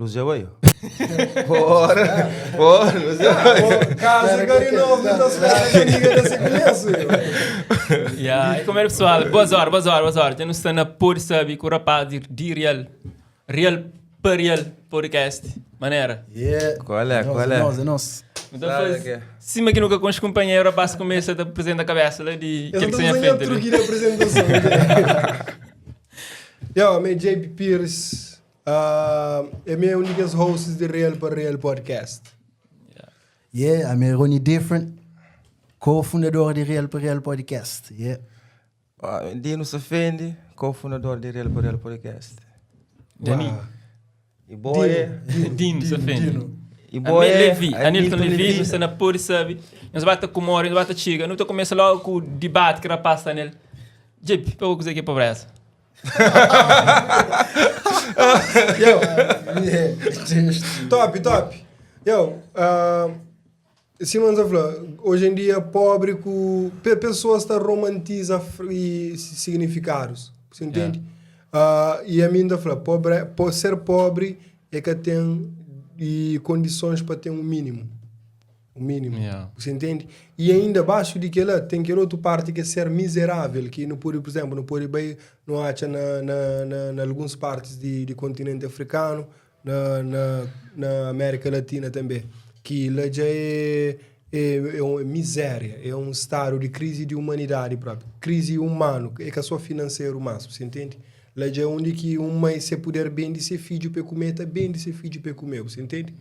Luzewayo. Bora, Luzewayo. Casa Garinovo, das festas amigas desse começo. E como é pessoal? Boas horas. Eu não estou na por sabe que o rapaz de real para real podcast. Maneira. Qual é? Nossa. Então, cima que nunca com os companheiros, o rapaz começa a apresentar a cabeça lá de Eu que não tem a estou frente. truque de apresentação. Yo, I'm JP Pires. É minha única host de Real para Real podcast. Yeah, I'm Ronnie Different, co-fundador de Real para Real podcast. Yeah. Dino Safendi, co-fundador de Real para Real podcast. Dani. E boy, Dino, se ofende. e boy, Levi, Anilton Levi, você na por sabe. Nós bata com Mori, nós bata chiga. Não começa logo com o debate que rapaz está nele. JP, para eu dizer aqui para essa. Top. Yo, Simão falou, hoje em dia pobre com pessoas estão romantizam e significados, você entende? E a minha falou, ser pobre é que tem condições para ter um mínimo, você entende? E ainda abaixo de que tem que outra parte que é ser miserável, que não pode, por exemplo, não pode bem, não acha na algumas partes de continente africano, na América Latina também, que lá já é uma miséria, é um estado de crise de humanidade própria, crise humana, é que é só financeiro máximo, você entende? Lá já é onde que uma se puder bem de ser filho para comer, tá bem de ser filho para comer, você entende?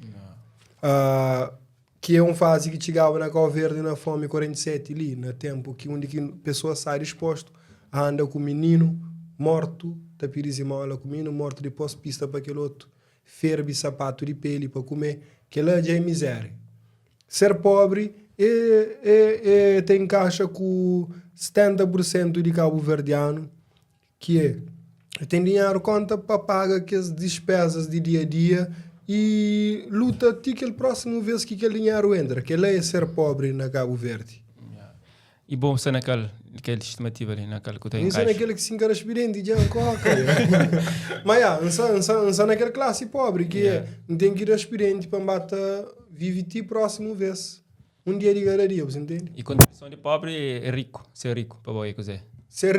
Que é uma fase que chegava na Cabo Verde na fome 47 ali, no tempo que onde que pessoa sai disposto a andar com o menino morto, tá pirizimão com o menino morto, depois pista para aquele outro, ferve sapato de pele para comer, que lá já é miséria. Ser pobre tem caixa com 70% de cabo-verdiano, que tem dinheiro conta para pagar as despesas de dia a dia e luta até que a próxima vez que aquele dinheiro entra, que ele é ser pobre na Cabo Verde. E bom, você naquela estimativa ali, naquela que eu tenho em Isso é caixa. naquele que se encara experiente já coca. Mas não naquela classe pobre que não tem que ir experiente para bater vive ti próximo vez. Um dia de cada dia, você entende? E condição de pobre é rico, ser rico, para boa coisa. Ser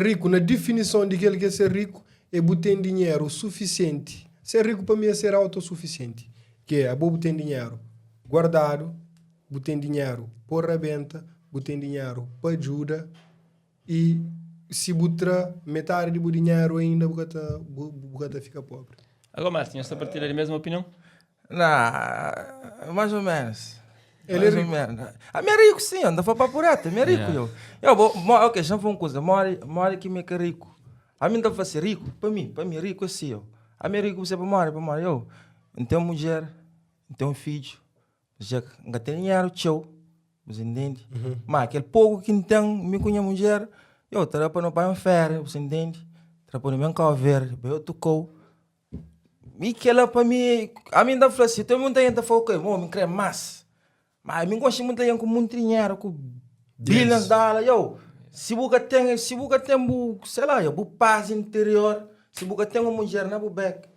rico, na definição de aquele que é ser rico, é botar dinheiro suficiente. Ser rico para mim é ser autossuficiente. Que é, botar dinheiro guardado, botar dinheiro por rebenta, botar dinheiro para ajuda e se botar metade do dinheiro ainda, bocata fica pobre. Agora, Martin, você partilha a mesma opinião? Não, mais ou menos. Ele é rico. A minha rico sim, anda para pureta, minha rico eu. Ok, já foi uma coisa, mora que me é rico. A mim dá para ser rico, para mim rico é assim, eu. A minha rico você para mora, eu. Não tenho mulher, não tenho filho, já não tem dinheiro, tchau, você entende? Mas aquele pouco que não tem, me conhece mulher, eu trabalho para não pagar férias, você entende? Trabalho para não Cabo Verde, eu tocou. E que ela para mim, a mim dá para assim, todo mundo ainda fala que me quer mais. Mas eu gosto muito de com muito dinheiro, com bilhões de dólares. Se você tem, sei lá, paz interior, se você tem uma mulher na beca,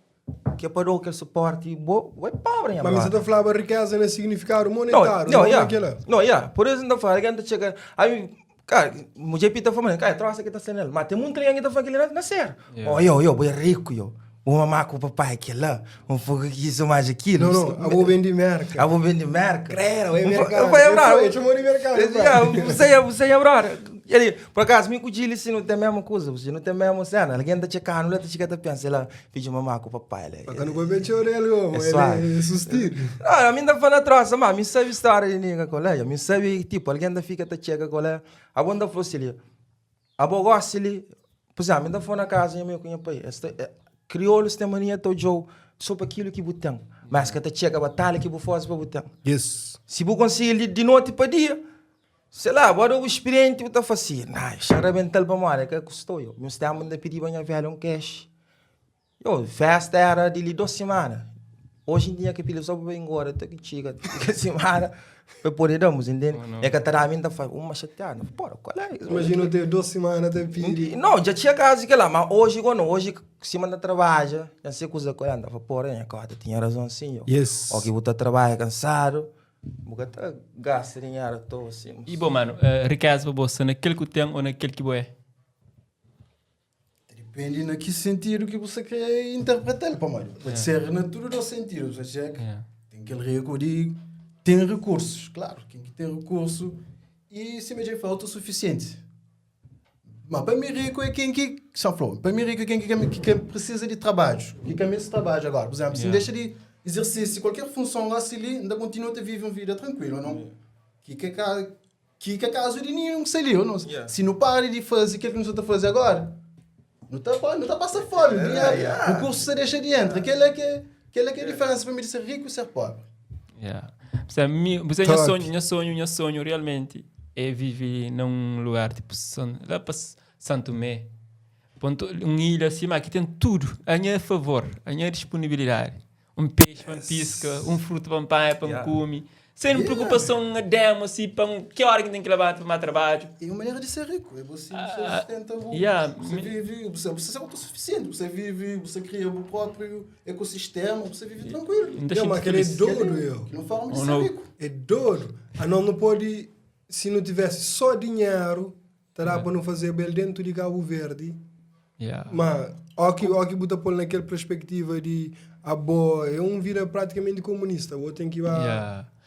que é para dar aquele suporte, é pobre. Mas você está falando de riqueza no significado monetário, não, por isso não fala, que chega, aí, cara, mulher pita falando, cara, trouxe aqui tá sendo ele, mas tem muito cliente que tá falando que ele nascer. Eu é rico, eu. Uma marca o papai que lá, pouco isso mais aquilo. Não, eu vou vender merca. Eu vou vender merca. Creio, é mercado. Eu chamou de mercado. Você é brother. Por acaso, me cuidei se não tem a mesma coisa, você não tem a mesma cena. Alguém está checando, não está chegando a pensar lá, fiz uma marca o papai. Mas não vou ver o orelho, ele é sustido. A mim está falando troça, mas me sabe história de ninguém, colega. Me sabe, tipo, alguém está fica a chegar, colega. A bunda falou assim, a boa gosta ali, pois é, me está falando na casa, eu me conheço, crioulos têm mania todo só para aquilo que botam. Mas que chega a batalha que você faz para botar. Yes. Se você conseguir de noite para dia, sei lá, agora o experiente está fazendo. Charabental para mora, que custou eu. Me estava a pedir para minha velha cash. Festa era de 2 semanas. Hoje em dia que pilha só para ir embora, até que chega, que semana, para poder darmos, entende? É que a mim faz uma chateada, porra, qual é isso? Imagina ter 2 semanas até pedir. Não, já tinha casa que lá, mas hoje, quando hoje, se manda trabalho, já sei coisa que anda, porra, a cara tinha razão assim, Yes. ou que você trabalha cansado, você gasta dinheiro todo assim. E bom, mano, riqueza para você, naquele que tem ou naquele que é? Depende na que sentido que você quer interpretar, pá, mano. Pode ser na tudo do sentido, você checa. Tem aquele rico de... Tem recursos, claro. Quem que tem recurso e se me for autossuficiente. Mas para mim rico é quem que... Só falou. Para mim rico é quem que precisa de trabalho. Que quer esse trabalho agora. Por exemplo, se deixa de exercício, qualquer função lá, se ali, ainda continua a viver uma vida tranquila, não? Que é caso de nenhum, sei ali, ou não? Se não para de fazer aquilo que não está a fazer agora... Não está passando fome. O curso você deixa de entrar. Aquela é a diferença para mim de ser rico e ser pobre. Meu sonho realmente é viver num lugar tipo lá para Santo Tomé. Uma ilha assim, que tem tudo a minha favor, a minha disponibilidade. Um peixe para pisca, um fruto para pai, para comer. Sem preocupação, demo assim, para que hora que tem que levar para o trabalho. É uma maneira de ser rico. É você sustenta você vive, você é autossuficiente. Você vive, você cria o próprio ecossistema, você vive tranquilo. Mas aquele é doido, eu. Não fala de ser rico. É doido. Não pode, se não tivesse só dinheiro, terá para não fazer bem dentro de Cabo Verde. Mas, o que botar por naquela perspectiva de é um vida praticamente comunista. Ou tem que ir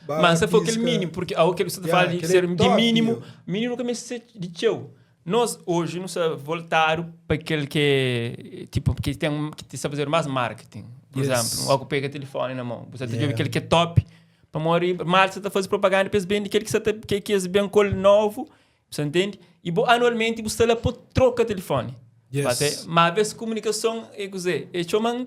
mas se for aquele mínimo, porque ao que você fala de ser de mínimo que ser de teu. Nós hoje nos voltaram para aquele que tipo que sabe fazer mais marketing. Por exemplo, algo pega telefone na mão. Você tem aquele que é top para morrer, mas você está fazendo propaganda para bem daquele que é bem colo novo, você entende? E anualmente você lá por troca telefone. Mas às vezes comunicação é coisa,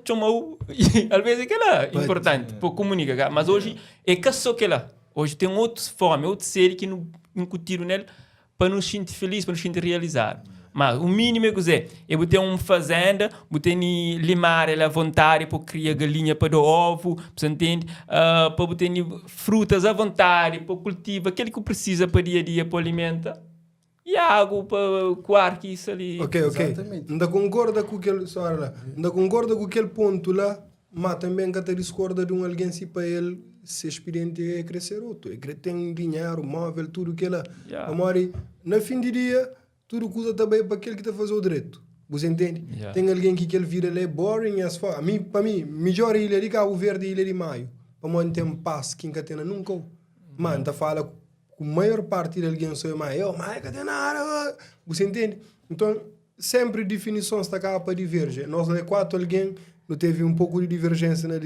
chamou às vezes é lá importante para comunicar, mas hoje é que só que lá. Hoje tem outra forma, outra série que não incutiram nele para nos sentir feliz, para nos sentir realizado. Mas o mínimo é coisa, é botar uma fazenda, botar limar ela à vontade para criar galinha para dar ovo, você entende? Para botar frutas à vontade, para cultivar aquele que precisa para dia a dia para alimentar. E água para coar que isso ali. Ok. Não concorda com aquele não concorda com aquele ponto lá, mas também que te discorda de alguém se para ele ser experiente é crescer outro. É que tem dinheiro, móvel, tudo que lá. Amore, no fim de dia, tudo coisa também para aquele que está fazendo o direito. Você entende? Tem alguém que ele vira é boring as for. Para mim, melhor ilha de Cabo Verde e ilha de Maio. Para mim tem paz que não tem nunca. Mano, tá fala com a maior parte de alguém sou mais que tem nada. Você entende? Então, sempre definições está cá para divergir. Nós, de quatro, alguém não teve um pouco de divergência na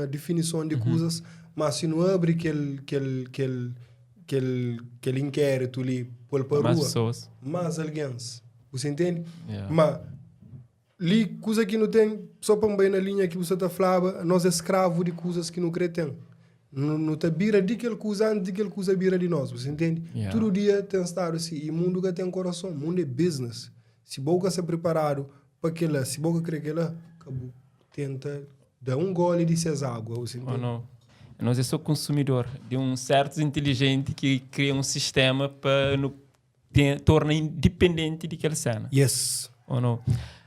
definição de coisas, mas se não abre aquele inquérito ali para a rua, mais alguém. Você entende? Mas, ali, coisa que não tem, só para bem na linha que você está falando, nós é escravo de coisas que não cretem. Não te bira de aquele coisa antes de aquele coisa bira de nós, você entende? Todo dia tem estado assim, e o mundo que tem coração, o mundo é business. Se boca se preparado para aquela, se boca crê que ela, tenta dar um gole de suas águas, você entende? Não. Nós é só consumidor de um certo inteligente que cria um sistema para nos tornar independente daquela cena. Yes. Ou não?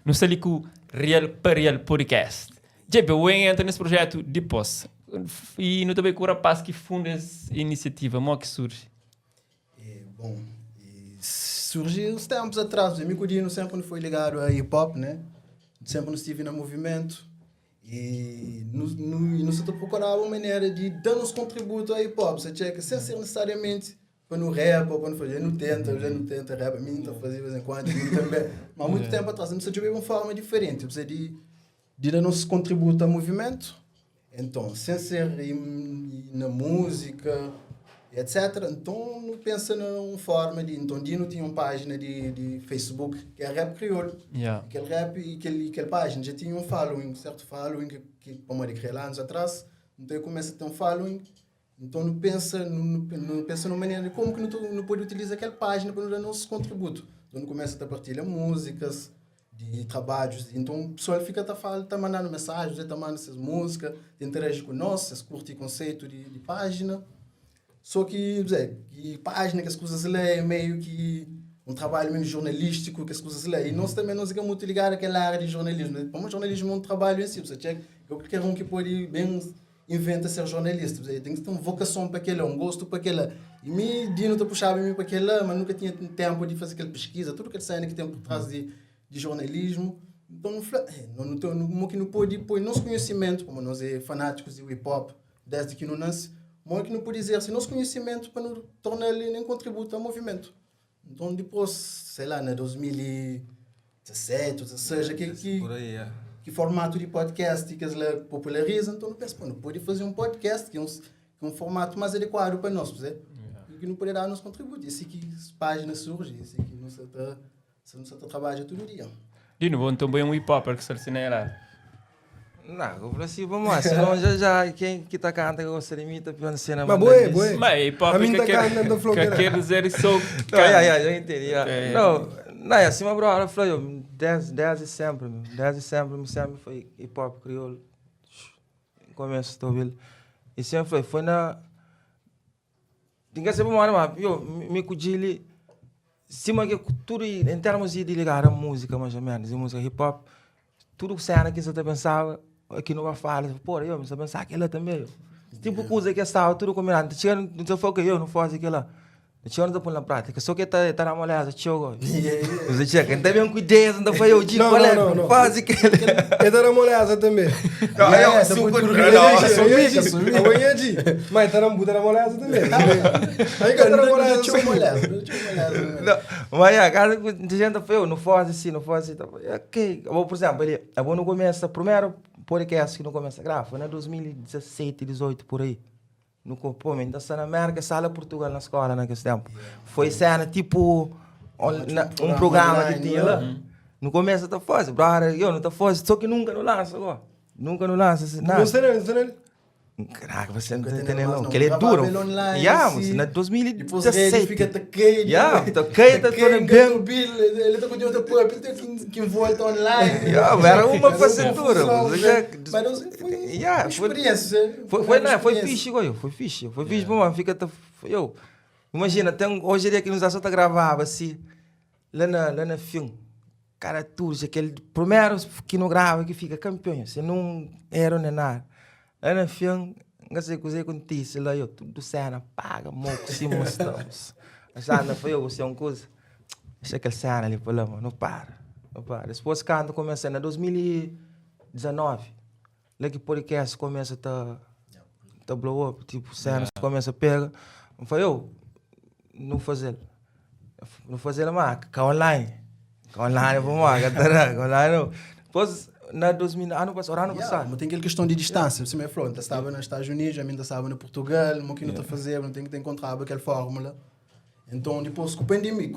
Não sei ali que o Real para Real Podcast. JP, eu entro nesse projeto depois. E não também com o rapaz que funda essa iniciativa, como é que surge? Surgiu uns tempos atrás. O meu dia sempre foi ligado a hip-hop, né? Sempre nos estive no movimento. E nós procurava uma maneira de dar nos contributo a hip-hop. Você checa, sem ser necessariamente para no rap ou para não fazer. Eu já não tento rap. A mim não fazia de vez em quando. Também. Mas muito tempo atrás, nós tive uma forma diferente. Precisa de dar nosso contributo ao movimento. Então, sem ser na música, etc. Então, não pensa numa forma de... Então, Dino tinha uma página de Facebook, que é Rap Crioulo. Aquele rap e aquela página já tinha um following, um certo following, que como de criar anos atrás. Então, começa a ter um following. Então, não pensa numa maneira de como que não pode utilizar aquela página para nos dar nosso contributo. Então, começa a partilhar músicas, de trabalhos. Então o pessoal fica tá mandando mensagens, tá mandando essas músicas, interagir com nós, vocês curtem o conceito de página. Só que, que página que as coisas lê, meio que um trabalho mesmo jornalístico que as coisas lê. E nós também não ficamos muito ligados àquela área de jornalismo. Né? Como jornalismo é um trabalho em si, você checa, qualquer um que pode bem inventa ser jornalista. Tem que ter uma vocação para aquilo, um gosto para aquilo. E me Dino te puxava para aquilo, mas nunca tinha tempo de fazer aquela pesquisa, tudo que sai que tem por trás de jornalismo. Então, não pode pôr nosso conhecimento, como nós é fanáticos de hip-hop, desde que não nasce, mas que não pode exercer nosso conhecimento para nos tornar ele um contributo ao movimento. Então, depois, sei lá, em 2017, ou seja, que formato de podcast que eles popularizam, então não penso, não pode fazer um podcast que é um formato mais adequado para nós, e que não pode dar nos contributos. Esse que as páginas surgem, esse que não se trabalha todo dia. De novo, então bem um hip-hopper que se assina lá. Não, eu assim, vamos lá, senão já quem que tá cantando que gosta de mim tá pensando cena. Mas boé. Mas hip-hop que quer dizer só... Já entendi. Não, assim, mas bro, eu falei, desde sempre foi hip-hop crioulo. Começo a ouvir. E sempre foi na... Tinha que ser uma hora, mas eu me cudili... Cima que tudo em termos de ligar a música, mais ou menos, de música hip-hop, tudo que cena que você pensava, aqui não vai falar, pô, eu me pensava aquilo também. Tipo coisa que estava tudo combinado. Tinha não foi que eu não faço aquilo lá. Tinha não pôr na prática, só que tá na moleza, tio. Você checa, então bem com ideias, não foi eu digo, não faz aquilo. É da moleza também. Não, eu super mas tá na moleza também. Aí que tá na moleza. Mas cara, de gente foi eu, não faz assim. Ok, por exemplo, eu vou no começo, primeiro podcast que não começa a gravar, foi em 2017, 18 por aí. No corpo, ainda está na América, sala Portugal na escola naquele tempo. Foi cena tipo um programa que tinha lá. No começo tá fácil, brother, eu não tá fácil, só que nunca não lança agora. Nunca não lança nada. Você não? Caraca, você não tá entendendo não, que ele é duro. Mas na 2017. Fica taqueiro. Taqueiro, ele tá com o teu pop, que volta online. Era uma facilidade. Mas foi experiência. Foi fixe, foi fixe, mas fica eu. Imagina, hoje em dia que nos assuntos gravava assim, lá na filme. Cara, tudo, aquele primeiro que não grava que fica campeão, se não era nem nada. Aí na filme, não sei o que eu disse, lá eu, tudo cena, paga, moco, se mostramos. A cena foi eu, você é uma coisa. Deixa aquele cena ali, não para. Depois quando começa, em 2019, lá que o podcast começa a blow up, tipo, cenas começa a pegar. Foi eu, não fazer mais, que online, vamos lá, online, depois... Na 2000, ano passado. Mas tem aquela questão de distância. Você me falou, eu estava nos Estados Unidos, eu ainda estava em Portugal, não tinha o que fazer, não tem que encontrar aquela fórmula. Então, depois, com a pandemia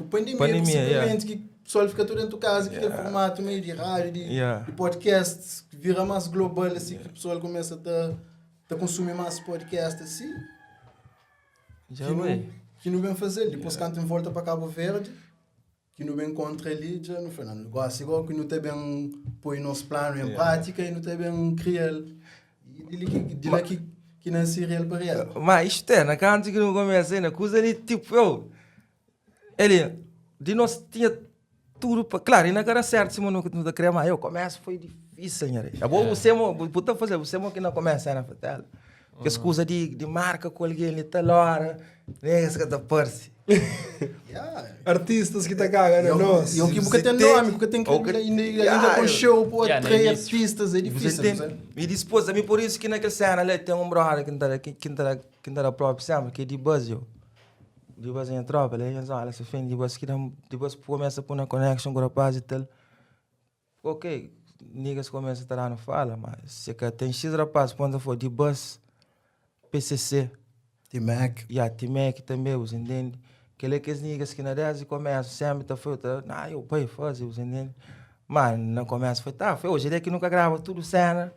simplesmente que o pessoal fica todo dentro de casa, que aquele formato meio de rádio, de podcast, que vira mais global, assim, que o pessoal começa a consumir mais podcast, assim. Que não vem fazer. Depois, quando volta para Cabo Verde, que não encontra ali, já não foi nada. Negócio igual que não tem bem põe nosso plano em prática e não tem bem criar. De lá que não se real para real. Mas isto na canto que não começa ainda, coisa ali, tipo, de nós tinha tudo para... Claro, ainda era certo, se não está criando, mas eu começo, foi difícil, senhor. Você que não começa na fatela. Porque as coisas de marca com alguém ali, tá hora, nem que está parece. Artistas que tá cagando, nós. E o que nunca tem nome, porque tem que ainda com show, pô, 3 artistas, é difícil. E depois, a mim por isso que naquela cena ali tem um brother que está próprio sempre, que é de buzz, de buzz em tropa, ele olha, se fim de buzz, que depois começa a pôr na connection com o rapaz e tal. Ok, niggas começam a estar lá, não fala, mas se tem X rapaz, quando for de buzz, PCC, T-Mac. T-Mac também, você entende? Que ele que as niggas que na 10 começa sempre tá foi, eu pai fazer, você entende? Mas no começo foi hoje ele que nunca grava tudo cena.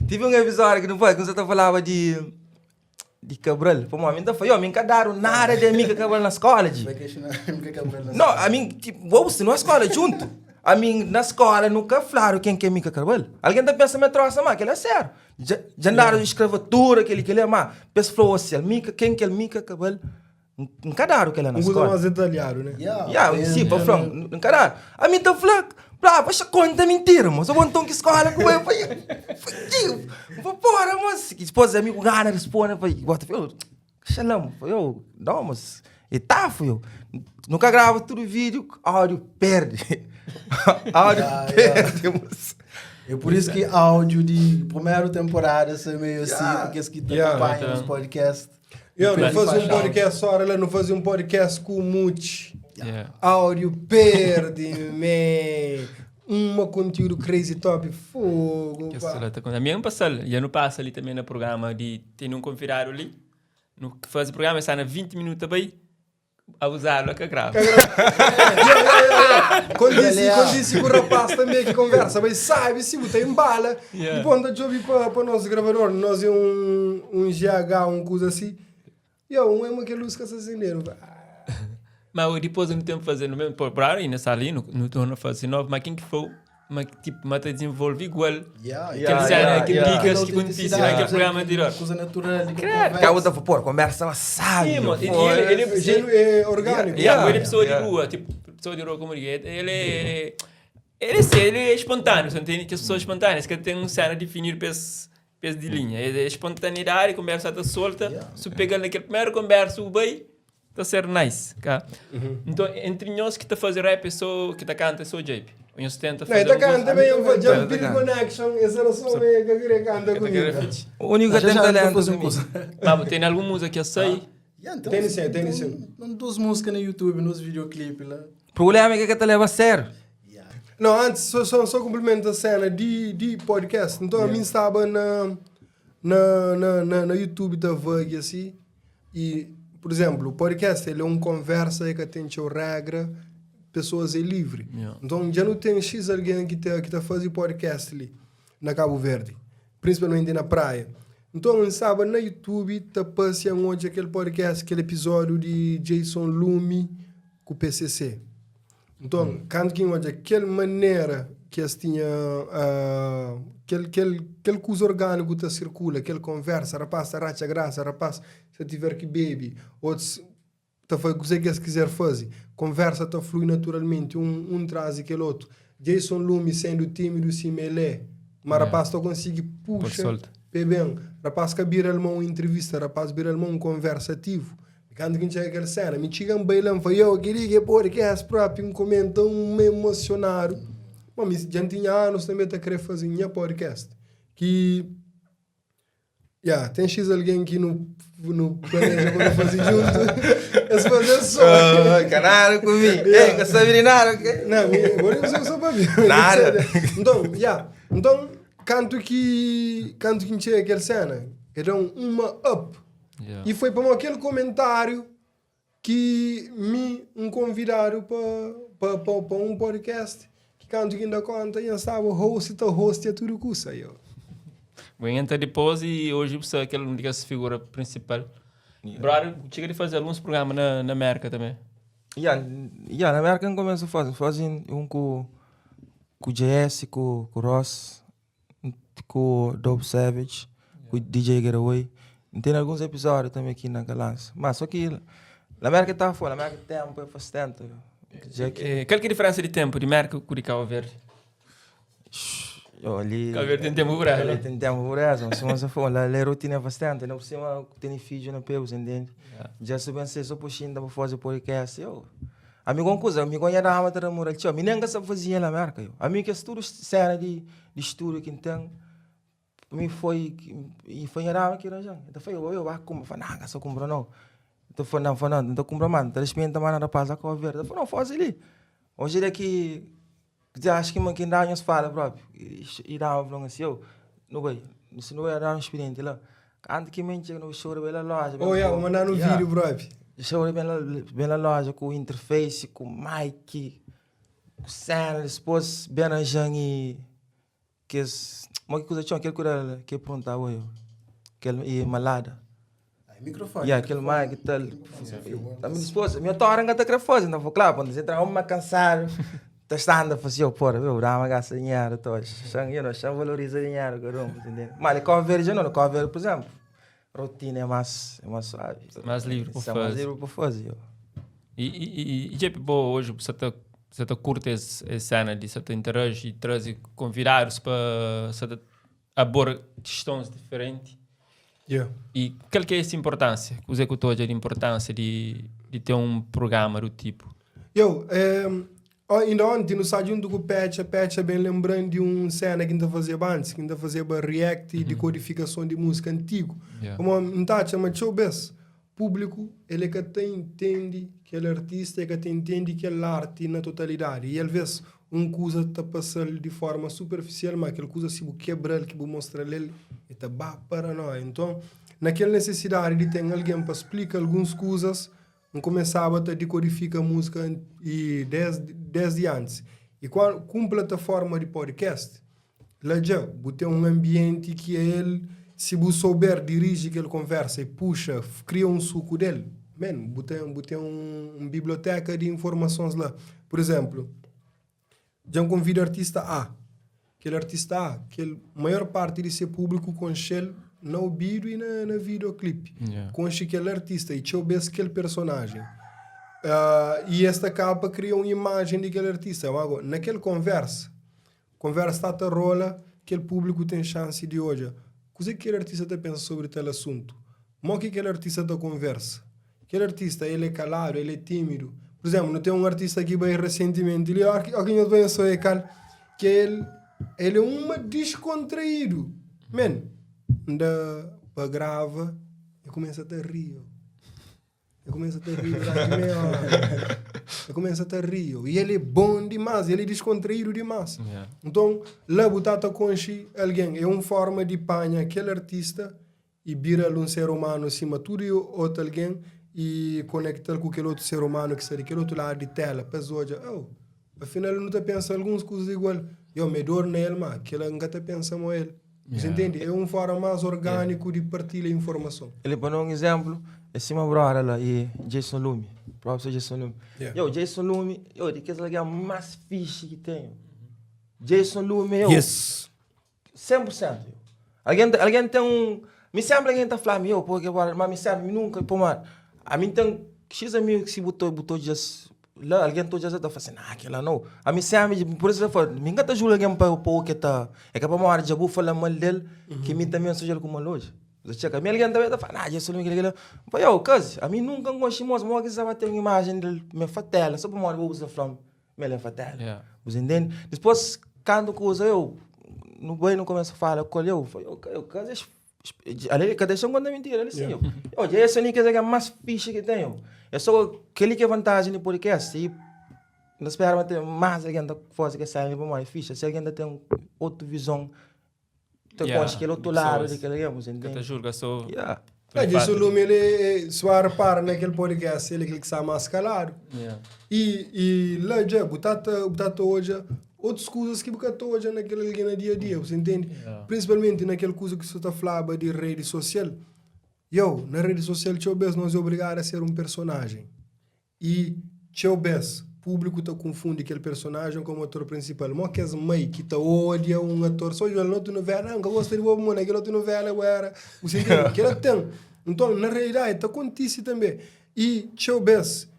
Tive um episódio que não foi, que você falava de de Cabral. Para mim, ainda foi, eu me encadaram nada de mim Cabral na escola, Vai questionar o que é Cabral na não, a mim, tipo, você não é escola junto. A mim, na escola, nunca falaram quem que é Mica Cabral. Alguém tá pensando, me trouxe, mas aquele é sério. Já andaram de escravatura, aquele é má. Pensa, falou assim, quem que é Mica Cabral? Encadaram que ele é na escola. Usa mais detalhado, né? Sim, para Franco, encadaram. A mim, tá falando, você conta mentira, moço. Eu vou então que escola com eu. Vou porra, moço. Depois, amigo, gana, responde. Bota, eu, xalão. Eu, não, moço. E tá, foi eu. Nunca grava tudo vídeo, áudio perde. Áudio perde, moço. É por isso que áudio de primeira temporada é meio assim, porque esse que acompanha nos podcasts. Eu não fazia um podcast só, ela não fazia um podcast com o Muti. Yeah. Áudio perde, man. Uma conteúdo crazy top, fogo, A minha já não passa ali também no programa de tem um convidado ali, no que faz o programa está na 20 minutos bem a usar o que grava. Quando disse que o rapaz também que conversa, mas sabe, se você embala, e quando eu vi para nós gravador, nós é um GH, um coisa assim, e eu amo que luz que assassineiro. Mas depois eu não tenho que fazer no mesmo por aí nessa ali, não estou a fazer novo, mas quem que foi, mas tipo, mas te desenvolve igual. Aquele dicas que acontecem naquele programa anterior. Coisa natural. Acabou de pôr, conversa, sabe? Ele é orgânico. Ele é pessoa de rua, tipo, pessoa de rua, como digo, ele é espontâneo, você entende? Que as pessoas espontâneas, que tem um cena a definir peso de linha. É espontaneidade, conversa está solta, se pega naquele primeiro conversa, o bem, está a ser nice. Então, entre nós que está a fazer rap, que está a cantar, é só o JP. Eu tento fazer. Não, canta também, eu vou já pedir connection, essa era só meio que eu queria cantar comigo. O único que tem talento. Mas tem alguma música que eu sei? Tem sim. Duas músicas no YouTube, nos videoclipes lá. O problema é que te leva a sério. Não, antes, só complemento a cena de podcast. Então, a mim estava na YouTube da Vogue, assim, e, por exemplo, o podcast, ele é uma conversa que tem sua regra, pessoas é livre. Então, já não tem X alguém que tá fazendo podcast ali, na Cabo Verde, principalmente na praia. Então, sabe, na YouTube, tá passando hoje aquele podcast, aquele episódio de Jason Lumi com o PCC. Então, quando que hoje, aquela maneira que eles tinham, aquele coisa orgânico que circula, aquela conversa, rapaz, racha graça, rapaz, se tiver que beber, outros, tá fazendo o que eles quiser fazer. Conversa tá flui naturalmente, um traz aquele outro. Jason Lumi sendo tímido, se melé, mas rapaz, tá consegue puxa, bem, rapaz, que vira uma entrevista, rapaz, vira um conversativo. Quando a gente chega aquela cena, me chegam bailando, falei, eu queria que podcast próprio, comentam, me emocionaram. Mas já tinha anos também a querer fazer minha podcast. Que, tem X alguém que não planeja quando fazer junto. Eles fazem só. Caralho, comigo. Ei, que sabe nada, ok? Não, agora eu só para ver. Nada. Então, canto que chega aquela cena, era uma up. E foi para aquele comentário que me convidaram para um podcast que quando ainda conta, eu estava host é tudo custa eu. Vou entrar depois e hoje você é aquela figura principal. Brother, chega de fazer alguns programas na América também. Na América eu começo a fazer um com o JS, com o Ross, com o Dope Savage, com o DJ Getaway. Tem alguns episódios também aqui na Galança. Mas só que na América está fora, na América tempo é bastante. Qual que é a diferença de tempo de América com o Cabo Verde? Ali, Cabo Verde tem tempo por aí. Tem tempo por aí, mas se você for lá, a rotina é bastante. Não precisa ter filho na peus, entende? Já se bem só puxando para fazer podcast. Amigo, uma coisa, amigo, eu não tenho moral. Eu nem sabe fazer na América. Amigo, que estudo cena de estudo que tem. Me foi era que era já. Então foi eu como fananga só compro não. Então foi não, então compro mano, tá experimentando mana da paz a Cabo Verde. Então não faz ali. Hoje é que já acho que man que dá uns fala próprio. E dá um assim eu não vai. Se não é dar um experiente lá. Antes que me chega no show bela loja. Mandar no vídeo próprio. Show bela loja com interface, com mic, com cena, depois bem e que uma coisa tinha aquele coisa que apontava eu, aquele e malada. Microfone. E aquele mais que tal. A minha esposa, minha tora não está querendo fazer, não foi claro, quando você entra uma cansado, está estando a fazer o porra, viu? Dá uma gasta dinheiro, tô. Chão valoriza dinheiro, caramba, entendeu? Mas ele cover já não, cover, por exemplo, rotina é mais suave. Mais livre para Mais fazer. livre para fazer. E já bom hoje você tá curte essa cena de você interagir e trazer convidados para você abordar questões diferentes. Yeah. E qual que é essa importância? O que eu de importância de ter um programa do tipo? Ainda ontem, no sádio do Patch, bem lembrando de uma cena que ainda fazia antes, que ainda fazia react e decodificação de música antigo. Yeah. Como não tá, chama showbiz. Público, ele que te entende que ele artista, ele que te entende que ele arte na totalidade. E às vezes, coisa está passando de forma superficial, mas aquela coisa se quebra, que mostra ele, está bom para nós. Então, naquela necessidade de ter alguém para explicar algumas coisas, começava a decodificar a música e desde antes. E com a plataforma de podcast, lá já, tem um ambiente que ele, se você souber dirigir aquela conversa e puxa, cria um suco dele, tem uma biblioteca de informações lá. Por exemplo, já convido artista A. Aquele artista A, que a maior parte de seu público conhece no vídeo e na videoclipe. Yeah. Conhece aquele artista e deixa eu ver aquele personagem. E esta capa cria uma imagem daquele artista. Agora, naquela conversa está a rola, aquele público tem chance de hoje. O que aquele artista pensa sobre aquele assunto? O que aquele artista conversa? Aquele artista, ele é calado, ele é tímido. Por exemplo, não tem um artista aqui bem recentemente, ele alguém eu penso que ele é um descontraído. Anda grava e começa a rir. Eu começo a rir durante meia hora. Eu começo a rir. E ele é bom demais, ele é descontraído demais. Yeah. Então, lá botar com alguém é uma forma de panha aquele artista e vira um ser humano acima de tudo e outro alguém e conectar com aquele outro ser humano que está daquele outro lado de tela. Pessoa já, afinal, não está pensando algumas coisas igual. Eu me dou nele, mas aquela nunca está pensando ele. Você entende? É uma forma mais orgânica de partilhar informação. Ele põe um exemplo, esse meu brother lá, e Jason Lume, professor Jason Lume. Yeah. Jason Lume, de que é o mais fixe que tenho. Jason Lume, Yes. 100%. Alguém tem um... Me sempre alguém está falando, porque mas me sempre, nunca, a mim tem X amigos que se botou just... Lá, alguém todo já está fazendo, aquela não. A mim sempre, por isso eu falo, me encanta julgar alguém para o que está... É que para uma hora de jabu falar mal dele, que me também sujeira como uma loja. A mim alguém também está falando, já sou aquele... Mas a mim nunca gosto mais, mas que estava ter uma imagem dele, me fatela, só para uma hora eu uso falar, me fatela. Você entende? Depois, quando coisa eu, no bem não começo a falar, eu ali, cadê só quando é mentira? Ele sim, já esse ali que é mais fixe que tenho. É só aquele que é vantagem do podcast. E não espero ter mais alguém da força que sai para mais fixe. Se alguém tem outra visão, tu conhece aquele outro lado daquele game, você entende? Que te julga só. Isso o Lume, ele só para naquele podcast, ele que está mais calado. E lá já, botar hoje outras coisas que botar hoje naquele dia a dia, você entende? Principalmente naquela coisa que você está falando de rede social. Na rede social, nós é obrigado a ser um personagem. E, público está confunde aquele personagem com o ator principal. Mas que as mães que está odia um ator, só eu não tenho novela, não gosto de boa mulher, aquela outra novela, você entende? Que ela tem. Então, na realidade, está acontece também. E,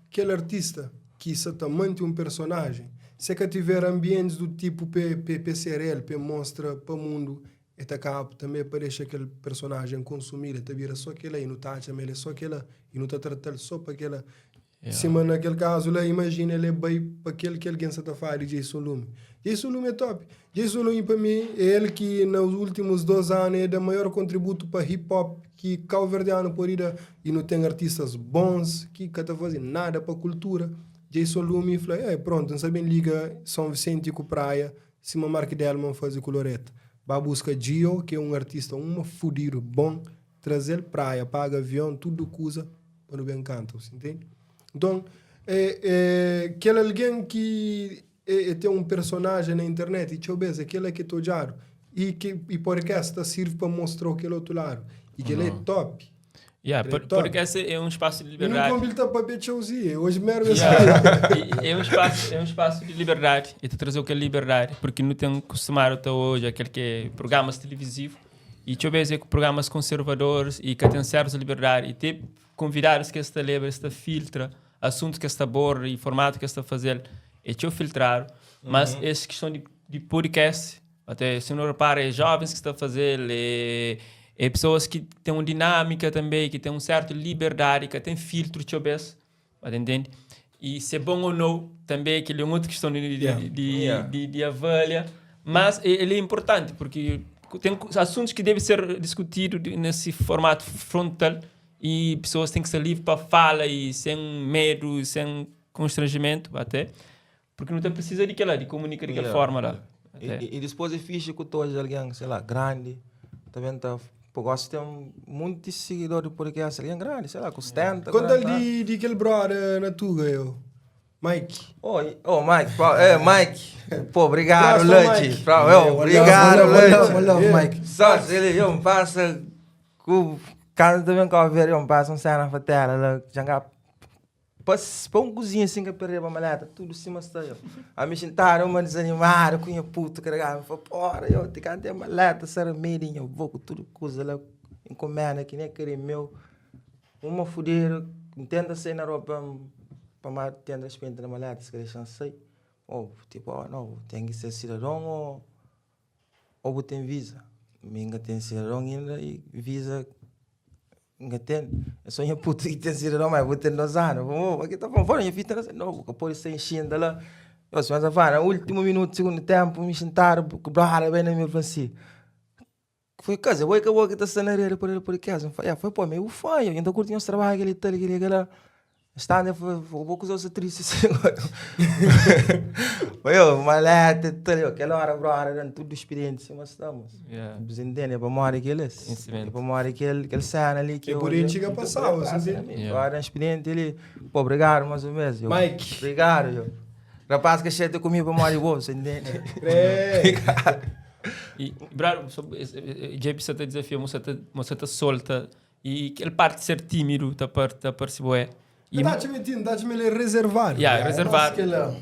aquele artista que está mantém um personagem, se que tiver ambientes do tipo PCRL, para mostra para o mundo, acaba também aparece aquele personagem consumir, até vira só aquela e não está chamando só aquela e não está tratando só para aquela. Se mas naquele caso lá, imagina ele é bem para aquele que alguém está falando de Jason Lume. Jason Lume é top. Jason Lume para mim é ele que nos últimos 2 anos é o maior contributo para hip hop que Cabo Verdeano por ir e não tem artistas bons que está fazendo nada para a cultura. Jason Lume falou, pronto, não sabem liga São Vicente com praia, se uma marca dela não fazer coloreta. Vai buscar Gio, que é um artista, fudido bom, trazer praia, paga avião, tudo coisa para o bem canto, você entende? Então, aquele alguém que tem um personagem na internet, e aquele que estou e podcast serve para mostrar aquele outro lado. E que ele é top. Podcast é um espaço de Eu liberdade. não convido para ver Chelsea. Hoje mesmo É um espaço de liberdade. E te trazer o que é liberdade. Porque não tem acostumado até hoje aquele que é programas televisivos. E deixa eu ver que programas conservadores e que tem certas liberdade. E ter convidados que esta leva, esta filtra, assuntos que esta aborda e formato que esta fazer. E deixa eu filtrar. Mas essa questão de podcast, até se não repara, é jovens que estão a fazer, é pessoas que têm uma dinâmica também, que têm uma certa liberdade, que têm filtro, deixa eu ver, entende? E se é bom ou não, também aquele é uma outra questão de avaliar. Mas ele é importante, porque tem assuntos que devem ser discutidos nesse formato frontal e pessoas têm que ser livres para falar e sem medo, sem constrangimento até, porque não precisa de comunicar daquela forma lá. E depois é fixe que tu hoje alguém, sei lá, grande, também tá, porque gosto de ter muitos seguidores do podcast, alguém grande, sei lá, com 70. Conta ali de aquele brother na Tuga, eu. Mike. Mike. Mike. Pô, obrigado, Mike. Obrigado, Love, Mike. Só ele, eu passo com cara também com a ver, eu passo um cena na tela, já para um cozinha assim que perder a maleta, tudo cima está eu. A me sentar, eu me desanimar, com a puta, carregar, me fala, porra, eu te cantei a maleta, será meio, eu vou com tudo coisa lá, encomenda, que nem querer meu, uma fudeira, entenda sair na roupa, para mais tendo respeito na maleta, se querer chancei, não, tem que ser cidadão ou tem visa, minha tem cidadão ainda e visa. Eu sou minha puta que tem cidadão, mas vou ter 2 anos. Aqui tá falando, minha filha não, a polícia enchendo lá. Eu sou mais a último minuto, segundo tempo, me sentaram, quebraram bem na minha francia. Foi casa, eu vou que tá sendo ali por casa. Foi pô, meio fã, eu ainda curti uns trabalhos aquele lá. Está, né? Vou usar essa triste assim agora. Foi eu, maleta, aquela hora, brother, tudo experiente, mas estamos. Você entende? É para morrer aqueles. É para morrer aquele cena ali que é por isso que passava, você entende? Agora, experiente ali. Pô, obrigado mais ou menos. Mike. Obrigado, eu. Rapaz que cheio comigo para morrer, você entende? Obrigado. E, bravo, JP você te desafia, você te solta. E aquela parte de ser tímido, tá perceber. Dá-te-me ele reservar. Reservar.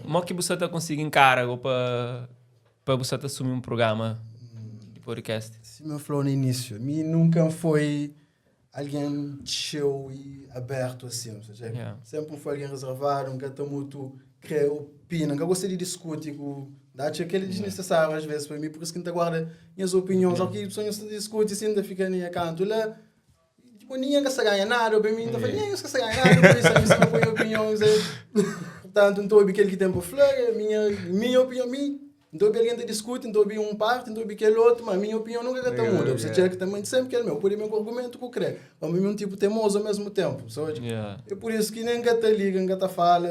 Como que você está conseguindo encargo para você assumir um programa de podcast? Se me falou no início, mim nunca foi alguém show e aberto assim. Sempre foi alguém reservado, nunca está muito opina, nunca gostei de discutir com... Dá-te aquele desnecessário às vezes para mim, por isso que não te guarda minhas opiniões. Aqui pessoas discutem assim, ainda fica nem a canto lá. Tipo, ninguém quer se ganhar nada, para mim, ninguém quer se ganhar nada, por isso eu não ponho opiniões. Portanto, não estou a ouvir aquele que tem para falar, minha opinião, não estou a ouvir alguém que discute, não estou a ouvir um parte, não estou a ouvir aquele outro, mas a minha opinião nunca está muda. Você tinha que também sempre que é meu, por aí meu argumento que eu creio. Mas mim é um tipo teimoso ao mesmo tempo, sabe? É por isso que ninguém está liga, ninguém está fala.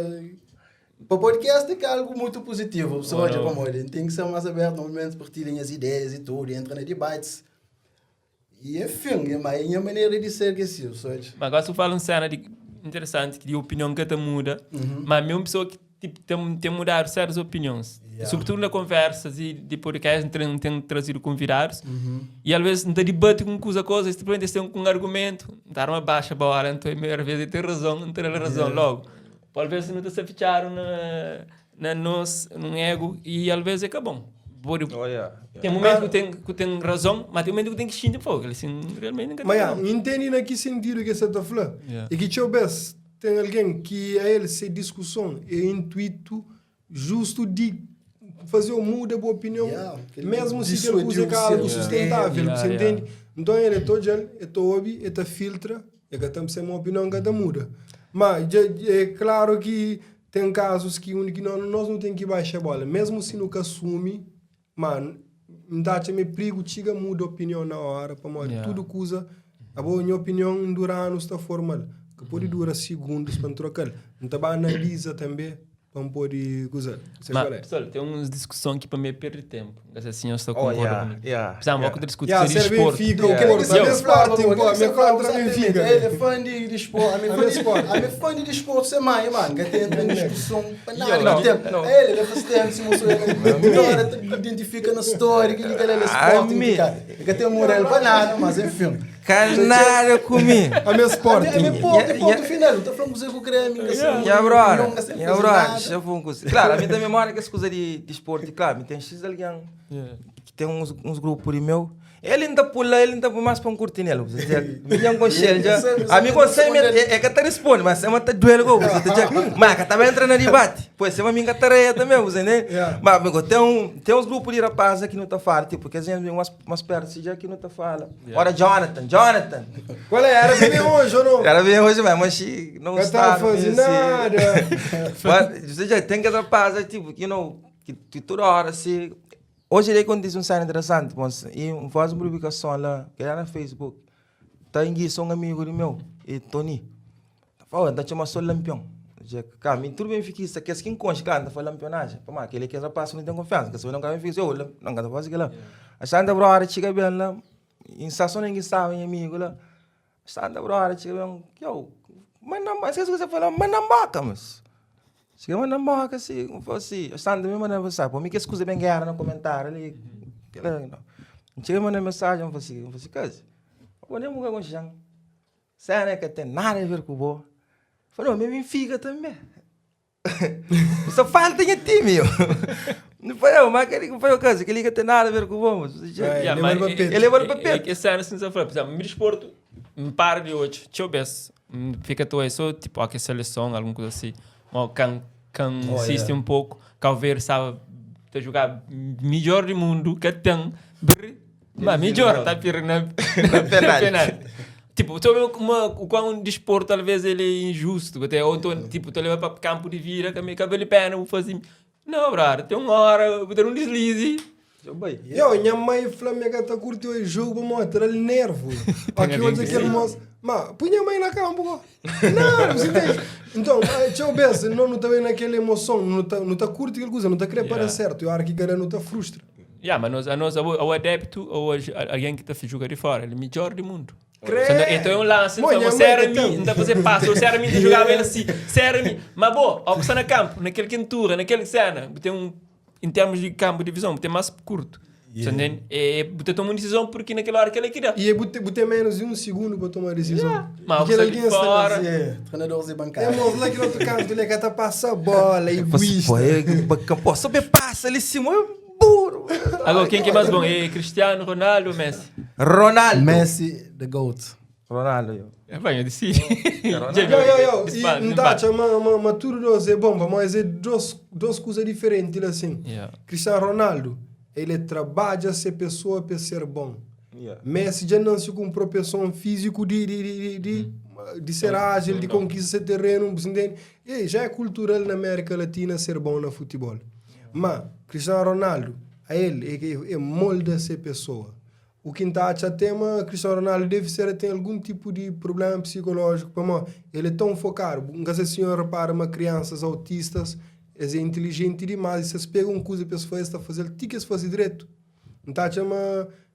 Para podcast é que é algo muito positivo, sabe? Tem que ser mais aberto, normalmente partilhem as ideias e tudo, e entra em debates. E é filme, mas é a maneira de ser que é assim, sabe? Mas agora você fala uma cena interessante, que de opinião que muda, mas mesmo pessoa que tipo, tem mudado certas opiniões. Sobretudo na conversas e de podcast, tem trazido convidados. E às vezes não tem debate com coisa, simplesmente tem um argumento, dar uma baixa para a hora, então às vezes tem razão, não tem razão logo. Às vezes não se fecharam no ego e às vezes é bom. Tem um momento que tem razão, mas tem um momento que tem que xingar fogo. Assim, realmente mas entende na que sentido que você está falando? E que tem alguém que a ele se discussão é intuito justo de fazer o muda de opinião, mesmo se ele usa algo sustentável, você entende? Então ele ouve, ele filtra, ele tem uma opinião que muda. Mas é claro que tem casos que nós não temos que baixar a bola, mesmo se nunca assume. Mano, não dá me perigo, chega muda opinião na hora, para morrer. Tudo coisa, a minha opinião dura anos está formal, que pode durar segundos para trocar. Então vai analisa também para poder coisa. Mas pessoal, tem umas discussões que para mim perde tempo. Assim eu estou concordando comigo. Precisamos de discutir sobre esporte. Ele é fã de esporte. A minha fã de esporte, você mais, mano, que tem discussão para nada de tempo. Ele é faz tempo, se você identifica na história que ele é esporte, que tem um Morel para nada, mas enfim. Canário comigo. A minha Sporting. É meu ponto final. Estou falando com o Grêmio. Yeah, brother. Yeah, brother. Já vou com você. Claro, a mim também memória que essa coisa de esporte, claro, me tem X alguém que tem uns grupos de meu. Ele ainda pula, ele ainda mais para um cortinelo. Você diz, me conselho já. A mim conselho é que te responde, mas é uma duelo com você. Mas que também entra no debate. Pois é uma minha tarefa também, você né? Mas amigo, tem uns grupos de rapazes que não tá falando, tipo, que a gente vem umas pernas já que não tá falando. Ora Jonathan. Qual é? Era bem hoje ou não? Era bem hoje mesmo, mas não está fazendo nada. Mas você já tem que rapazes, tipo, que toda hora assim. Hoje ele acontece um cena interessante, mas faz uma publicação lá, que era no Facebook. Tá em guia, um amigo meu, e Tony. Fala, tá chamando só lampião. Cara, tudo bem fica isso, que é quem concha, cara, foi lampionagem. Pô, mas aquele que é rapaz, não tem confiança, que se não quer ficar, eu não quero fazer aquilo. A Santa Brora chega bem lá, em estação ninguém sabe, em amigo lá. A Santa Brora chega bem, mas não, mas você fala, mas não bota, mas. Chega na boca assim, como fosse, estando me mandando mensagem, por mim que escusa bem guerra no comentário ali, chega me mandando mensagem, como fosse coisa, eu nem vou com o chão, sério que tem nada a ver com o bo, falou, não, me fica também, só falta em time, não foi eu, mas aquele que foi o caso, que ele tem nada a ver com o bo, ele levou no papel, esse ano assim, você falou, por exemplo, me desporto, me para de hoje, deixa eu ver, fica tu aí, só tipo, aqui seleção, alguma coisa assim, insiste um pouco, Calveiro sabe jogar melhor do mundo que tem, mas melhor, tá na penal. Tipo, tu vê como um desporto, talvez ele é injusto, ou tipo, tu leva para campo de vira, que me cabelo pena, vou fazer. Não, brother, tem uma hora, vou ter um deslize. Minha mãe Flamengo está curtindo o jogo para mostrar ele nervo. Aqui hoje aquele moço. Mas põe a mãe na campo. Não, você entende? Então, deixa eu ver, se não está vendo aquela emoção, não está curtindo aquela coisa, não está querendo para certo. Eu acho que cara não está frustra. Mas nós, o adepto, ou alguém que está jogando de fora, ele é o melhor do mundo. Então é um lance, você era mim, não dá para fazer passo, você era mim de jogar ele assim, você era mim. Mas bom, ao que está na campo, naquele quentura, naquele cena, tem em termos de campo de visão, tem mais curto. Você toma uma decisão porque naquela hora que ele queria. E botei menos de um segundo para tomar a decisão. Mas você ali fora. Treinadores e bancários. É, lá que no outro canto, ele quer passar a bola e vista. Pô, sobe passa ali em cima, é burro. Agora, quem que é mais bom? É Cristiano Ronaldo ou Messi? Ronaldo. Messi, the GOAT. Ronaldo. Eu disse. Não tá, mas tudo dois é bom, mas é duas coisas diferentes assim. Cristiano Ronaldo, ele trabalha ser pessoa para ser bom. Messi já não se comprou pessoa físico de ser ágil, de conquistar terreno, entende? E já é cultural na América Latina ser bom no futebol. Mas Cristiano Ronaldo, a ele é molda ser pessoa. O que está a tema, Cristiano Ronaldo deve ser tem algum tipo de problema psicológico, ele é tão focado. Se a senhora repara, crianças autistas, é inteligente demais, se eles pegam coisa para está fazer, tem que fazer direito. Então,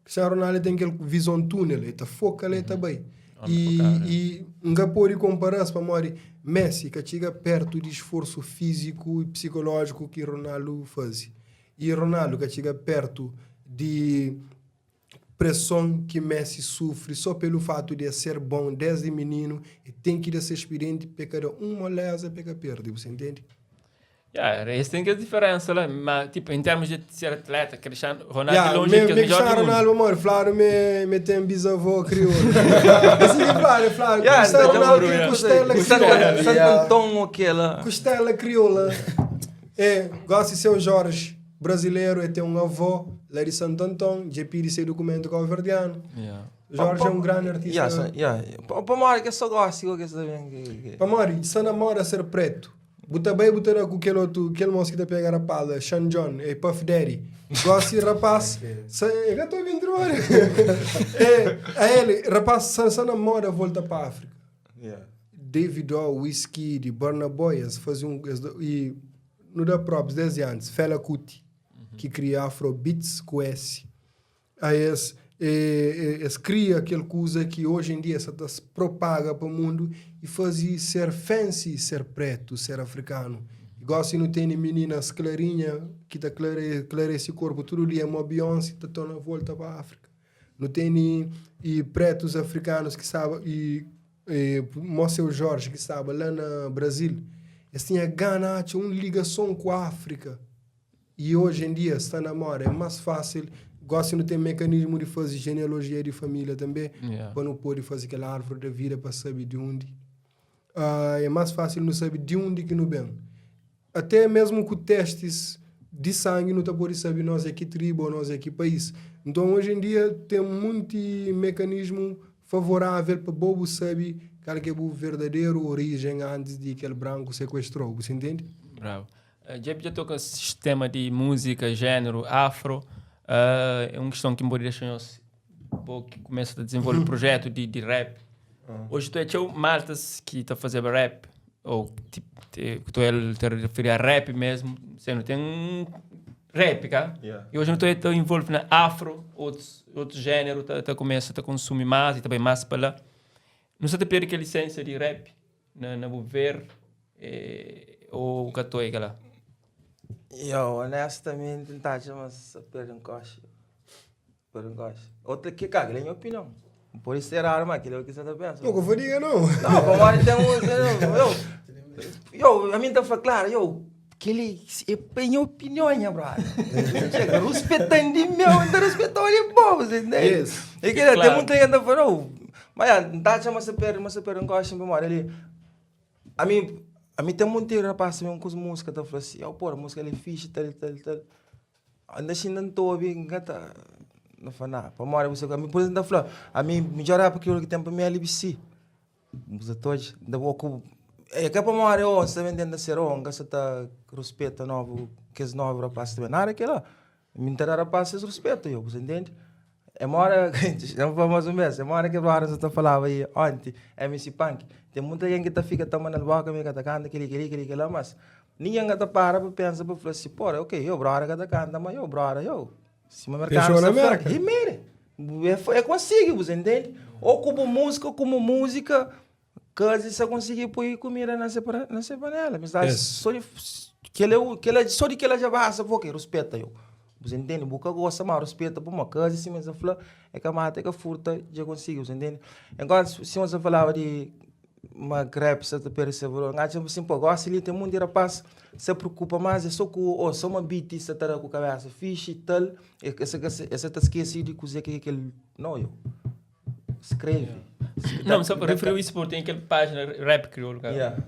Cristiano Ronaldo tem aquela visão túnel, ele está focado, ele está bem. E não pode comparar para Messi, que chega perto de esforço físico e psicológico que Ronaldo faz. E Ronaldo, que chega perto de pressão que Messi sofre só pelo fato de ser bom desde menino e tem que ser experiente para uma lesa para perder, você entende? Essa tem que a diferença lá, mas tipo, em termos de ser atleta, Cristiano Ronaldo longe que é o melhor do mundo. Cristiano Ronaldo, Flávio, me tem bisavô crioulo. Assim que Flávio, Cristiano Ronaldo tem costela crioula. Santantão aquela. Costela crioula. Gosta de ser o Jorge, brasileiro, e tem um avô, lá de Santo Antão, JP de ser documento calverdiano. Jorge é um grande artista. Para Mori, que só gosto de Para Mori, se namora ser preto. Buta bem, buta com aquele moço que está pegando a pala, Sean John, e Puff Daddy. Gosta de rapaz. Eu estou vindo embora. Ele, rapaz, se namora, volta para a África. David O, Whisky, de Burna Boy, faz e no da próprios 10 anos, Fela Kuti, que cria Afrobeats com S. Aí eles criam aquela coisa que hoje em dia se propaga para o mundo e faz ser fancy, ser preto, ser africano. Igual se não tem meninas clarinhas que está clareia esse corpo todo dia, uma Beyoncé está na volta para a África. não tem e pretos africanos que sabem, e Moacir Jorge que sabe lá no Brasil, eles tinham Gana, tinha uma ligação com a África. E hoje em dia, está na mora, é mais fácil. Gosto de ter mecanismo de fazer genealogia de família também, para não poder fazer aquela árvore da vida para saber de onde. É mais fácil não saber de onde que não vem. Até mesmo com testes de sangue, não está por saber nós é que tribo ou nós é que país. Então, hoje em dia, tem muito mecanismo favorável para o povo saber qual é a verdadeira origem antes de que aquele branco sequestrou. Você entende? Bravo. Já toca sistema de música, gênero, afro. É uma questão que me deixa que começa a desenvolver um projeto de rap. Hoje tu é teu maltas que está fazendo rap, ou tipo, tu é te referir a rap mesmo, você não tem um rap, cá? E hoje não estou envolvido na afro, outros gêneros, tá começa a consumir mais e também mais para lá. Não sei se tem aquela licença de rap na mover ou o que tu é lá. Eu, honestamente, não está chamando outra que caga, é a minha opinião. Por isso é raro, mas aquilo é o que você está pensando. Não, eu diga não. Não, como a tem a mim está falando, claro, que ele é minha opinião, brother. Chega, respeitando de meu, não respeitando de povo, você entende? E que tem muita gente que fala, mas não está chamando se per, não gosta de memória ali. A mim tem muito rapaz mesmo com as músicas, tá falando assim, a música é fixe, tal. Ainda assim não estou a ver, não faz nada. Para memória, você, a mim, por exemplo, a mim, melhor é porque o que tem para mim é LBC. Mas todos, ainda vou é que para memória, você também tem de ser onde você está respeita novo, que é novo rapaz também. Nada que lá. Me interessa rapaz, você respeita, você entende? É uma hora, não foi mais ou menos, é uma hora que você está falando aí, ontem, MC Punk. Tem muita gente que fica tomando a boca, que está cantando, aquele lá, mas ninguém está para pensar, para falar assim, porra, ok, eu, brother, que está cantando, mas eu, se o mercado está América. E mire, é consigo, você entende? Ou como música, caso você conseguir pôr comida nessa panela, mas só de que ela já vai, porque respeita eu. Você entende? Boca gosta mais, respeita por uma coisa, assim, mas eu falo, é que a mata, é que a furta, já consigo, você entende? Enquanto, se você falava de uma crepe, você te percebeu, assim, pô, gosta ali, tem muito de rapaz, se preocupa mais, é só uma beat, você está com a cabeça fixe e tal, você está esquecido de cozer que ele, não, eu, escreve. Não, só para referir isso, porque tem aquela página rap crioulo, cara.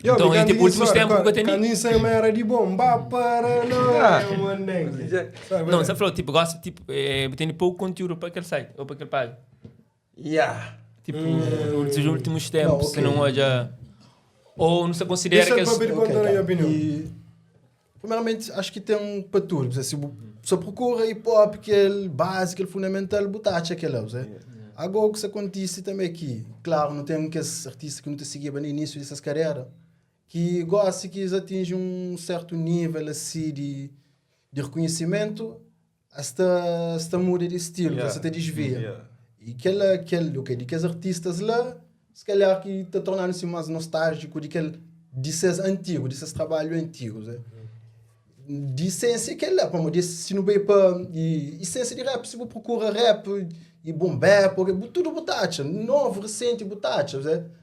Então, em tipo, últimos tempos que eu tenho. Quando isso era de bomba para não, você falou, tipo, gosta, tipo, tem pouco conteúdo para aquele site, ou para aquele página. Tipo, nos últimos tempos, se não haja. Ou não se considera que. Deixa eu perguntar a minha opinião. Primeiramente, acho que tem um para tudo. Se você procura hip hop, que é básico, que é fundamental, botache aquele lá, agora o que acontece também aqui, claro, não tem aqueles artistas que não te seguiam no início dessas carreiras, que gostam que eles atingem um certo nível assim de reconhecimento, esta muda de estilo, você te desvia. E aqueles artistas lá, se calhar que está tornando-se mais nostálgico desses antigos, desses trabalhos antigos. De essência que é lá, como disse, se não veio para essência de rap, se você procura rap e bombé, porque tudo botacha, novo, recente botacha,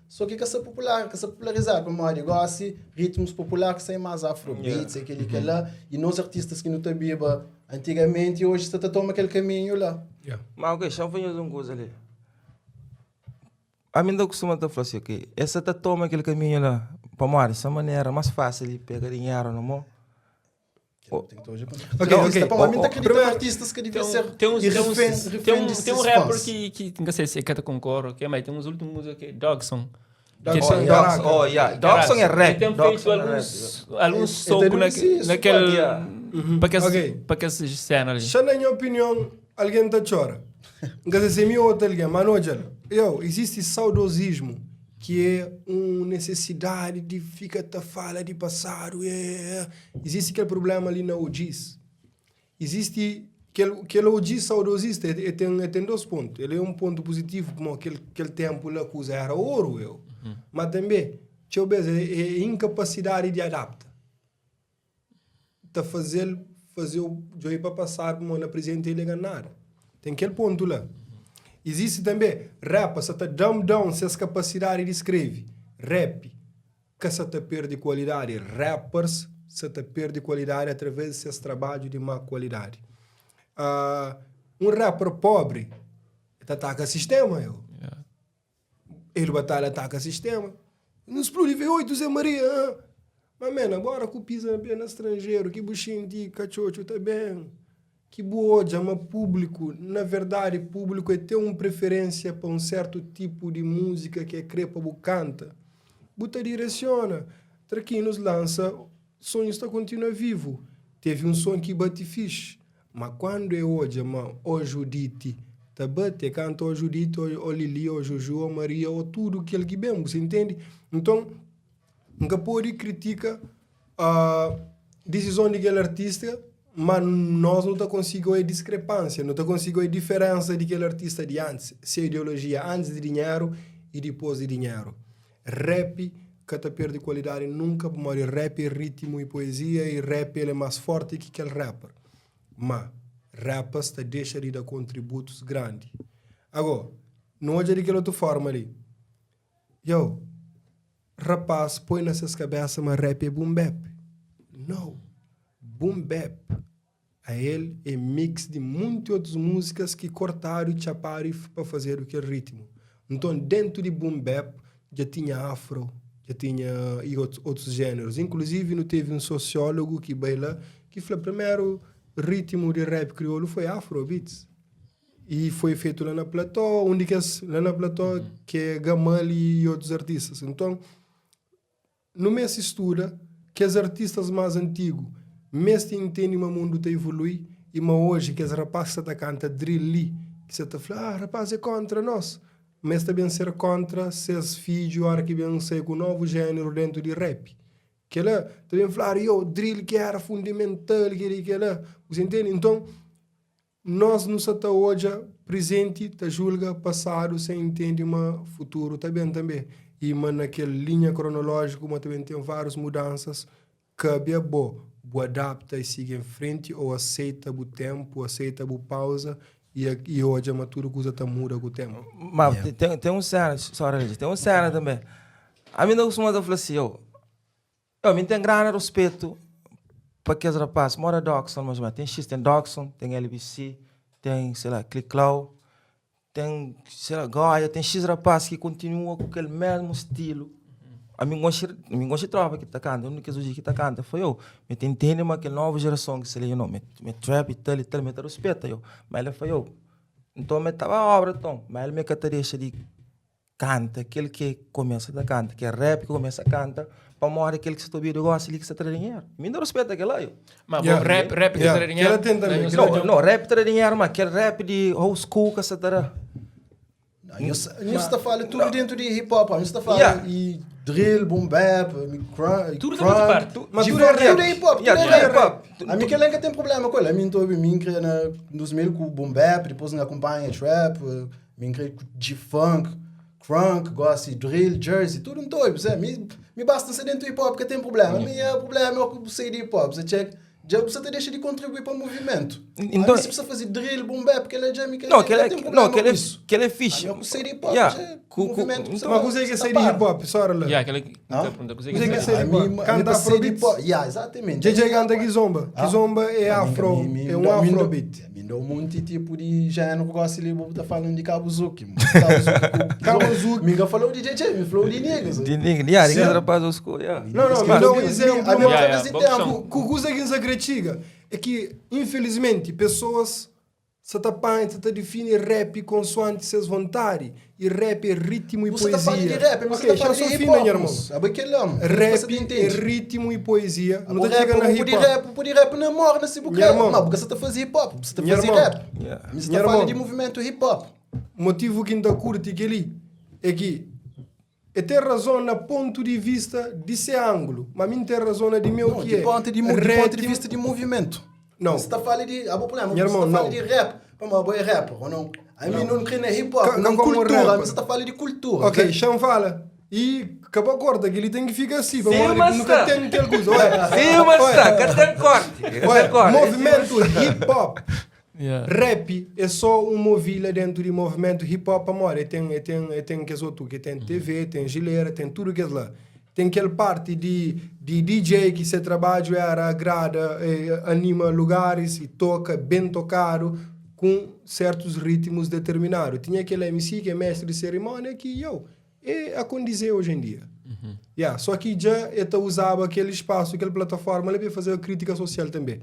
só que essa popularizar, como eu digo, assim, ritmos populares que são mais afrobeats, aquele que lá, e nós artistas que não te beba antigamente, hoje você toma aquele caminho lá. Mas ok, já vou fazer uma coisa ali. A mim não costuma estar falando assim, ok, essa toma aquele caminho lá, para mim, essa maneira mais fácil de pegar dinheiro, não é? Tem artistas que devem ser tem um rapper que não sei se eu concordo, mas tem uns últimos músicos que Dogson. Dogson é rap. Tem feito alguns sons naquele para que essa cena ali. Já na minha opinião, alguém está chora. Não sei se outro alguém, mas não existe saudosismo, que é uma necessidade de ficar a falar de passado. Existe aquele problema ali na OGs. Existe aquele OG saudosista, tem dois pontos. Ele é um ponto positivo, como aquele tempo lá que era ouro, mas também, é incapacidade de adaptar. Está fazer o jogo para passar como na presente ele ganhar. Tem aquele ponto lá. Existe também rap, você está dumb down se as capacidades de escrever. Rap, que você está perde qualidade. Rappers, você está perde qualidade através de seus trabalhos de má qualidade. Um rapper pobre, ele ataca o sistema, Ele batalha, ataca o sistema. Não explode, 8 Zé Maria. Mas, mano, agora que o pisa no estrangeiro, que buchinho de cachocho, tá bem. Que boa, mas público, na verdade, público é ter uma preferência para um certo tipo de música que é crepa, canta. Buta direciona. Traqui nos lança, sonho está continua vivo. Teve um som que bate fixe. Mas quando é hoje, o Judite, tá bate, canta o Judite, o Lili, o Juju, o Maria, ou tudo que ele que bem, você entende? Então, nunca pode criticar a decisão de aquele artista, mas nós não conseguimos a discrepância, não conseguimos a diferença de aquele artista de antes, se ideologia antes de dinheiro e depois de dinheiro. Rap, que perde qualidade nunca, mas rap é ritmo e poesia, e rap ele é mais forte que aquele rapper. Mas rappers te deixa de dar contributos grandes. Agora, não é de aquela outra forma ali. Rapaz, põe nessas cabeças, mas rap é boom bap. Não. Boom bap, a ele é mix de muitas outras músicas que cortaram e chaparam para fazer aquele ritmo. Então, dentro de boom bap, já tinha afro, já tinha e outros gêneros. Inclusive, não teve um sociólogo que baila, que falou, primeiro ritmo de rap crioulo foi afrobeats. E foi feito lá na Platô, que é Gamal e outros artistas. Então, no mês estuda que os artistas mais antigos, mesmo entendem que o mundo está evoluindo, e hoje que os rapazes estão cantando drill, que você está falando, rapaz, é contra nós. Mas também ser contra seus filhos, agora que vem sair com um novo gênero dentro de rap. Que lá, também falaram, drill que era fundamental, que lá. Você entende? Então, nós não estamos hoje presente, tá julga passado, sem entender o futuro, tá bem também. E naquela linha cronológica, mas também tem várias mudanças, cabe a boa adapta e siga em frente, ou aceita o tempo, aceita a pausa, e hoje a tudo coisa está muda com o tempo. Mas tem um cena, tem um cena também. A mim não costuma falar assim, eu tenho grande respeito para aqueles rapazes, mora Doxon, mas tem X, tem Doxon, tem LBC, tem, sei lá, Clicklaw, tem, sei lá, Goya, tem X rapazes que continuam com aquele mesmo estilo. A mim gosta de trova que está cantando, a única coisa que está cantando foi eu. Me entende uma aquela nova geração que se lê, me trap e tal, me respeita eu. Mas ele foi eu. Então, me estava a obra, então. Mas ele me deixa de canta, aquele que começa a cantar, que é rap que começa a cantar, para morrer aquele que se está ouvindo gosta ali que se traz dinheiro. Me respeita aquele lá, eu. Mas rap que traz dinheiro? Não, rap traz dinheiro, mas aquele rap de old school que se traz. Nisso está falando tudo dentro de hip hop, nisso está falando e drill, boom bap, crunk, tudo faz parte. Mas tudo é hip hop, tudo é hip hop. A mim que nunca tem problema com ele. A mim tô nos meio com boom bap, depois me acompanha trap, me creio de funk, crunk, gosto de drill, jersey, tudo não tô, me basta ser dentro do hip hop que tem problema. O problema é que sair de hip hop, você check. Já você te deixa de contribuir para o movimento. Então, se você fazer drill, boom bap, porque ele é jam, que ele é fixe. Eu sei de hip hop, movimento. Mas você quer sair de hip hop, só lá. Você quer ser de hip hop? Canta afrobeat. Exatamente. JJ canta Kizomba. Kizomba é afro, é um afrobeat. Me deu muito tipo de gênero que eu gosto de estar falando de Kabuzuki. Kabuzuki. Me falou de JJ, me falou de niggas. De niggas, rapaz, os coisas. Não, me dá um exemplo. A coisa que nos critica é que, infelizmente, pessoas se tapam, se definem rap consoante suas vontades. E rap é ritmo e poesia. Você está falando de rap, mas você está falando de hip hop. Rap é ritmo e poesia. Não está chegando na hip hop. Por rap não morre nesse buquê. Mas porque você está fazendo hip hop, você está fazendo rap. Você está falando de movimento hip hop. O motivo que ainda curte aquele é que e tem razão no ponto de vista desse ângulo, mas não tem razão de meu que é. Ponto de vista de movimento. Não. Você está falando de... Você está falando de rap. Para uma boa rap, ou não? A mim não crê na hip hop, não cultura. Mas você está falando de cultura. Ok, Chão fala. E acabou a corda, que ele tem que ficar assim. Sim, mas nunca tem aquela coisa. Sim, mas está, que tem corte. Movimento hip hop Rap é só uma mobília dentro do movimento hip-hop, amor. Tem que outro que tem TV, tem gileira, tem tudo que é lá. Tem aquela parte de DJ que se trabalha, era agrada, anima lugares e toca bem tocado com certos ritmos determinados. Tinha aquele MC que é mestre de cerimônia que é acontecer hoje em dia. Só que já usava aquele espaço, aquela plataforma para fazer a crítica social também.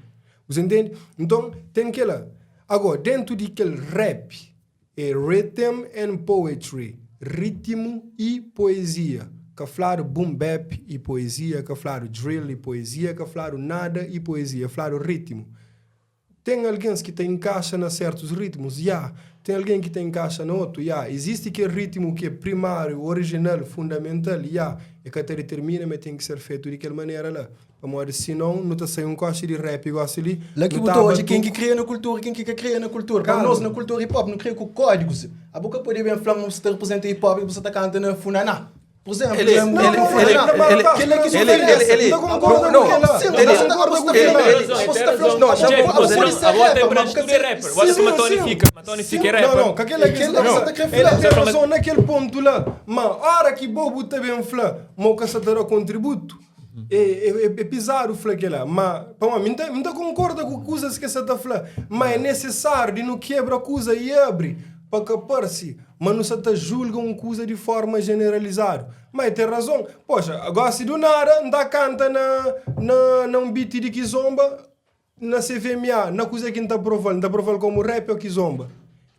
Você entende? Então, tem aquela. Agora, dentro daquele rap, é rhythm and poetry. Ritmo e poesia. Que falaram boom bap e poesia, que falaram drill e poesia, que falaram nada e poesia, falaram ritmo. Tem alguém que te encaixa em certos ritmos? Tem alguém que te encaixa no outro? Existe aquele ritmo que é primário, original, fundamental? É que até determina, mas tem que ser feito daquela maneira lá. Senão, não está saindo um coche de rap igual ali. Lá que botou hoje, quem que cria na cultura, quem que cria na cultura. Para nós, na cultura hip-hop, não cria com códigos. A boca pode bem falar, não se representa hip-hop e você está cantando na Funaná. Por exemplo, ele naquele ponto lá, mas a hora que Bobo também fala, mas que terá contributo. É bizarro falar que lá, mas para mim não concorda com coisas que você está falando, mas é necessário de não quebrar a coisa e abre para que parece, mas não se está julga uma coisa de forma generalizada. Mas tem razão. Poxa, agora se do nada ainda canta na um beat de kizomba, na CVMA, na coisa que não está provando como rap ou kizomba.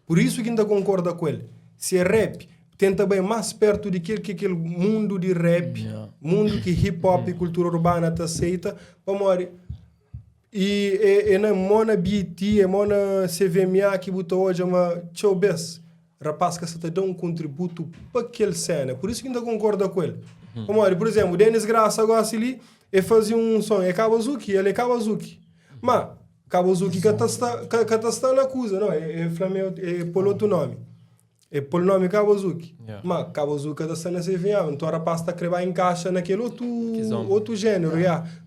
Por isso que ainda concorda com ele. Se é rap, tenta bem mais perto daquele que aquele mundo de rap, mundo que hip hop e cultura urbana te aceita, para morrer. E na mona BT, é mona CVMA que botou hoje uma showbiz. Rapaz que você dá um contributo para aquela cena. Por isso que ainda concorda com ele. Por exemplo, o Dennis Graça agora ali, ele fazia um som, é Kawazuki, ele é Kawazuki. Mas Kawazuki que está na coisa, não, é por outro nome. É por nome Kawazuki. Mas Kawazuki está na CVA, então a rapaz está a encaixa naquele outro gênero.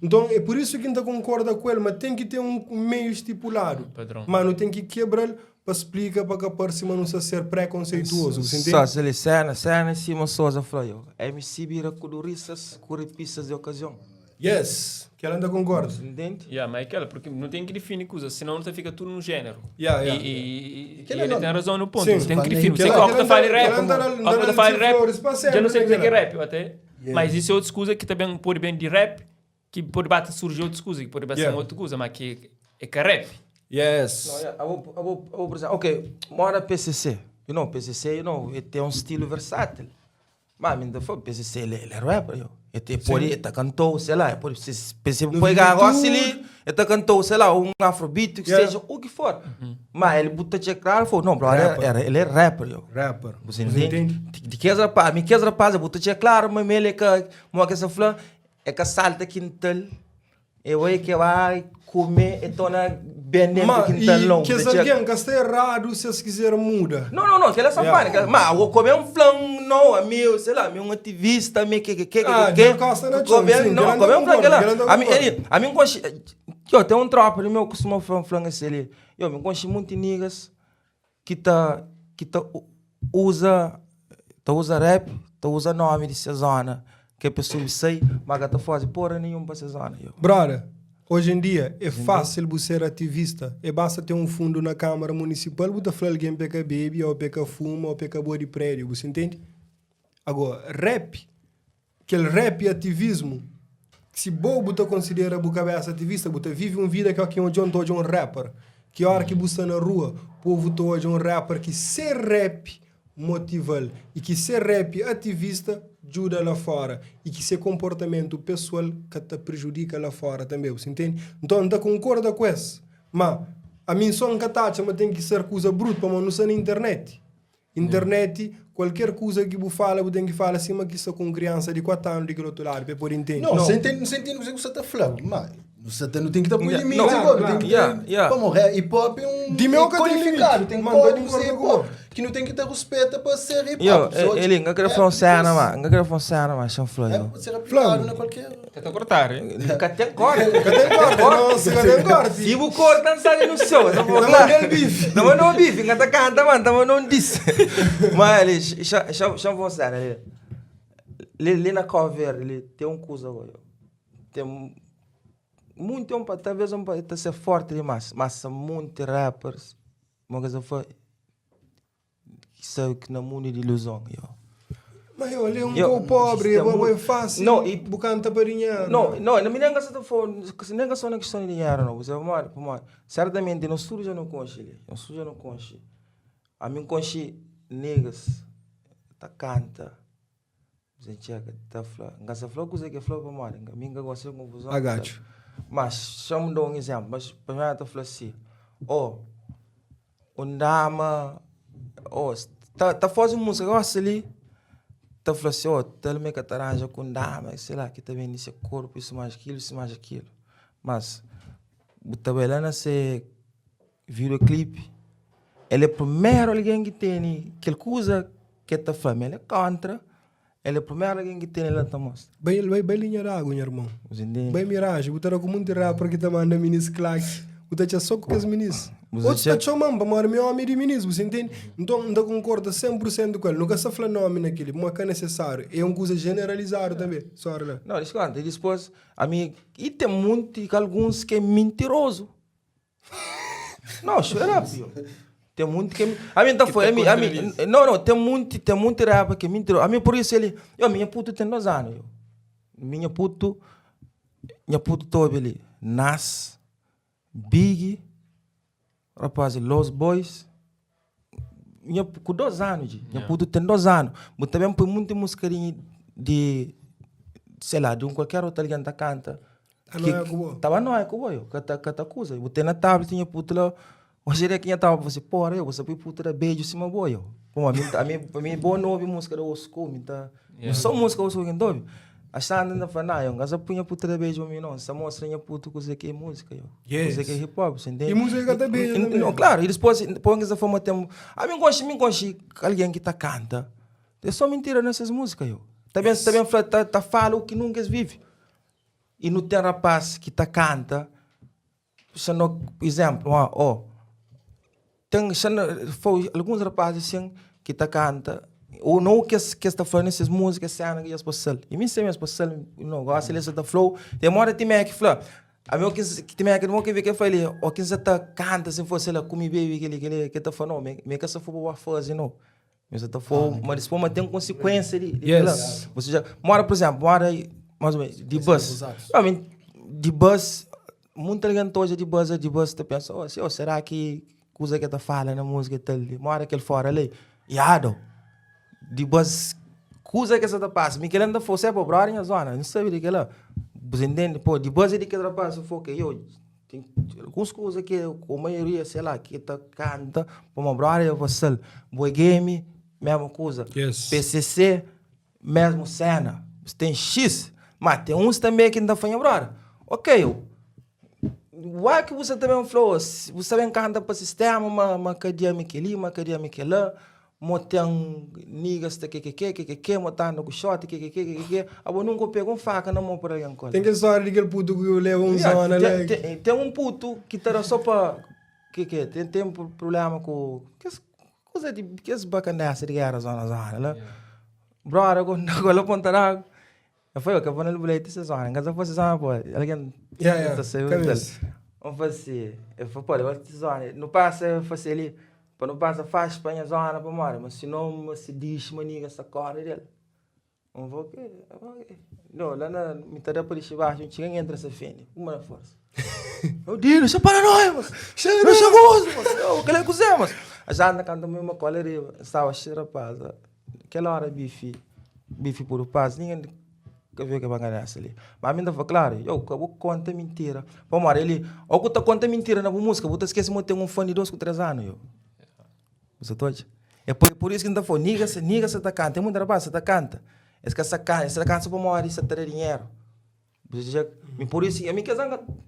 Então é por isso que ainda concorda com ele, mas tem que ter um meio estipulado. Mas não tem que quebrar para explicar para que a parcima não se ser preconceituoso. Só se ele cena em cima Souza falou, MC vira coloristas, curipistas de ocasião. Yes, que ela ainda concorda. Entende? Mas aquela, porque não tem que definir coisas, senão você fica tudo no gênero. E ele tem razão no ponto, sim, você tem que definir. Você ela- que fala rap, ela- fala rap, flores pra sempre, já não sei o que é aquela. rap até. Mas isso é outra coisa que também pode bem de rap, que pode bater surgir outra coisa, que pode bater outra coisa, mas que é que é rap. Yes. Por exemplo, ok, mora PCC. PCC, ele tem um estilo versátil. Mas ainda foi PCC, ele é rapper, ele cantou, sei lá, PCC pegar agora ali, ele cantou, sei lá, um afrobeat, que seja o que for. Mas ele botou claro, falou, não, bro, ele é rapper, Rapper. Você entende? De que as rapazes, botou claro, mas ele é que essa flor, é que salta quintal, é que vai comer, e torna bem dentro quintal longo. Que se alguém que está errado, se eles quiserem muda. Não, que ele é safado. Mas eu comer um flan, não, a meu, sei lá, um ativista, comer um flan, a mim, eu tenho um tropa, eu costumo fazer um flan assim ali. Eu conheço muitos niggas que usa rap, usa nome de zona, que a pessoa sai, mas está fazendo porra nenhuma para essa zona. Brother, hoje em dia é fácil você ser ativista. Basta ter um fundo na Câmara Municipal, você fala alguém peca bebe, ou peca fuma, ou peca boa de prédio, você entende? Agora, rap, aquele rap e ativismo, se bobo você considera a cabeça ativista, você vive uma vida que aqui onde é um rapper, que a hora que você na rua, o povo hoje é um rapper que ser rap motiva e que ser rap ativista ajuda lá fora e que ser comportamento pessoal que te prejudica lá fora também, você entende? Então, não concorda com isso. Mas a minha só que mas tem que ser coisa bruta para não ser na internet. Internet, qualquer coisa que você fala, você tem que falar assim, mas que isso com criança de 4 anos, de outro lado, para poder entender. Não, você entende o que você está falando, mas você não tem que estar por limite, tem que ter... Como hip-hop é um... De meu qualificado, tem códigos hip-hop. que não tem que ter respeito para ser hip Yo, hop. ele não quer falar mas não quer falar mas chão flor. É ser aplicado na qualquer. Tenta cortar, hein? Nunca tem corte. Cadê corte? Se o corte não sai no show, não vou Não é bife. Não é no bife, não tá canta, mano, não não disse. Mas ele, chão falar ele na cover, ele tem coisa agora. Tem muito talvez para ser forte demais, mas muitos rappers, uma coisa foi isso que não mundo de ilusão, yo. Mas ele é um pouco pobre, é fácil. Não, e bucanta para dinheiro. não, me nem gasta nem só na questão de dinheiro não, você vai, certamente no estúdio já não conhece, no estúdio já não conhece. A mim conhece negas, tá canta. Você chega, tá flor. Gasta flor coisa que flor para mar, mim que gosta de confusão. Agacho. Mas chamo de exemplo, mas para mim tá flor assim. Dama, tá fazendo música gosta ali. Tá falando assim, tá me que arranja com dama, sei lá, que também nesse corpo, isso mais aquilo. Mas o tabelana se videoclipe, ele é o primeiro alguém que tem aquela coisa que tá falando, ele é contra. Ele é o primeiro alguém que tem ele tá mostra. Bem linha de água, meu irmão. Bem miragem, botaram com muito rapper que tá mandando ministro claque. Botaram só com as ministros. Outros tá chamando para meu homem de ministro, você entende? Então não concorda 100% com ele. Nunca se fala nome naquele, mas que é necessário. É uma coisa generalizada também. Sorry, né? Não, desconta. E depois, e tem muito, alguns que é mentiroso. Não, chora, pio. Tem muito que tá foi, não, tem muito rapa que é mentiroso. Por isso ele, minha puta tem 2 anos, minha puta todo ali, Nas, Big, rapaz, Los Boys, com 2 anos, minha puta tem 2 anos, mas também põe muita música de, sei lá, de qualquer outro alguém que canta. Tava não é como eu, que tá coisa, eu tenho na tablet, minha puta lá. Hoje é que eu estava você, porra, você foi puta da beijo cima boa, eu. Como a mim boa não ouve música da Osco, não só música Osco que não ouve. Achando na fana, eu não punha puta da beijo a mim não, só mostra minha puta coisa que é música, eu. Coisa que é hip hop, você entende? E música da beijo também. Não, claro, e depois põe essa forma tem, a mim gosto alguém que tá canta. É só mentira nessas músicas, eu. Também tá fala o que nunca vive. E não tem rapaz que tá canta. Por exemplo, tem alguns rapazes assim que tá canta ou não que está falando essas músicas cena que as pessoas e mim sempre as pessoas não gosta de da flow demora tem que falar a meu que tem que ver que falei ou que está canta se fosse ela como baby que tá falando me que essa for fazer não mas tá for mas depois tem consequência de você já mora por exemplo mais ou menos de bus de bus muita gente hoje de bus tá pensando será que coisa que tá falando na música tal, mora aquele fora ali, errado. Depois, coisa que você tá passando, me querendo fosse para obrar em zona, não sabe de que lá. Você entende? Pô, depois de que tá passando, foi que eu tem algumas coisas que a maioria, sei lá, que tá canta, para obrar em você, boy game, mesma coisa. PCC, mesmo cena. Você tem X, mas tem uns também que não tá fazendo obrar. Ok, Why que você também falou, você também canta para o sistema, uma cadeia ali, uma cadeia lá, tem niggas que, motando com shot, abo nunca pegou faca na mão para alguém. Tem que história de aquele puto que leva zona, né? Tem puto que tá só para, tem problema com, coisa de, que é bacanessa de guerra, zona, né? Brother, quando eu pontará, foi o que eu vou no bilhete essa zona, enquanto eu fosse zona, pô, alguém tá saindo dele. Vamos fazer, eu vou te zona, não passa fazer ali, para não passar faz Espanha zona para mora, mas se não se diz maniga essa corda dele, não vou que, não, lá na metade da polícia baixo, a gente entra essa fênia, uma na força. Eu digo, isso é paranoia, mas não é gozo, mas o que ele acusamos. A gente canta mesmo cola ali, estava cheio de rapaz, aquela hora bife por paz, ninguém que viu que vai ganhar ali. Mas a mim foi claro, eu conta mentira. Pô, mano, ele, ou que conta mentira na música, você esquece de ter um fã de 2 com 3 anos, eu. Você toca? É por isso que não foi, niga você tá canta, tem muito rapaz, você tá canta. Essa canta só para morrer, você ter dinheiro. Por isso, a mim que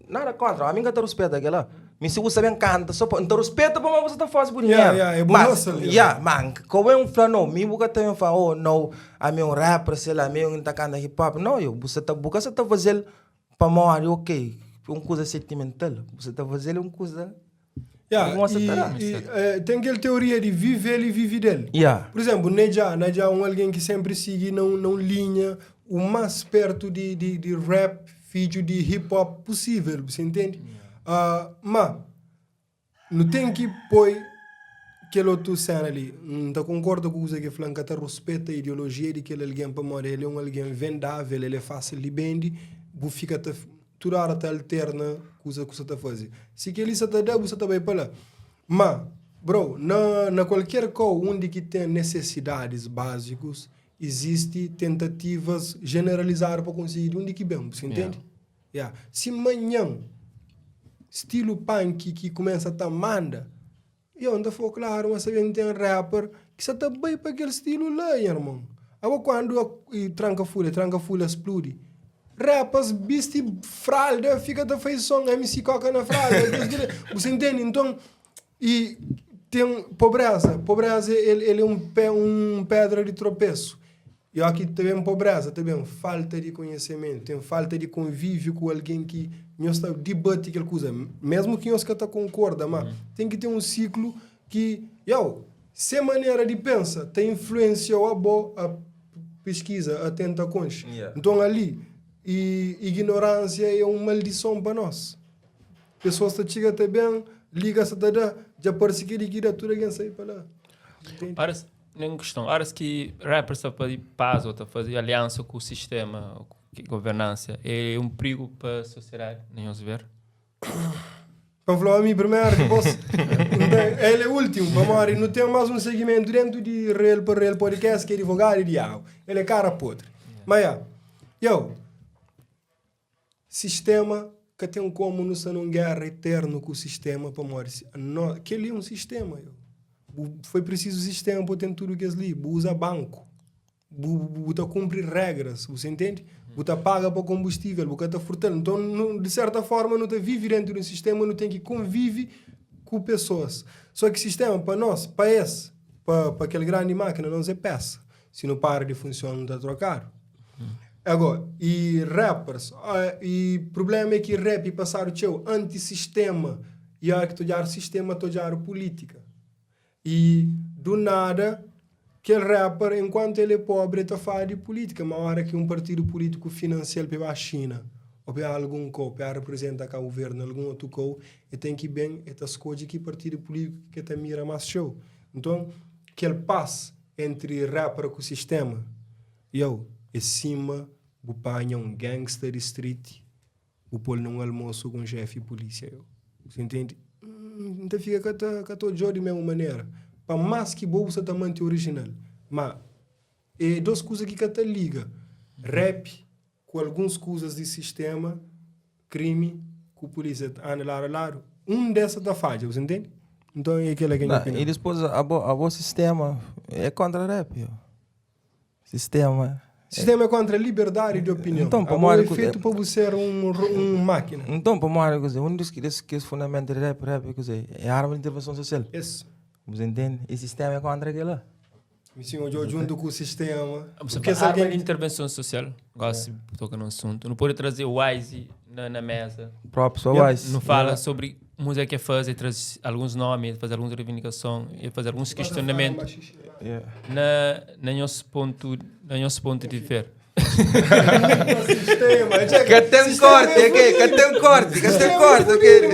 nada contra, a mim que tá respeito aquela. Me se você bem canta, só então respeita para você tá fazendo por Yeah, dinheiro. yeah, é bom Mas, hustle, yeah, man, como é um flano, me buca também fala, oh, não, a mim um rapper, sei lá, a mim um tacando hip hop. Não, eu, você tá buca, você tá fazendo para morrer, ok, uma coisa sentimental. Você tá fazendo uma coisa... Yeah, Como você tá? tem aquela teoria de vive ele e vive dele. Yeah. Por exemplo, Neja é alguém que sempre segue não linha o mais perto de rap, vídeo de hip hop possível, você entende? Mas não tem que pôr aquele outro cena ali. Não concorda com o que falam que respeita a ideologia de aquele alguém para morrer. Ele é um alguém vendável, ele é fácil de vender, fica toda hora está alterna coisa que você está fazendo. Se que ele está dando, você está bem para lá. Mas, bro, na qualquer coisa onde que tem necessidades básicas, existe tentativas generalizadas para conseguir onde que bem, você entende? Yeah. Se amanhã, estilo punk que começa a estar manda, eu ainda for claro, mas sabendo tem rapper que você está bem para aquele estilo lá, irmão. Agora quando tranca folha explode, rappers, viste fralda, fica da feição, MC Coca na fralda. Você entende? Então, e tem pobreza. Pobreza, ele é um pedra de tropeço. E aqui também pobreza, também falta de conhecimento, tem falta de convívio com alguém que não está debate aquela coisa. Mesmo que não está concorda, mas tem que ter um ciclo que, se maneira de pensar, tem influência a pesquisa, a tenta concha. Yeah. Então ali, e ignorância é uma maldição para nós. Pessoas que chegam até bem, ligam-se até já parece que liquida tudo alguém sai para lá. Parece, nem questão. Parece que rappers estão a fazer paz ou estão a fazer aliança com o sistema, com a governança. É um perigo para a sociedade, nem os ver. Para falar a mim primeiro, que posso... ele é o último, para não tem mais um segmento dentro de Real para Real Podcast que é advogado e diabo. Ele é cara podre. Mas, sistema que tem como não ser uma guerra eterna com o sistema para morrer. Que ele é um sistema. Foi preciso sistema para ter tudo que é ali. Usa banco. Você cumpre regras. Você entende? Você paga para combustível. Você está furtando. Então, de certa forma, não está vive dentro do sistema. Não tem que convive com pessoas. Só que o sistema, para nós, para aquele grande máquina, não é peça. Se não para de funcionar, não está trocado. Agora, e rappers, e o problema é que rap passar o seu antissistema e a que tojar sistema, tojar política. E do nada, aquele rapper, enquanto ele é pobre, está falando de política, mas a hora que um partido político financia para a China, ou para algum co, para representar o governo, algum outro co, e tem que bem, e escolhe que partido político que está mira mais show. Então, aquele passo entre rapper com o sistema, e cima, o pai é um gangster de street, o pôr num almoço com um chefe de polícia. Você entende? Então fica que todo jogo de mesma maneira. Para mais que boa você também é original. Mas é duas coisas que te liga. Rap com algumas coisas de sistema, crime, com polícia. Laro. Dessas da falha, você entende? Então é aquela que a E depois, o sistema é contra rap. Sistema é contra a liberdade de opinião. Então, é feito para você ser máquina. Então, para morrer, um dos fundamentos de rap é a arma de intervenção social. Isso. Você entende? E o sistema é contra aquilo lá. Sim, eu junto com o sistema. Porque a arma de intervenção social, gosto de tocar no assunto. Não pode trazer o Wise na mesa. Próprio só Wise. Não fala sobre música que faz, traz alguns nomes, faz algumas reivindicações, faz alguns questionamentos. Na nosso ponto de ver. Que tem corte, ok? Que tem corte, ok?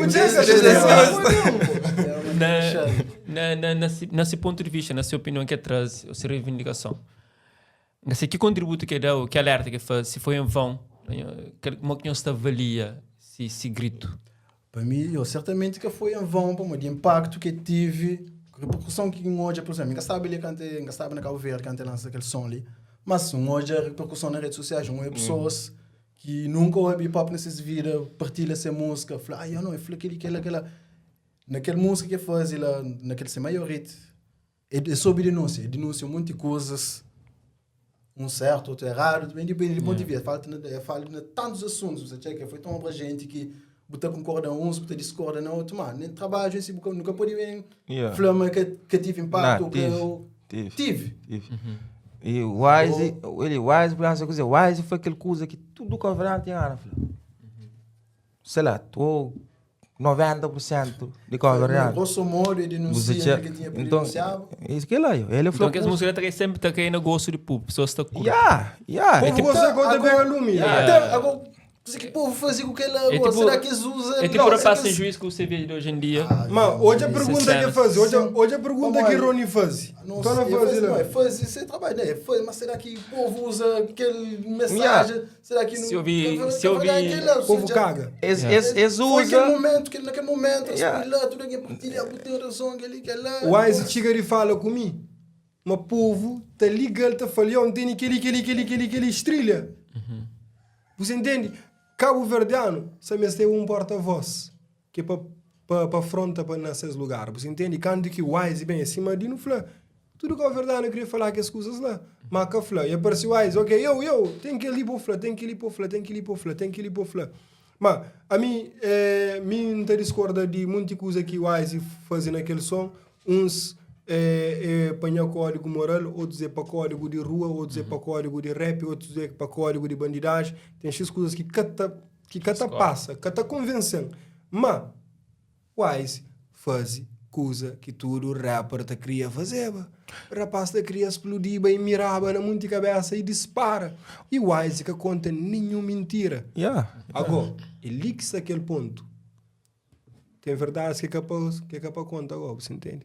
Nesse ponto de vista, na sua opinião, que traz essa reivindicação? Que contributo que deu, que alerta que faz, se foi em vão, como é que você avalia esse grito? Para mim, certamente que foi em vão, para o impacto que tive, a repercussão que hoje, por exemplo, eu estava na Cabo Verde, quando lança aquele som ali, mas hoje a repercussão nas redes sociais, pessoas que nunca ouvem hip-hop nessas vidas, partilham essa música, falam, eu não, falei aquela naquela música que faz, naquele seu maior hit, é sobre denúncia um monte de coisas, um certo, outro errado, bem depende do ponto de vista, fala de tantos assuntos, você checa, foi tão para gente que Você concorda uns, você discorda na outro, mano. Nem trabalho, assim, nunca pode ver Yeah. flama que tive impacto, Não, que eu tive. E o Wise, por exemplo, o Wise foi aquele coisa que tudo que o verão tem ana, sei lá, tô 90% de coverage. Grosso modo, ele denuncia que tinha Então, denunciado. isso que lá, ele Então, falou que as músicas também sempre tá caindo no gosto de público, pessoas estão curtindo. Como você conta bem a Lumi? Agora, o que o povo faz com aquela É tipo- será que eles usam? É tipo para passar em juiz que você vê de hoje em dia. Mas hoje a pergunta Sincero. que faz, hoje a pergunta que Rony faz. Não Tô na sei, fase não, lá. faz esse trabalho, né? Mas será que o povo usa aquele mensagem? Será que Se eu vi- O povo caga. Eles Foi aquele usam. momento, naquele momento, Yeah. as lá, tudo aqui partilha, botei razão, aquele que é lá. O Wise chega e fala comigo. Mas o povo tá ligado, tá falhando, tem aquele estrela. Você entende? Cabo Verdeano, sabe, tem um porta-voz que é para afronta para nesses lugares. Você entende? Quando que o Wise bem acima de no flá, tudo que o Verdeano queria falar que as coisas lá. Mas que flá, e aparece o Wise, ok, eu, tem que ir para o flá, tem que ir para o flá, tem que ir para o flá, tem que ir para o flá. Mas a mim não discorda de muita coisa que o Wise faz naquele som. Uns para código moral, outros é para código de rua, outros é para código de rap, outros é para código de bandidagem. Tem X coisas que cada passa, cada convenção. Mas Wise faz coisa que todo rapper te queria fazer. Rapaz te queria explodir e mirava na muita cabeça e dispara. E Wise que conta nenhuma mentira. Agora, ele que está aquele ponto. Tem verdades que é capaz contar agora, você entende?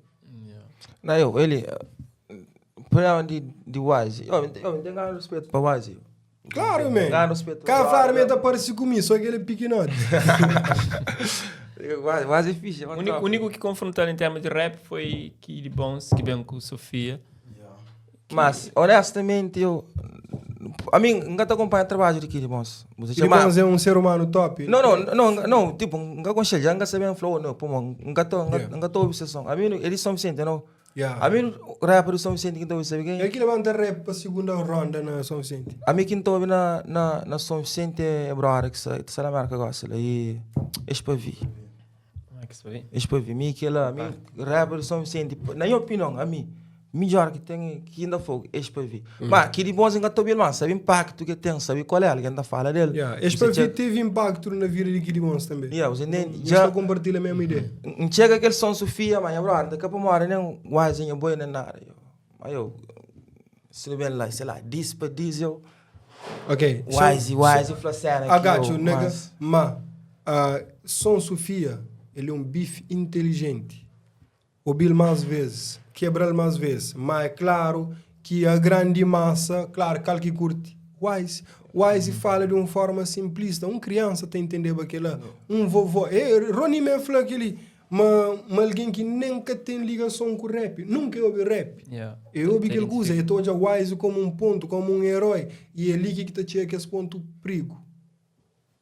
Não, ele. Para de Wise. Eu tenho respeito para Wise. Claro, man. Ganho respeito. Claramente aparece comigo, só aquele pequenote. Wise é fixe. O único que confrontaram em termos de rap foi Kid Bones, que veio com Sofia. Mas, honestamente, a mim, nunca te acompanho o trabalho de Kid Bones. Ele Bones é um ser humano top. Não, tipo, nunca conselho, nunca sabia flow, não, pô, nunca tô obsessão. A mim, eles são Vicente, não? A mim, o rapper São Vicente, que estou sabe quem? É que levanta rap para a segunda ronda na São Vicente. A mim, quem estou na São Vicente é brother, que sai da marca gosta, e Espavi. Espavi, mim, que ela, rapper São Vicente, na minha opinião, a mim, melhor que tem que ainda fogo, Espavi. Mas, que de bons engatou bem lá, sabe o impacto que tem, sabe qual é, que ainda fala dele. Espavi teve impacto na vida de Kid Bones também. Você entende? Já compartilha a mesma ideia. Chega aquele som Sofia, mas, brother, daqui a pouco uma hora, nem Wisezinho boi nem nada. Mas eu, se não bem lá, sei lá, diz para diesel. Ok. Wise, flaciana. I got you, nigga. Mas, som Sofia, ele é um bife inteligente. Ouvi mais vezes. Quebrar mais vezes, mas é claro que a grande massa, claro, que curte Wise fala de uma forma simplista. Uma criança tem que entender aquela, um vovô. Rony me falou aquele, mas alguém que nunca tem ligação com rap, nunca ouve rap. Eu ouvi aquele coisa, eu estou já Wise como um ponto, como um herói, e é ali que está tinha esse ponto perigo.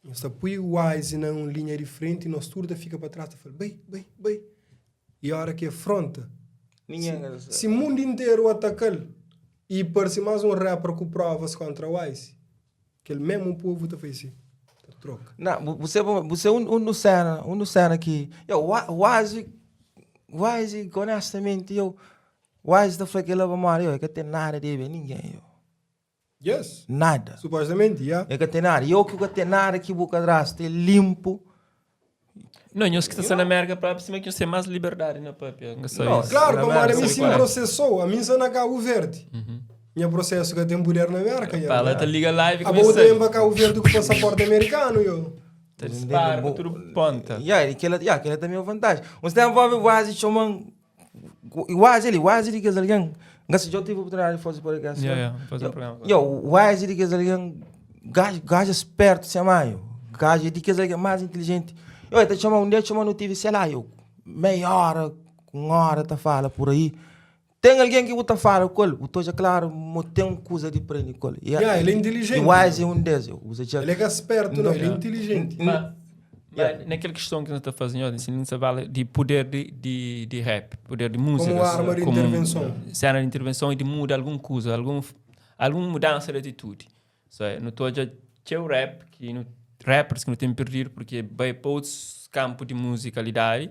Então, põe o Wise na linha de frente e nós tudo fica para trás e fala, bem. E a hora que afronta, se o mundo inteiro atacar e parece mais um rapper com provas contra o Wise, aquele mesmo povo está fazendo assim. Troca. Não, você é um do cena que Wise, honestamente, Wise está falando que ele é Mario, que tem nada de ver ninguém, Yes. Nada. Supostamente, É que tem nada. Eu que tem nada que boca atrás, tem limpo. Não, eu que está na América para cima que eu sei mais liberdade, não, papi. Claro, como a mim sim processou, a mim só na Cabo Verde. Minha processo que tem poder na América. Ela tá liga live com isso. A boa tempo Cabo Verde com passaporte americano, eu. Dispara, tudo ponta. Aquela também é uma vantagem. Você tem envolve o Wise chamando... O Wise que é alguém... Gasta eu tive a oportunidade de fazer podcast. Fazer um programa. O Wise que é alguém... Gajo esperto, se chama. Gajo que é alguém mais inteligente. Eu até chamando um dia, não tive, sei lá, meia hora, uma hora, tá fala por aí. Tem alguém que você fala com ele, eu já claro, tem uma coisa de prender com ele. Ele é inteligente. O Wise é um deles. Ele é esperto, não, ele é inteligente. Mas naquela questão que nós estamos fazendo, assim, você fala de poder de rap, poder de música. Como arma de intervenção. Cena de intervenção e de mudar alguma coisa, alguma mudança de atitude. Não estou já tinha o rap que rappers que não tem perdido, porque vai para outros campos de musicalidade,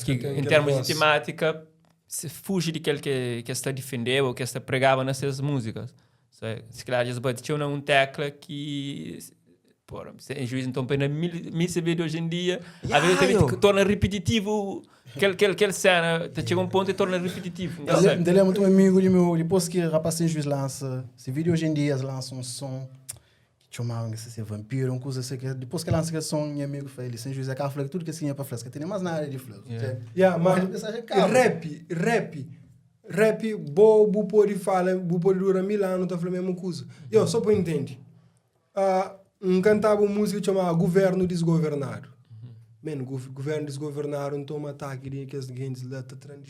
que em termos de temática, se fuge daquele que está defendendo ou que está pregava nessas músicas. Se calhar, eles batem uma tecla que... Porra, em juiz, então, para me saber de hoje em dia, às vezes também torna repetitivo aquela cena, chega um ponto e torna repetitivo. Ele é muito amigo de meu, depois que o rapaz em juiz lança, esse vídeo hoje em dia, eles lançam um som que chamavam esse vampiro, uma coisa assim, que depois que lança esse som, meu amigo fala, ele sem juiz é carro, tudo que assim é para fresca, tem mais nada de flow. Rap, bobo pode falar, pode durar 1000 anos, tá falando a mesma coisa. Eu só para entender. Cantava uma música chamada Governo Desgovernado. Mano, governo desgovernado, então um ataque de que as gente lá tá trazendo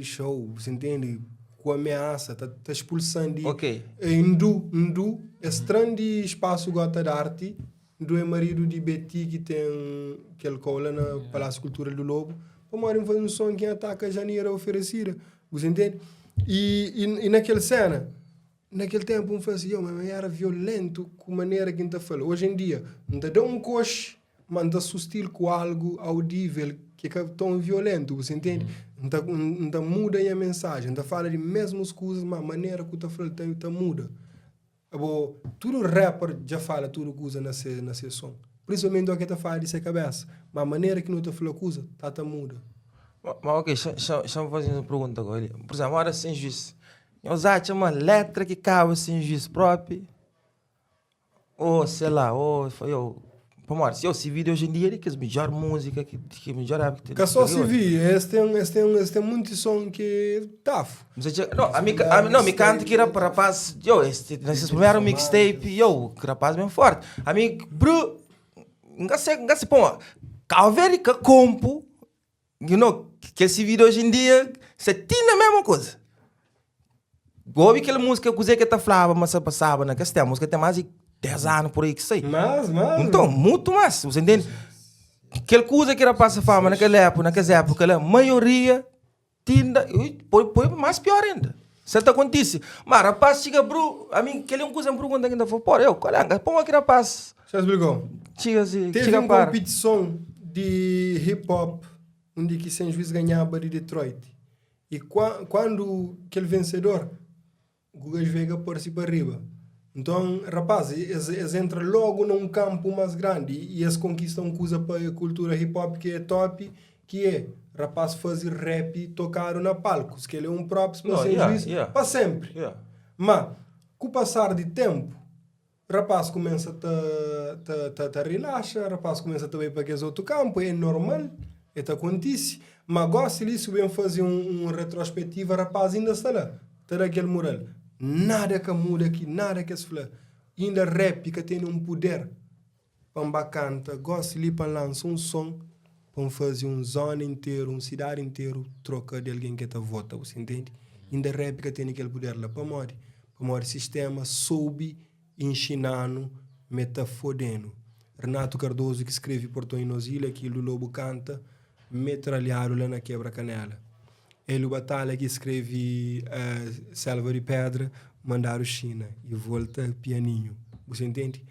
show, você entende? Com ameaça, tá expulsando. Ok. Ndu, esse grande espaço gota de arte, Ndu é marido de Betty que tem aquele cola na Palácio Cultural do Lobo. O marido faz um som que ataca a janeira oferecida, você entende? E naquela cena, naquele tempo, fazia, mas era violento com a maneira que a gente fala. Hoje em dia, não te dá um coche, mas não sustil com algo audível que é tão violento, você entende? Não muda a mensagem, não fala de mesmas coisas, mas a maneira que tu fala muda. Tudo rapper já fala tudo coisa nesse som. Principalmente o que tu fala de sua cabeça, mas a maneira que não tu fala coisa, tá muda. Mas ok, deixa eu fazer uma pergunta agora. Por exemplo, agora sem juízo. Nós achamos uma letra que cabe sem juízo próprio, ou sei lá, se esse vídeo hoje em dia é que é a melhor música, que é melhor época. Que só se vi, este tem muito som que tafo. Não, me canta que rapaz, nesse primeiro mixtape, que rapaz bem forte. Bro, não sei, pô, calveri que compo, que esse vídeo hoje em dia, você tem a mesma coisa. Gobi aquela música que tá falava, mas passava, né? Que essa música tem mais de 10 anos por aí que sei. Mas. Então, muito mais, você entende? Aquela coisa que era passa fama naquela época, a maioria tinha, põe mais pior ainda. Certo acontece. Mas rapaz chega, bro, aquele é uma coisa que pergunta ainda, colega, põe aqui rapaz. Já explicou? Teve uma competição de hip-hop, onde que Sem Juiz ganhava de Detroit. E quando aquele vencedor, o Gugas Vega por-se para arriba. Então, rapaz, eles entram logo num campo mais grande e eles conquistam coisa para a cultura hip-hop que é top, que é, rapaz, fazer rap, tocaram na palcos, que ele é um props para Sem Juiz para sempre. Mas, com o passar de tempo, rapaz começa a relaxar, rapaz começa a ir para aquele outro campo, é normal, acontece. Mas gosto disso, bem fazer uma retrospectiva, rapaz ainda está lá, está naquele mural. Nada que muda aqui, nada que se fala. Ainda rap que tem um poder. Para canta, gosto de para lançar um som, para fazer uma zona inteira, uma cidade inteira, troca de alguém que vota, você entende? Ainda rap que tem aquele poder lá, para morrer. Para morrer, sistema soube ensinando, metafodendo. Renato Cardoso, que escreve Portão Inosília, que o Lobo canta, metralhado lá na quebra-canela. Ele, o Batalha, que escreve Selva de Pedra, mandaram China e volta pianinho. Você entende?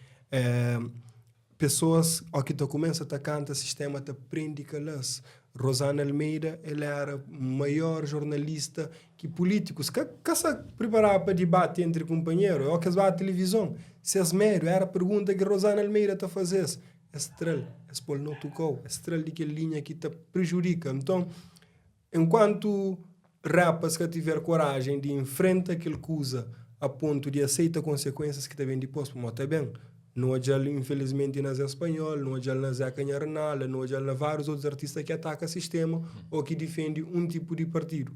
Pessoas que começam a cantar, o sistema te prende calas. Rosana Almeida, ela era o maior jornalista que políticos. Que se preparava para debate entre companheiros, ou que se vai à televisão. Se as médio, era a pergunta que Rosana Almeida te fazia. Estrela, esse polo não tocou. Estrela de que linha que te prejudica. Então, enquanto rapas que tiver coragem de enfrentar aquele coisa a ponto de aceitar consequências que te vêm depois, como está bem. Não há, infelizmente, na Zé Espanhol, não há na Zé Canharenal, não há na vários outros artistas que atacam o sistema ou que defendem um tipo de partido.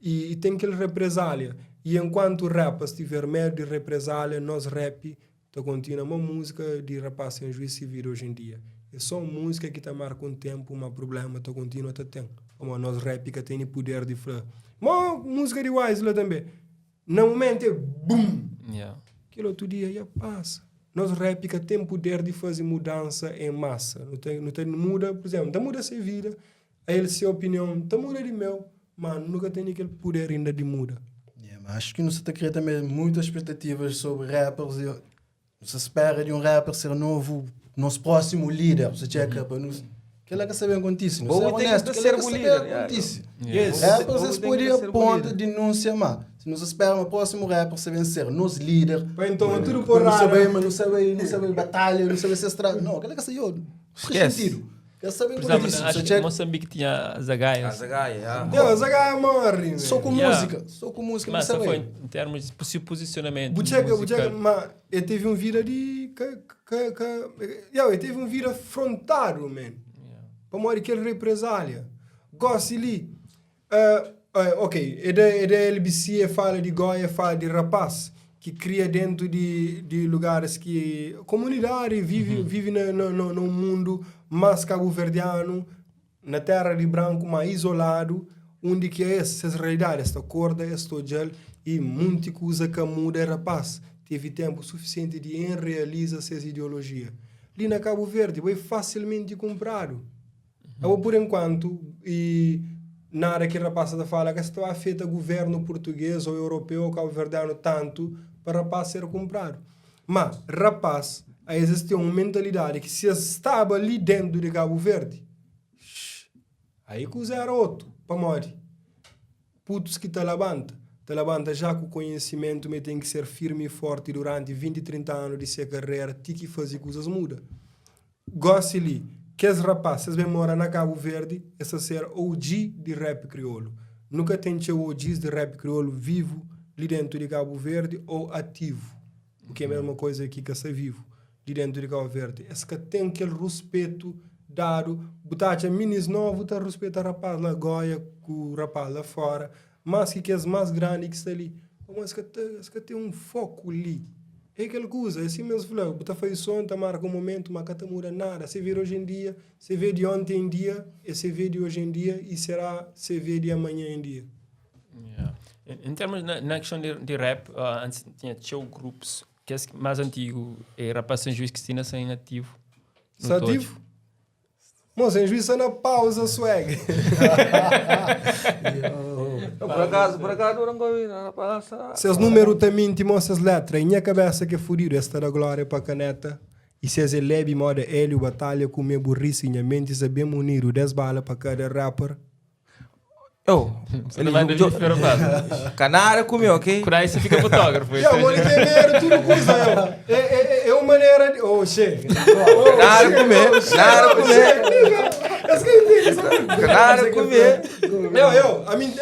E tem aquele represália. E enquanto rapas tiver medo de represália, nós rap, continua uma música de rapaz sem juízo civil hoje em dia. É só uma música que marca um tempo, um problema, continua a ter. Como nós rap que tem poder de falar. Uma música de Wise lá também. No momento é BUM! Aquele outro dia já passa. Nós rap que tem poder de fazer mudança em massa. Não tem muda, por exemplo, não muda a vida, a ele sua opinião, não muda de meu, mas nunca tem aquele poder ainda de muda. Acho que não se está criando também muitas expectativas sobre rappers Você espera de um rapper ser novo, nosso próximo líder. Você checa para nos. Que é que saber acontece. Não é honesto. Que é que saber acontece. Rappers poderiam ponto de denúncia, mas se nós esperamos o próximo rapper se vencer, nos líder. Então, tudo por não nada. não sabe batalha, não sabe ser estrada. Não, aquela que saiu. Esquece. Quer saber Por acontece. exemplo, acho que Moçambique tinha a Zagaia. A Zagaia, Não, Zagaia morre. Só com música. Só com música, não Mas só sabe. foi em termos de posicionamento. Bucheca, musical. mas ele teve um vira de... Ele teve um vira frontado, man. Para morrer aquele represália. Gosto ali. Ok, é da LBC, fala de Goia, fala de rapaz, que cria dentro de lugares que... Comunidade vive no mundo mais cabo-verdiano, na terra de branco, mais isolado, onde que é essa realidade, esta corda, este gel, e muita coisa que muda, rapaz. Teve tempo suficiente de realizar essa ideologia. Ali na Cabo Verde, foi facilmente comprado. Por enquanto, e nada que rapaz está falando que está afeta o governo português ou europeu ou cabo-verdiano tanto para rapaz ser comprado. Mas, rapaz, existe uma mentalidade que se estava ali dentro de Cabo Verde, aí que era outro, para morrer. Putos que te levanta já com o conhecimento, mas tem que ser firme e forte durante 20, 30 anos de sua carreira, tem que fazer coisas mudas. Gosto ali. Que os rapazes vêm morar na Cabo Verde, essa ser OG de rap crioulo. Nunca tem OGs de rap crioulo vivo ali dentro de Cabo Verde ou ativo. O que é a mesma coisa aqui que ser vivo ali dentro de Cabo Verde. Esse que tem aquele respeito dado. Botar minis novo, tá respeito a rapaz lá Goia, com o rapaz lá fora. Mas que é mais grande que está ali. Mas que tem um foco ali. É aquela coisa, é assim mesmo, falei, botar faz som, tá marca um momento, mas não muda nada. Você vê hoje em dia, você vê de ontem em dia, e você vê de hoje em dia, e será você vê de amanhã em dia. Yeah. Em termos na questão de rap, antes tinha show grupos, que é mais antigo, era para São Juiz Cristina sem ativo. Ativo? Moça, em juízo na pausa, swag. Por acaso, não gosto de passa. Seus números também te mostram as letras. Em minha cabeça que é furido esta da glória para caneta. E se é leve, moda Hélio, batalha com minha burrice, minha mente, sabemos unir 10 balas para cada rapper. Ele vai deixar para baixo. Canário comeu, ok? Por aí você fica fotógrafo. Eu vou entender tudo coisa. É uma maneira de... Oh, chega. Canário comer. Canário comer. A mim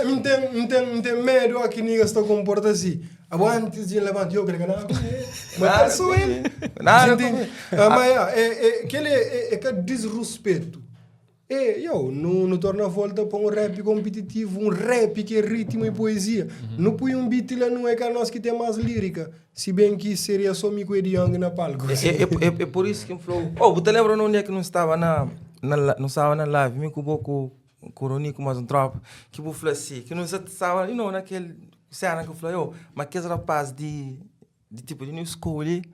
tem medo aqui ninguém está comporta assim. Antes de levantar, eu quero canário comer. Mas sou ele. Canário comer. Mas é que desrespeito. Não torna a volta para um rap competitivo, um rap que é ritmo e poesia. Não põe um beat lá, não é que nós que tem mais lírica. Se bem que seria só Mico e Young na palco. É por isso que me falou. Você lembra onde é que não estava na live? Me cubo com o Ronico, mas um tropa. Que eu falei assim, que não estava, naquele cena que eu falei, mas que rapaz de tipo de new school ali,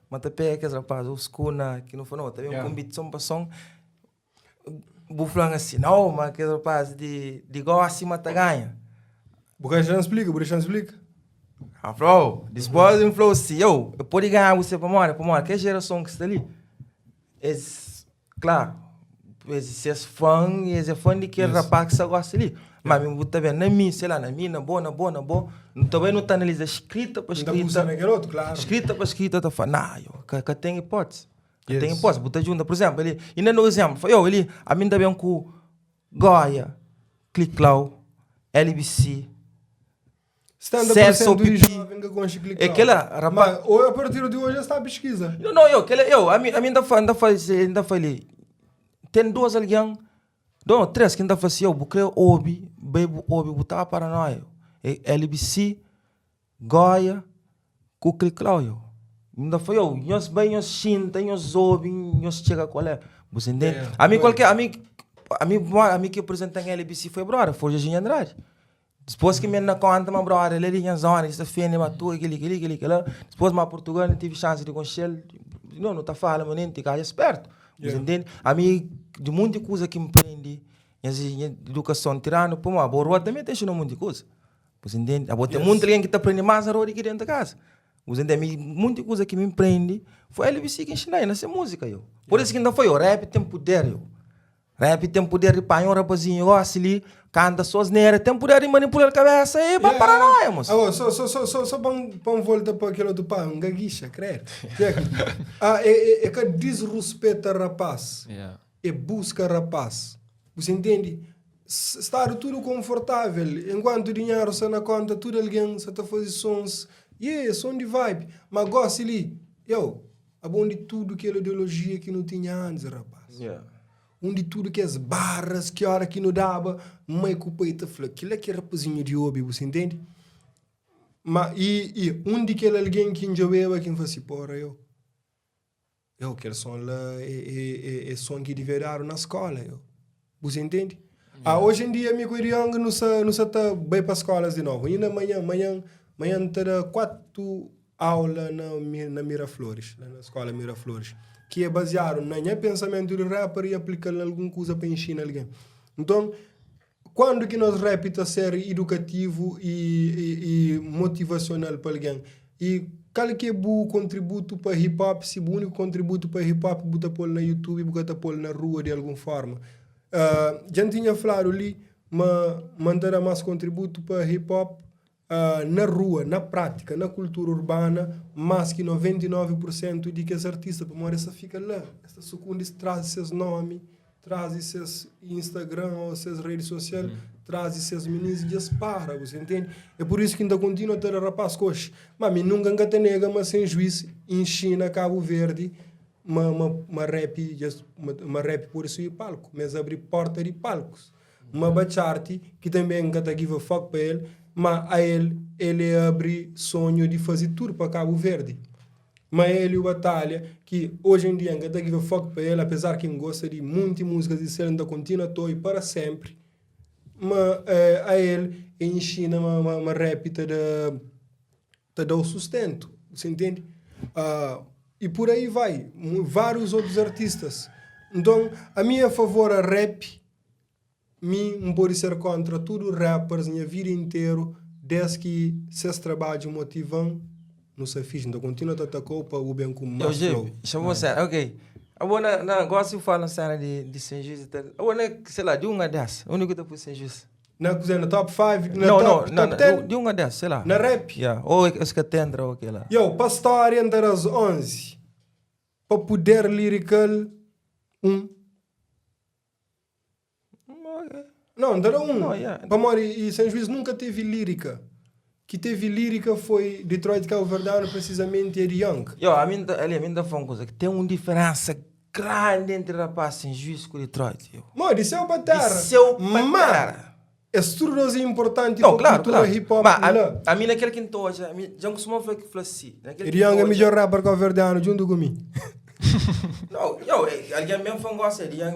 mas também que rapaz old school que não foi, também um competição para som. Vou falar assim, não, mas que rapaz de igual acima tá ganha. Porque já não explica. Falou, depois ele falou assim, eu pode ganhar você para morar, que geração que está ali? Claro, esse é fã de que rapaz que você gosta ali. Mas me botar bem na minha, sei lá, na boa. Também não está analisando escrita para escrita. Escrita para escrita, tá falando, que tem hipótese. Tem hipótese, botar junto. Por exemplo, ele, ainda no exemplo, ele, a mim também com Goia, Cliclau, LBC, Celso Pipi. É aquela rapaz. Mas ou a partir de hoje está a pesquisa. A mim ainda falei. Tem duas alguém, três que ainda faz assim, eu creo Obi, botar para nós. LBC, Goia, com Cliclau, ainda foi nós bem, nós xinta, nós ouve, nós chega qual é. Você entende? A mim que apresenta em LBC foi brother, foi Jorginho Andrade. Depois que me na conta, uma brother, ele tinha zona, isso fez, matou, aquele. Depois, mas Portugal não tive chance de conhecer, não está falando, mas nem te cai esperto. Você entende? A mim, de muita coisa que me prende, educação tirando, pô, mas a também tem um monte de coisa. Você entende? Tem muita gente que está aprendendo mais a roda aqui dentro da casa. Você entende? Muita coisa que me prende foi ele que ensinar nessa música, eu. Por isso que ainda foi, o rap tem poder, eu. Rap tem poder de panhar um rapazinho, ali, canta suas neiras, tem poder de manipular a cabeça e vai para nós, moço. Ah, só para voltar para aquilo do pá, um gaguicha, creio. É que desrespeita rapaz. É busca rapaz. Você entende? Estar tudo confortável, enquanto o dinheiro está na conta, tudo alguém está fazendo sons, som de vibe, mas gosta ali, abonde tudo aquela ideologia que não tinha antes, rapaz. Onde tudo que as barras, que hora que não dava, mãe com o peito, aquilo é que é rapazinho de hobby, você entende? Mas, e onde que alguém que enjoava, quem faz assim, porra, aquele som lá é som que devia dar na escola, você entende? Hoje em dia, meu Iriang não está bem para as escolas de novo. Ainda amanhã terá 4 aulas na Miraflores, na escola Miraflores, que é baseado no pensamento do rapper e aplicar alguma coisa para ensinar alguém. Então, quando que nós rap está ser educativo e motivacional para alguém? E qual que é o contributo para hip hop? Se o único contributo para hip hop bota pôr na YouTube, bota pôr na rua de alguma forma. Já tinha falado ali, mas mandar mais contributo para hip hop na rua, na prática, na cultura urbana, mais que 99% de que os artistas, para essa fica lá. Esta segunda traz seus nomes, traz seus Instagram ou suas redes sociais, traz seus meninos e dispara, você entende? É por isso que ainda continua a ter rapaz coxa. Mas nunca te nega, mas sem juízo, em China, Cabo Verde, uma rap por isso e palco, mas abrir porta de palcos. Uma bacharte que também nunca give a fuck para ele, mas a ele abre sonho de fazer tudo para Cabo Verde. Mas ele o batalha que hoje em dia nunca give a fuck para ele, apesar que gosta de muitas músicas e ele ainda continua e para sempre. Mas a ele ensina uma rap te dá o sustento, você entende? E por aí vai, vários outros artistas. Então, a minha favor a rap, não pode ser contra tudo rappers minha vida inteira, desde que seus trabalhos motivam, não se fiz, então continua a atacar para o bem como mais flow. Chamou você, ok. Eu gosto de falar na cena de Sem Juízo, sei lá, de uma dessas, o único que depois Sem Juízo. Na cozinha, na top 5, não, top 10? De uma dessas, sei lá. Na rap? Ou esse que tendra ou aquela. Para estar entre as 11, para poder lyrical, Não, era para morrer, e Sem Juízo nunca teve lírica. Que teve lírica foi Detroit Cabo Verdano, precisamente Eddie Young. A mim está falando uma coisa, que tem uma diferença grande entre rapaz Sem Juízo com Detroit. Mas isso é o batera. É tudo importante para a cultura hip-hop. A mim naquele que estou já costumava falar que fala assim. Eddie Young é o melhor rapper Cabo Verdano, junto comigo. Não, alguém mesmo foi gosta de Young.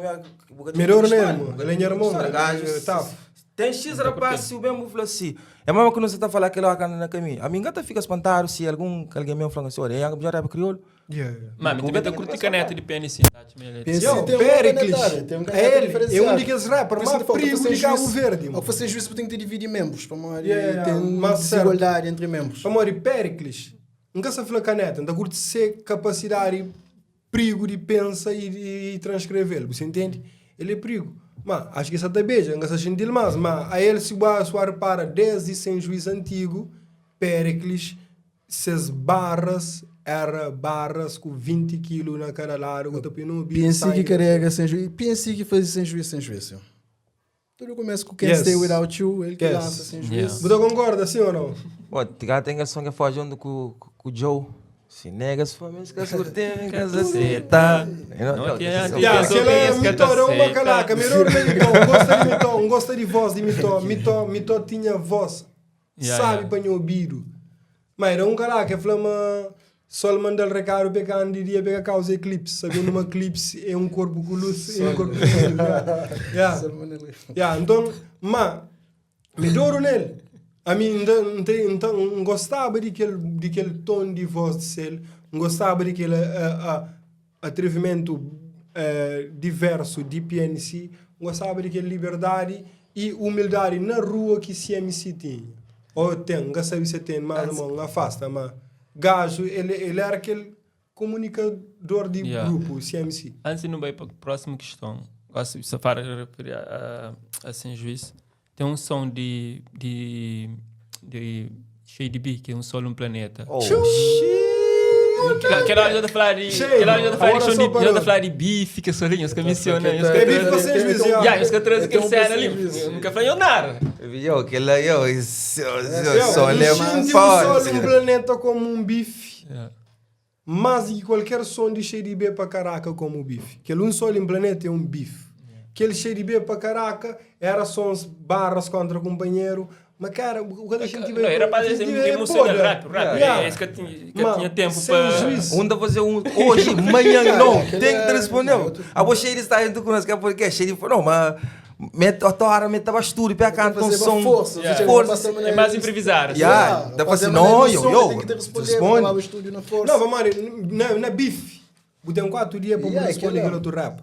Melhor mesmo, ele é irmão. Tem X rapaz, se o mesmo falou assim. É mesmo que não se está falando aquele lá na caminho. A mim gata fica espantado se alguém mesmo fala assim, olha, é Young melhor rapper crioulo. Mas também tem curto caneta de PNC. Pericles. É um daqueles rappers, mas primo de Cabo Verde. Ao fazer juízo, tem que dividir membros. Tem uma desigualdade entre membros. Para Pericles, nunca se fala caneta, não curte ser capacidade, perigo de pensar e transcrever. Você entende? Ele é perigo. Mas acho que isso até beija, não se sentir mais. Mas a ele se repara desde Sem Juízo antigo, Pericles, essas barras era barras com 20 quilos na cada lado. Pensei que carrega Sem Juízo. Pensei que fazia Sem Juízo. Tudo começa com Can't Stay Without You, ele que lança Sem Juízo. Você concorda, sim ou não? Tem a som que foi junto com o Joe. Se negas famílias que surtem, que aceita. Não tinha aquela mitória, uma calaca. Melhor mitó, gosta de voz de mitó tinha voz. Sabe para o ouvido. Mas era calaca, que falava só mandar o recado pegando de dia pega causa eclipse. Sabe, numa eclipse é corpo com luz, é corpo com luz. Então, mas melhor nele. A mim não gostava daquele tom de voz de ser, não gostava daquele atrevimento diverso de PNC, não gostava daquela liberdade e humildade na rua que CMC tinha. Ou tem, não sabe se tem, mas não afasta, mas gajo, ele era aquele comunicador de grupo, CMC. Antes de não ir para a próxima questão, gosto de safar a Sem Juízo. Tem um som de Shady B, que é um solo, um planeta. Aquela hora de falar de bife, que solinho, os que mencionam. Os que bife para Sem Juízo, os que trazem aquele cena ali. Nunca falei nada. Eu, aquela, Só um planeta como um bife. Mas de qualquer som de Shady B para Caraca como um bife. Aquele um solo em planeta é um bife. Aquele Shady B para Caraca era sons barras contra companheiro. Mas cara, o que a gente não, era para dizer emocional, rápido. É isso que eu tinha tempo para... Onde fazer hoje, amanhã, não. Tem que te responder. A você está indo com nós, que é porque Shady falou, não, mas... Meta basturi para cantar um som. Força. É mais improvisar. Dá para fazer, não, eu. Responde. Não, vamos não é bife. Tem 4 dias para responder aquele outro rap.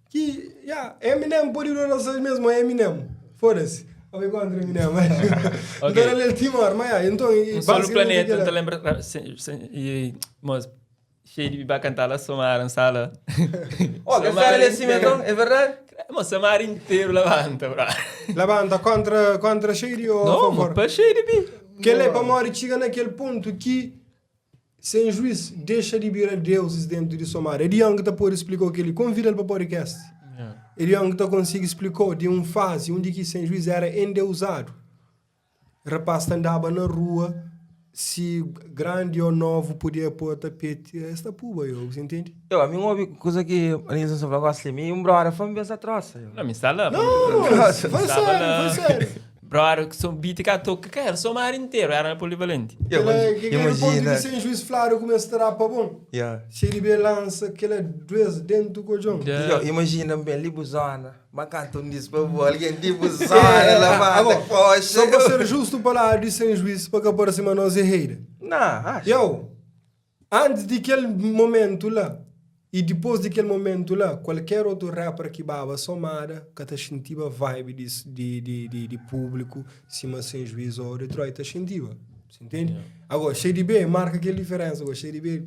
Que, Eminem, por ir a mesmo, é Eminem. Foda-se. A ver quanto Eminem, mas... Então ele é Timor, mas então... Só no planeta, não te lembra... Mas... Shady vai cantar lá, Somar, sala. Olha, é assim mesmo, é verdade? Mas Somar inteiro levanta, bro. Levanta contra Shady ou não, a favor? Não, para Shady, bi. Que ele é para morrer, chega naquele ponto que Sem Juízo deixa de vir a deuses dentro de Somar. Ele que está por explicou que ele convida ele para o podcast. Ele que está consigo explicou de uma fase onde que Sem Juízo era endeusado. O rapaz andava na rua, se grande ou novo podia pôr tapete, esta puba, você entende? A mim ouvi coisa que a gente não gosta de mim, brother, foi essa troça. Não, me instala. Não, foi sério. Brother, que são beat que eu toco, cara, sou mar inteiro, era polivalente. Imagina. Sem Juízo Flávio começa a trapar bom. Shady B lança aquela duas dentro do cojão. Imagina bem, libuzona, mas canta um disco para boa, alguém libuzona, lavada, poxa. Só para ser justo para de Sem Juízo, para que apareça nós erreira. Não, acho. Antes daquele momento lá, e depois daquele momento lá, qualquer outro rapper que baba somada, que está sentindo a vibe de público, cima Sem Juízo ou Detroit, está sentindo. Você entende? Agora, Shady B marca aquela diferença. Agora, Shady B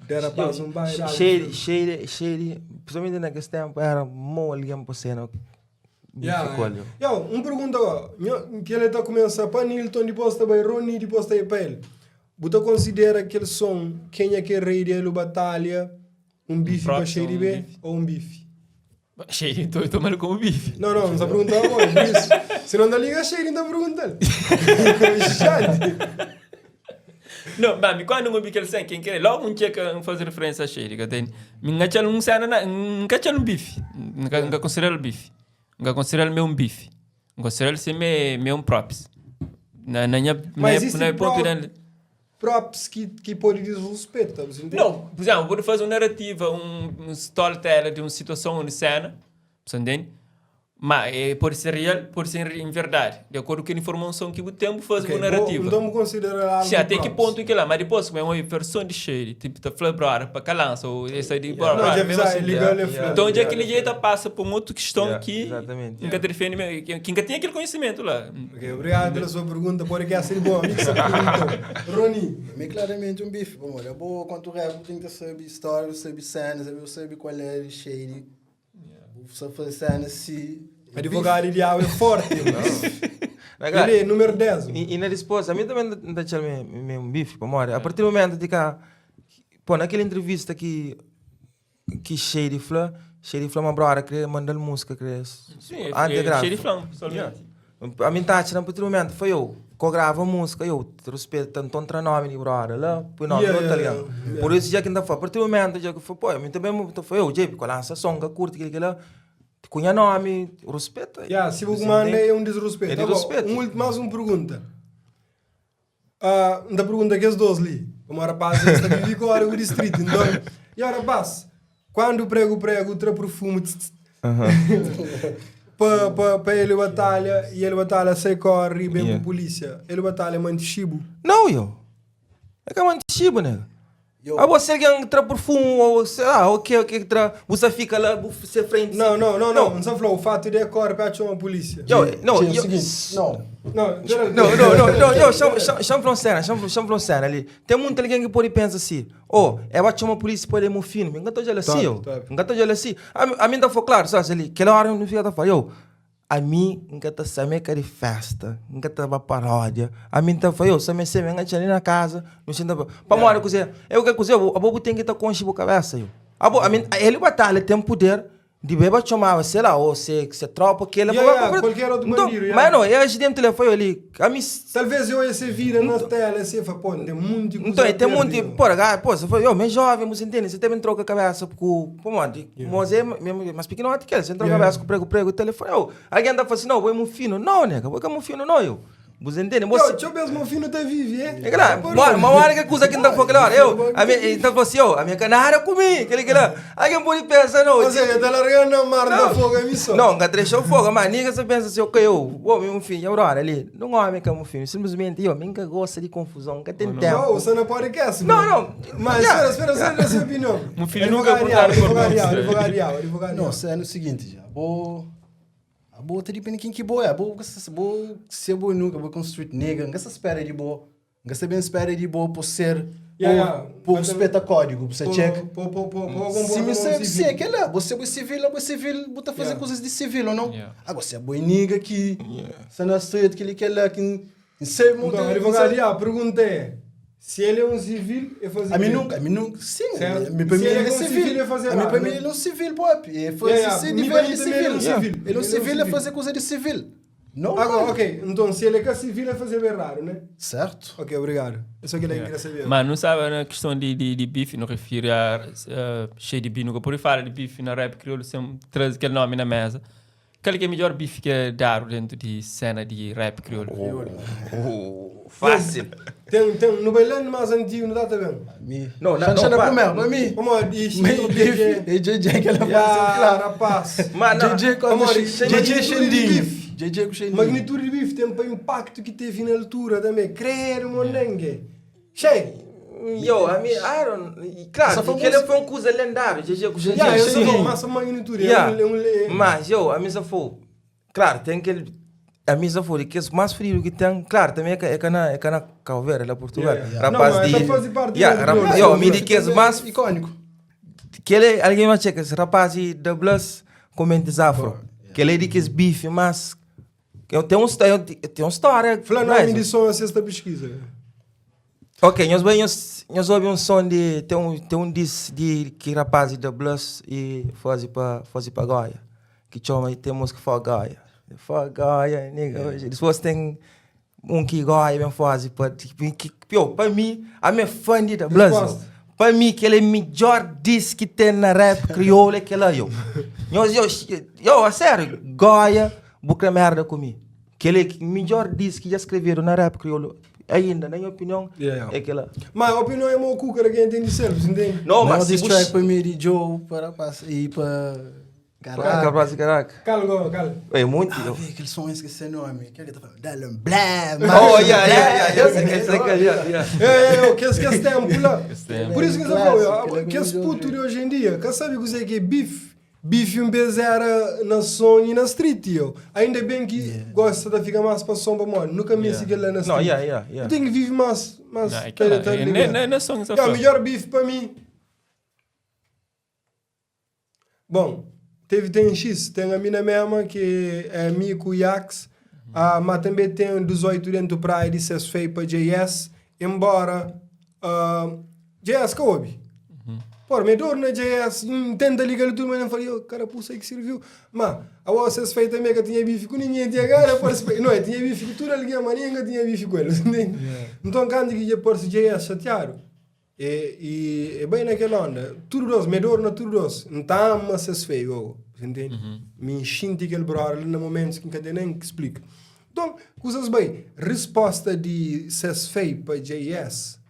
dera paz um bairro. Shady, principalmente naquele tempo, era muito alguém por cena. Uma pergunta agora. Que ele está começando para Nilton, depois está para Ronnie, depois está para ele. Você considera aquele som, quem é que é rei dele, batalha, um bife para Shady B ou um bife? Shady, estou tomando como bife. Não está perguntando agora. Se não dá liga Shady, não está perguntando. Não, mas quando eu vi aquele som, quem quer, logo um checa fazer referência a Shady, que tem. Nunca tinha um bife. Nunca considero bife. Nunca considero meu um bife. Nunca considero ser meu um props. Mas existe props que pode desrespeitar, você entende? Não, por exemplo, pode fazer uma narrativa, um storyteller de uma situação, de cena, você entende? Mas pode ser real, pode ser em verdade, de acordo com a informação que o tempo faz uma narrativa. Então vamos considerar algo. Sim, até que ponto que lá, mas depois como é uma versão de Shady, tipo, tá falando para calança, ou essa de então, já aquele jeito passa por uma outra questão que nunca defende, que nunca tem aquele conhecimento lá. Obrigado pela sua pergunta, pode que ser bom, amigo. Rony. É claramente um bife, bom, olha, boa quanto o rap tem que saber história, saber cenas, saber qual é Shady. Só fazer cena se... Advogado ideal é forte. Ele é número 10. E na resposta, a mim também não está um bife, a partir do momento de que, pô, naquela entrevista que Shady falou, uma brother que mandou música, que sim, Shady falou, somente. A mim tá a partir do momento, foi eu, que gravo música, eu respeito tanto o nome de brother lá, por nome do italiano. Por isso, já que ainda foi, a partir do momento, já que foi, pô, a mim também foi eu, JP, com a lança som, que curte aquele lá, conha nome, respeito. Se você manda é um desrespeito. É desrespeito. Mais uma pergunta. Da pergunta que os dois ali. Uma rapaz está vivendo agora no distrito. Então, e a rapaz, quando prego, tra perfume, para ele batalha, e ele batalha sai corre, bem com polícia. Ele batalha mantichibo. Não, eu. É que é mantichibo, né? Ah, você que entra por fumo, ou sei lá, o que entra, você fica lá, você frente. Não, só falou, o fato de corpo é uma polícia. Não, Sim, é o seguinte, não. Chama cena ali. Tem muito alguém que pode pensar assim, eu acho uma polícia pode ir no filme, não estou assim, não estou assim. A mim tá foi claro, só ali, aquela hora não fica falando, a mim não tá sabendo que de festa, não tá paródia. A mim tá falando, se me se venga ali na casa, não sinta para morar cozer. Eu que cozer, a bobo tem que estar com a cabeça eu. A mim ele batalha tem poder de beba chamava, sei lá, ou se tropa que ele qualquer outro bandido. Mas não, eu acho dentro telefone ali, a mim talvez eu ia se vira na tela e se fala, pô, tem muito coisa. Então, tem muito, pô, você foi, eu, jovem, você entende, você também troca a cabeça com, mas mas pequeno até que você troca a cabeça com o telefone, alguém anda falando assim, não, vou fino, não, nega, vou fino, não, eu. Você entende? Deixa eu ver se meu filho tá vivo, é claro, uma hora que coisa que não foi claro, então assim, a minha canária comi, aquele lá, alguém pode pensar, não. Você tá largando na mar da fogo, é missão. Não, que deixou fogo, mas ninguém você pensa assim, ok, meu filho, eu ali, não homem que é meu filho, simplesmente eu, nunca gosta de confusão, nunca tem tempo. Não, você não pode querer. Não. Mas espera, essa opinião. Meu filho nunca perguntaram por advogado. Não, é no seguinte, já, boa te depende quem que boa é, boa se boa nunca vou construir nega, não espera de boa, não bem espera de boa por ser por respeito a código, você check. Se é que lá, você é civil, bota fazer coisas de civil ou não? Agora você é boa nega que você não street que ele quer lá que sei muito. Então, advogado, perguntei. Se ele é um civil, é fazer. A mim nunca, sim. Se ele é civil, é fazer. A mim para mim ele é um civil, pô. É fazer de civil. Ele é um civil, é fazer coisa de civil. Não. Agora, ok. Então, se ele é civil, é fazer bem raro, né? Certo. Ok, obrigado. É só que ele queria saber. Mas não sabe na questão de bife, não refiro a cheio de bife, nunca por falar de bife na rap crioulo, sem trazer aquele nome na mesa. Qual que é o melhor bife que é dar dentro de cena de rap crioulo? Fácil. Tem no bailando mais antigo, não dá também? Não, para mim. Como diz, é JJ que ela faz, claro, rapaz. JJ Xandinho. JJ com Xandinho. Magnitude de bife tem para o impacto que teve na altura também. Creio, monengue. Cheio. Claro, porque ele foi coisa lendária, JJ com Xandinho. Eu sou massa magnitude. Mas, a mesa foi, claro, tem aquele... A mesa foi que é mais frio que tem, claro, também é na Calveira, lá em Portugal. Rapaz me diz que é mais icônico. Que ele, alguém vai checar, esse rapaz da Blas comenta afro. Que ele diz que é bife, mas tem uma história. Falando na edição, a sexta pesquisa. Ok, nós ouvimos um som de, tem um disco de que rapaz da Blas e faz para Goia. Que chama, tem música para Goia. Goia, nigga. Depois tem que Goia mesmo faz para mim, a minha fã de Blas. Para mim, que ele é o melhor disco que tem na rap crioulo, é que lá eu, a sério, Goia, boca merda comigo. Que ele é o melhor disco que já escreveram na rap crioulo. Ainda, na minha opinião, é que lá. Mas a opinião é uma cuca que entende sempre, entende? Não, mas se você... para mim de Joe, para ir para... Caraca. Cala. É muito. Aquele som esqueci o nome. Que ele tá falando? Dá-lhe blá. Eu sei que que esse tempo lá. Por isso que você falou, que esse puto de hoje em dia, que sabe o que é bife? Bife um vez era na som e na street, eu. Ainda bem que gosta de ficar mais para som para mano. Nunca me segui lá na street. Eu tenho que viver mais. Não é som que você fala. Melhor bife para mim. Bom. Tem X, tem a mina mesma que é Mico Yax, mas também tem 18 dentro da praia de ser feio para JS, embora JS coube. Por me dor na JS, tenta ligar tudo, mas não falei, cara, puxa aí que serviu. Mas a você fez também que tinha bife com ninguém, tinha cara, não, tinha bife com tudo, alguém, mas ninguém tinha bife com eles. Então, quando que já por JS chatearam. E bem naquela onda, tudo doce, me dor na tudo doce, não está mais feio, entende? Me enchente aquele brother no momento que não nem explica. Então, coisas bem, resposta de ser feio para JS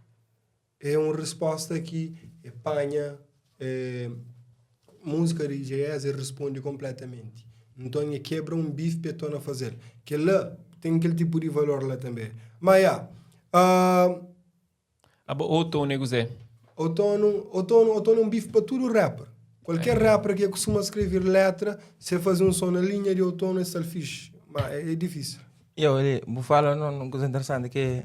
é uma resposta que apanha música de JS e responde completamente. Então, quebra um bife para tornar a fazer. Que lá tem aquele tipo de valor lá também. Mas, outro negócio outono é um bife para tudo rapper. Qualquer rapper que costuma escrever letra, se fazer um som na linha de outono, é fixe. Mas é difícil. Eu vou falar uma coisa interessante que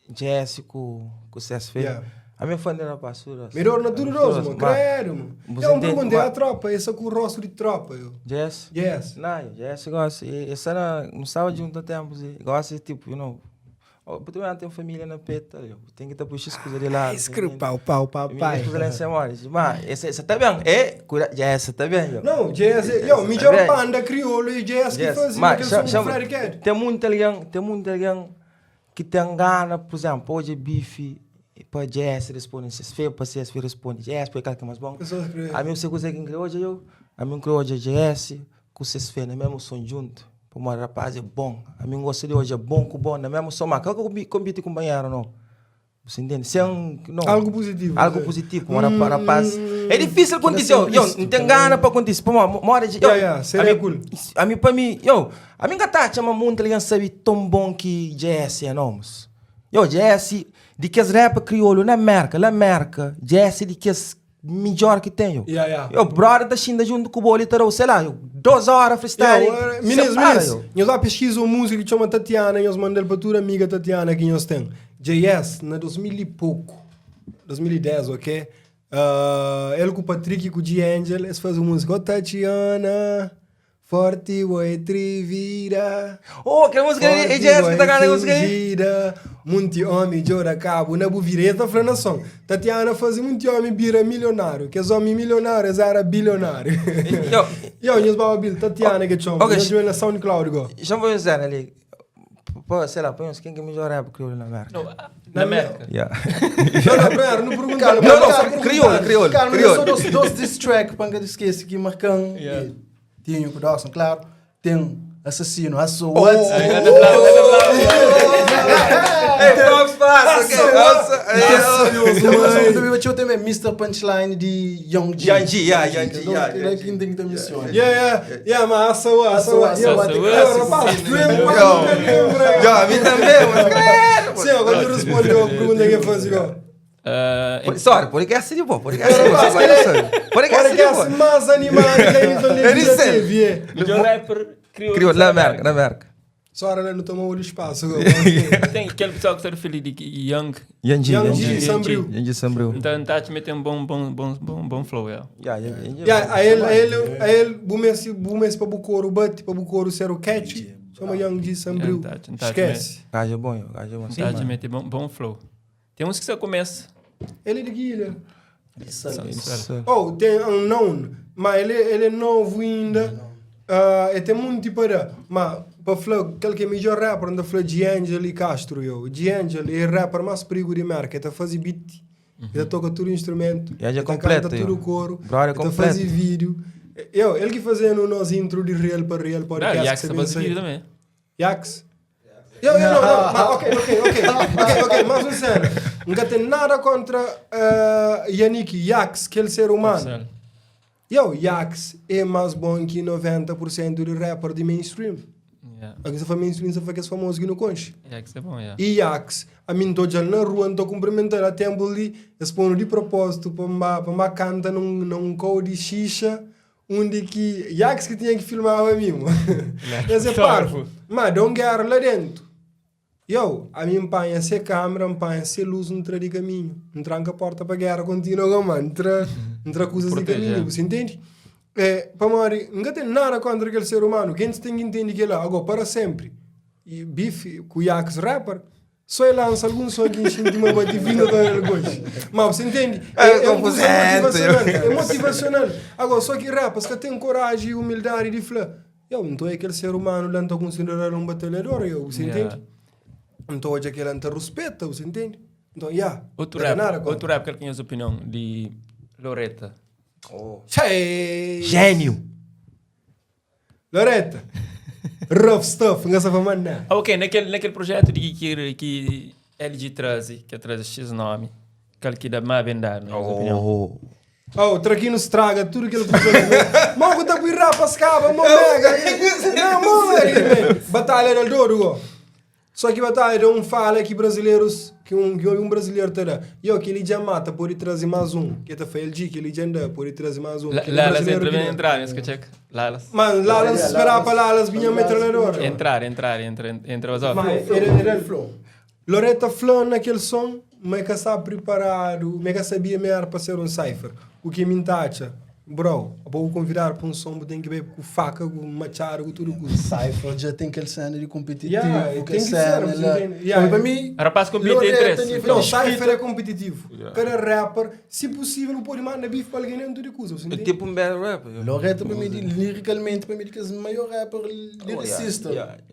jazz com o CSF. Yeah. A minha fã era passura. Melhor naturoso, mano. Credo, mano. Eu perguntei à tropa, essa com o rosto de tropa. Jazz? Yes. Não, jazz gosta. Essa era, não estava junto há tempos. Gosta, tipo, porque eu tenho família na peta, tem que estar puxando as coisas de lá. Pau, papai. Mas essa tá bem, jazz tá bem. Não, jazz, melhor banda crioulo e jazz que fazia aquele som do Freddy Cat. Tem muito alguém que tem gana, por exemplo, hoje bife, para jazz responde, se fez para jazz responde jazz, para aquele que é mais bom. A mim você consegue criar hoje, a mim criou hoje jazz, com vocês fez, mesmo som junto. Para uma rapaz é bom. A mim gosta de hoje é bom com bom, não é mesmo som, mas que eu compete com banheiro, não. Você entende? Se é algo positivo. Algo positivo, uma rapaz. É difícil acontecer, não tem gana para acontecer. Seria cool. Para mim, a minha gata chama muito, ele sabe tão bom que jazz é, não. Jazz, de que as rap crioulo na América, jazz de que as melhor que tenho. Brother da China junto com o bolito, sei lá, 2 horas freestyle. Meninos, eu lá pesquiso música que chama Tatiana, e eu mandei para tua amiga Tatiana que nós temos. JS, na 2000 e pouco, 2010, ok? Ele com o Patrick e com o D'Angelo, eles fazem música. Oh, Tatiana, forte, oi, trivira. Oh, que música é JS que tá ganhando a música aí? Muito homem, jora cabo, na buvireta, falando som. Tatiana fazia muito homem vira milionário, que os homens milionários eram bilionários. Nós vamos Tatiana que chama, nós vamos na SoundCloud agora. Já vou dizer ali, sei lá, põe quem que melhor rap crioulo na América? Na América? Não pergunta. Não, crioulo. Cara, não são dois diss track, para não esquecer que marcam. Tem o Dawson, claro. Tem Assassino, Hasso, what? Vamos falar, eu também Mr. Punchline de Young G. Ele que tem que missão. Mas a mim também, mas sim, agora eu respondi a pergunta que eu fazia. Sorry, podcast de boa. Podcast mais animado que melhor rapper crioulo na América. Só ela não tomou o espaço. Tem aquele pessoal que está referido de Young G Sambril. Então tá te metendo bom flow, a ele bumes para Bucoro, para Bucoro ser o catch. Chama Young G Sambril. Esquece. Gajo bom. Tá te meter bom flow. Tem uns que você começa. Ele é de Guilherme. Tem Unknown, mas ele é novo ainda. E tem muito tipo de... Mas, para falar, aquele que é melhor rapper, anda a falar D'Angelo e Castro, D'Angelo é o rapper mais perigo de marca. Ele faz beat, ele toca todo o instrumento, ele canta todo o coro, ele faz vídeo. Ele que fazendo nós intro de Real para Real podcast. Yax faz vídeo também. Yax? Não, ok, mas não sei. Nunca tem nada contra Yannick, Yax, aquele ser humano. Yax é mais bom que 90% do rapper de mainstream. Aqui se faz mainstream, se faz famoso que não conche. Yax é bom, E Yax, a mim estou já na rua, estou cumprimentando a tempo ali, expondo de propósito para uma canta num code de xixa, onde que Yax que tinha que filmar a mim. Esse é parvo. Mas não quero lá dentro. A minha empanha se câmera, empanha se luz, não traz de caminho. Não tranca a porta para a guerra contínua, mano. Não traz coisas de caminho, você entende? Para Mari, não tem nada contra aquele ser humano. Quem tem que entender que ele agora, para sempre. E bife, com o Yax rapper, só ele lança algum som que enche de uma boa divina da gosto. Mas você entende? É motivacional. Agora, só que rappers que tem coragem e humildade de falar, então é aquele ser humano, não estou considerando um batalhador, você entende? Então hoje aquele não te respeita, você entende? Então, outro rap que ele tem a opinião de Loretta. Gênio. Loretta. Rough stuff, não sabe mandar. Ok, naquele projeto de que LG traz, que traz X nome, aquele que dá mais vendar, na minha opinião. O Traquino estraga tudo que ele precisa. Mogo da guirra para escapa, mega. Não, mega. Batalha del Douro. Só que batalha um fala que brasileiros, que um brasileiro terá. Que ele já mata, pode trazer mais um. Que tá foi que ele já anda, pode trazer mais um. Lalas entra bem entrar, nesse que check. Lalas. Mas Lalas esperava para Lalas vinha metralhadora. Entra, mas ó. Mas era Loretta Flan naquele som, mas que está preparado, mas que sabia melhor para ser um cipher. O que me tacha, bro, vou convidar para um som, tem que ver com faca, com machado, com tudo. Cypher já tem aquele cena de competitivo. Yeah, tem que ser, Para mim, Rapaz compete em três. não, Cypher é competitivo. Cada rapper, se possível, não pode mandar bife para alguém dentro de coisa. É tipo um bad rapper. Loretta, para mim, liricalmente, para mim, que é o maior rapper lyricista.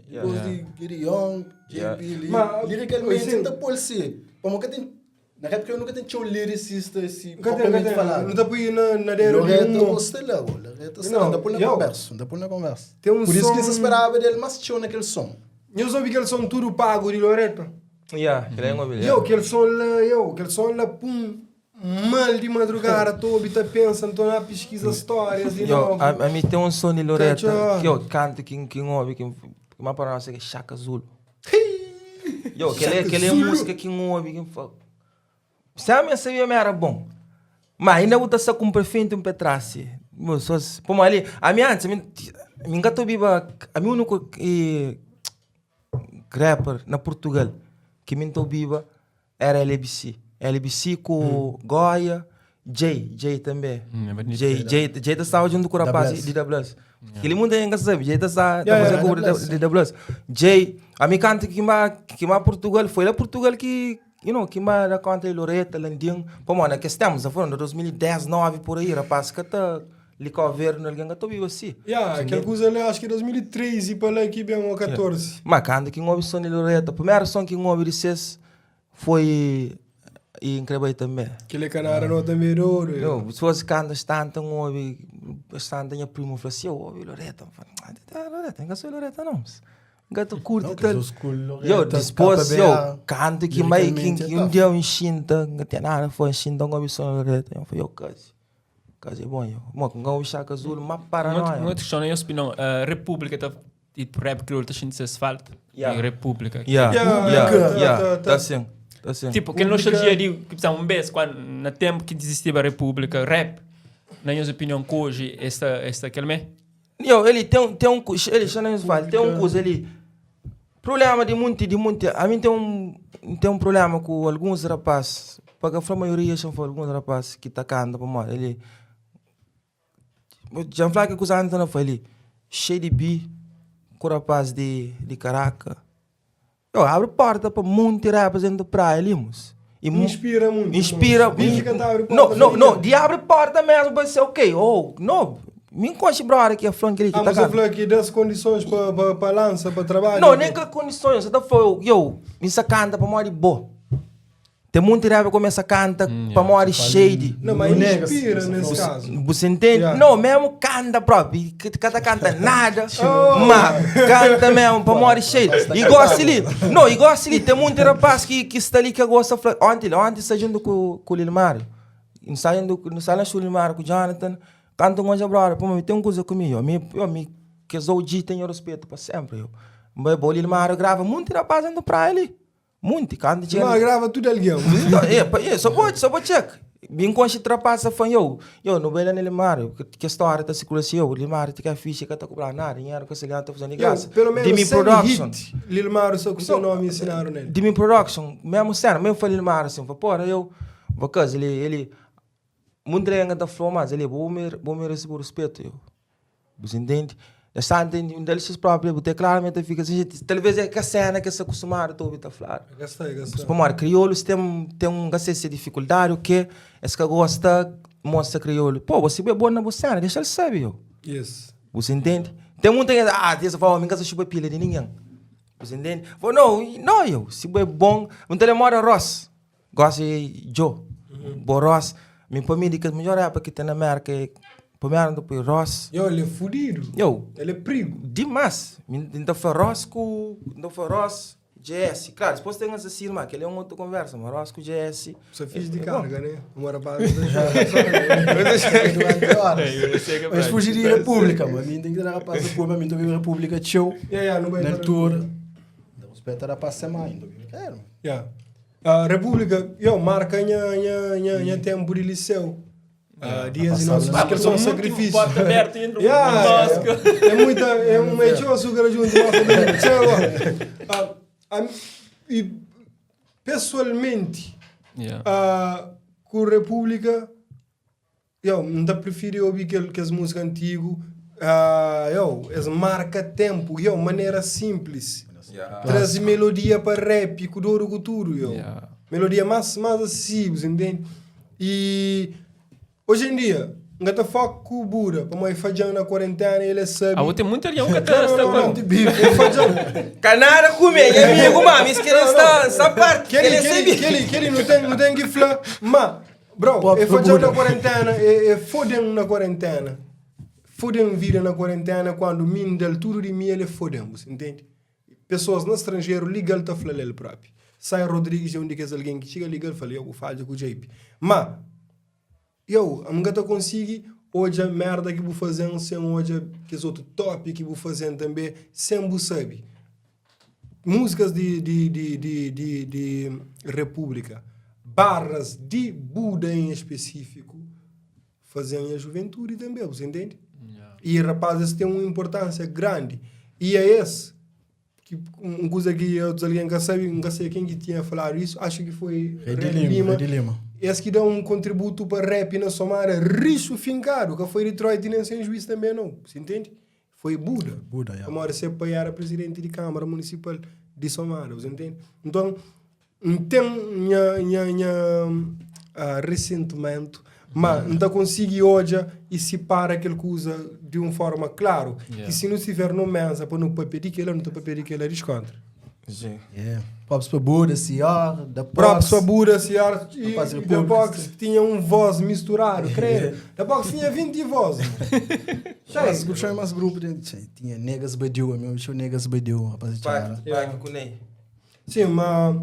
Depois de Gary Young, JP Lee. Liricalmente, ainda pode ser. Na época eu nunca tinha um lyricista assim, propriamente falado. Não está por ir na dera Loretta gostei lá, Loretta está ainda por na conversa. Por isso que se esperava dele mais show naquele som. Eu soube que eles são tudo pago de Loretta. Ele é um mobiliário. Que eles são lá, pum, mal de madrugada, todo tá pensando, tô na pesquisa histórias de novo. A mim tem um som de Loretta que eu canto que ouve, que uma palavra que é Chaka Zulu. Que é música que ouve, que fala. Se a minha sabia era bom, mas ainda vou estar com perfeito um petrace. Como ali, a minha antes, a minha gato viva, a minha único rapper na Portugal que me estou viva era LBC com Goya, Jay também. Jay estava junto com o rapaz de WS. Aquele mundo é engraçado, Jay está fazendo cover de WS. Jay, a minha canta que mais Portugal foi lá Portugal que que mais da conta de Loretta, Landinho, na que estamos, a fora de 2010, 2009 por aí, rapaz, que está ali com o governo, alguém que está vivo assim. Aquela coisa ali, acho que 2013 para lá aqui bem 14. Mas quando que ouve som de Loretta, a primeira som que ouve de vocês foi e incrível também. Aquele canara não também ouro. Não, se fosse quando estão ouve, estão minha primo falou assim, eu ouvi Loretta, Loretta, não é Loretta não. Gato curto tal. Depois canto que mais que um dia eu enxinta, não tem nada, foi enxinta uma visão Loretta, eu falei, caso é bom, eu com o Chaka Zulu, mas paranoia. Não é questão, é opinião, República tá tipo rap crioulo tá sentindo asfalto. República. Tá assim. Tipo, que nostalgia de que um mês quando na tempo que existia a República, rap, na minha opinião, hoje esta aquele me. Ele tem um coisa, ele problema de muito, a mim tem um problema com alguns rapazes, porque a maioria são alguns rapazes que tá cantando para mim, ele já falei que coisa antes não foi ele cheio de bi com rapaz de Caracas. Abre porta para muitos rappers dentro da praia, limos. Inspira muito. Não, de abre porta mesmo para ser ok, não. Me encoste brother aqui a flanca ali que tá falando aqui das condições para lança, para trabalho. Não, nem que condições, até foi me sacanta para morrer boa. Tem muito rap que começa a cantar para morrer shady. Não, mas inspira nesse caso. Você entende? Não, mesmo canta próprio, canta nada, mas canta mesmo para morrer shady. Igual ali, tem muito rapaz que está ali que gosta de falar. Ontem está junto com o Lilmar. Está na Lilmar com o Jonathan. Canto um anjo brother, pô, tem uma coisa comigo, eu que sou de tenho respeito para sempre, mas o Lilmar grava muito rapaz indo para ele, muito, canto de Lilmar grava tudo alguém. Só vou check, bem conche rapaz fã eu não vejo no Lilmar, que história tá se curioso, o Lilmar tem que ficha que tá cobrando nada, dinheiro que você ganha tá fazendo de graça. Pelo menos production, Lilmar só com seu nome ensinaram nele. De minha production, mesmo cena, mesmo foi Lilmar assim, porra eu, porque ele muito legal da flor, mas ele vou me receber respeito, você entende? Está entendendo, deles próprios, porque claramente fica assim, talvez é que a cena que se acostumar a ouvir a falar. Gastei. Para crioulos tem essa dificuldade, o que é que gosta mostra crioulo. Pô, você é bom na cena, deixa ele saber, Yes. Você entende? Tem muita gente, você fala, minha casa chupa pilha de ninguém. Você entende? Não, se é bom, não tem memória Ross, gosta de Joe, Ross. Para mim, que melhor época que tem na América é para mim, depois Ross. Ele é fudido. Ele é perigo. Demais. Ainda foi Ross, GS. Claro, depois tem essa firma, que ele é uma outra conversa, mas Ross com GS. Só fiz de carga, né? Uma rapaz. Mas fugiria República, mano. Tem que dar rapaz da República, mim também República show. Não vai na altura. Respeita a passa mais, não quero. Yeah. A República, marca nha tempo de liceu. Dias e nossos que são sacrifícios. Porta aberta e entra É um meio açúcar junto e pessoalmente, com a República, eu não prefiro ouvir que as músicas antigas, as marca tempo, maneira simples. Traz melodia para rap, com duro cultura, melodia mais acessível, entende? E hoje em dia, não está foco com o Buda, para mãe fazer na quarentena, ele sabe. Tem muita ali, que tá não, Canara comer, amigo, mami, isso que ele está essa parte. Que ele não tem que falar, mas, bro, é fazer na quarentena, é fodendo na quarentena. Fodendo vida na quarentena, quando mindel tudo de mim, ele fodemos, entende? Pessoas no estrangeiro, legal tá falando ele próprio. Sai Rodrigues, onde que é alguém que chega legal, fala, eu vou fazer com o JP. Mas, a minha consigo, hoje a merda que vou fazer, sem hoje, que é outro top que vou fazer também, sem você sabe. Músicas de República, barras de Buda em específico, fazem a juventude também, você entende? E rapazes têm uma importância grande. E é esse, que uma coisa que eu não sei quem que tinha falado isso, acho que foi Red Lima. Esse que dá um contributo para rap na Somália, richo fincado, que foi Detroit e nem sem juiz também não, você entende? Foi Buda. A maior se apoiar a presidente de Câmara Municipal de Somália, você entende? Então, tem ressentimento, mas não consegui hoje e se para aquela coisa de uma forma clara. Que se não estiver no mesa para no papel de que ela não tem papel de que ela descontra. Props para Buda, Ciar, da Props para Buda, Ciar e da Box tinha um voz misturado, creio. Da Box tinha 20 vozes. Mas escutou mais grupo, tinha Negas Badiu, meu show Negas Badiu, rapaziada. Sim, mas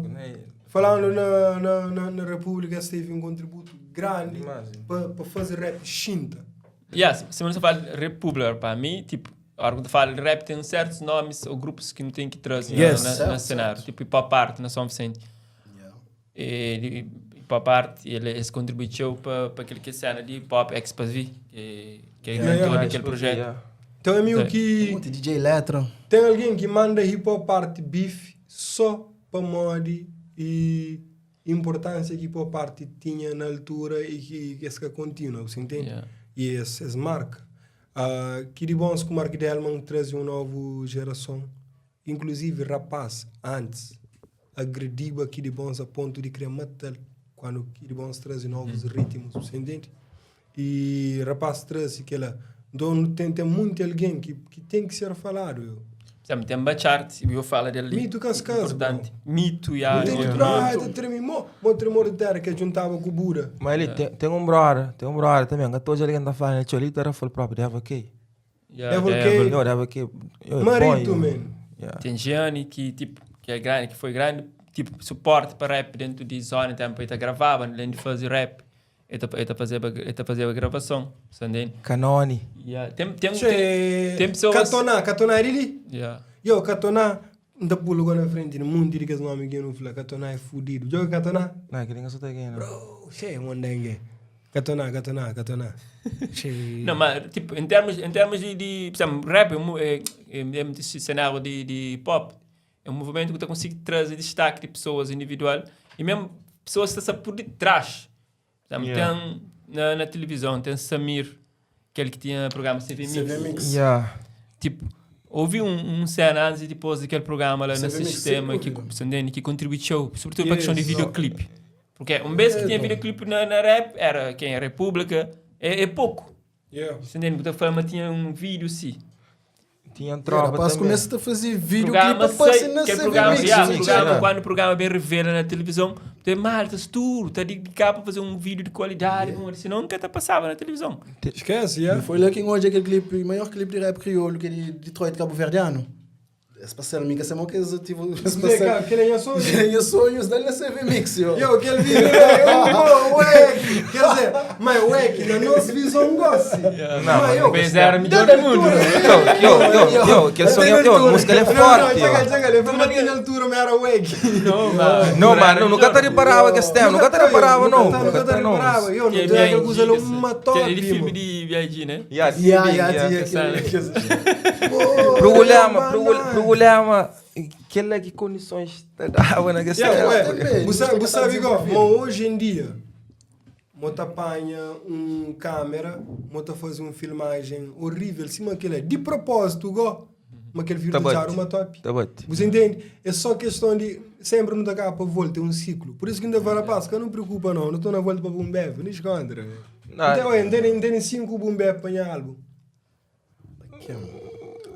falando na República, teve um contributo grande para fazer rap chinta. Se você fala República, para mim, tipo, quando fala rap tem certos nomes ou grupos que não tem que trazer no cenário, tipo Hip-Hop Art na São Vicente. E Hip-Hop Art, ele contribuiu para aquele que é cena de Hip-Hop Expas-V, que é inventor daquele projeto. Então é meio que... DJ Eletro. Tem alguém que manda Hip-Hop Art beef só para mod e importância que Hip-Hop Art tinha na altura e que essa continua, você entende? E essas marcas. Que de bons que o Mark Delman traz uma nova geração. Inclusive, rapaz, antes, agrediu aqui de bons a ponto de criar metal quando que de bons traz novos ritmos, você entende? E rapaz traz aquela... Então, tem muito alguém que tem que ser falado. Tem Bachart, eu falo dele. Mito cascas. Importante. Mito, tem que trazer, tremor de terra que juntava com o Buda. Mas ele tem um brother também, que todos eles estão falando, ele ali era o próprio, deve aqui. Deve aqui. Marito, man. Tem Gianni que é grande, que foi grande, tipo, suporte para rap dentro de zona, tempo ele gravava, além de fazer rap. Ele fazia a gravação, entende? Canone. Tem pessoas... Katona é ele? Katona, não dá pulo agora na frente, no mundo de que os nomes que eu não falo, Katona é fudido. Joga Katona? Não, que ninguém só tem aqui, não. Bro, cheio, mandengue. Katona. Não, mas, tipo, em termos de por exemplo, rap, esse cenário de pop, é um movimento que tu consegue trazer destaque de pessoas individuais e mesmo pessoas que estão por detrás. Tem na televisão, tem Samir, aquele que tinha programa CV Mix. Tipo, houve um cena antes e depois daquele programa lá no sistema que contribuiu, sobretudo para a questão de videoclipe. Porque vez que tinha videoclipe na rap, era quem? A República, é pouco. Entende? Da forma tinha um vídeo, sim. Tinha tropa também. Começa a fazer videoclipe para passar na programa, quando o programa bem revela na televisão, tem malta, tudo, está dedicado para fazer um vídeo de qualidade, senão nunca passava na televisão. Esquece, Foi lá que hoje aquele clipe, o maior clipe de rap crioulo, que é de Detroit Cabo Verdeano. esse parceiro me que é que eu tive esse Zé, cara, parceiro. que nem a sonho. Tinha sonhos dele na CV Mix, yo. Eu, aquele vídeo, o Wack. Quer dizer, mas o Wack, na nossa visão, gosta. Não, Mas era melhor do mundo. Yo, que sonho, a música é forte. Chega, eu fui naquela altura, mas era o Wack. Não, mano, nunca te reparava que esse tema, nunca te reparava, não. Nunca te reparava. Eu não tenho aquela coisa, uma top. Aquele filme de VIG, né? Problema, que condições te dava naquele tempo. Você sabe igual, mas hoje em dia, você apanha câmera, você faz uma filmagem horrível, sim, aquele de propósito, igual, mas aquele vídeo já uma top. Você entende? É só questão de sempre não dar para volta, é um ciclo. Por isso que ainda vai a paz, que não preocupa não estou na volta para Bumbev, não esconda. Então, não tem 5 Bumbev para o álbum.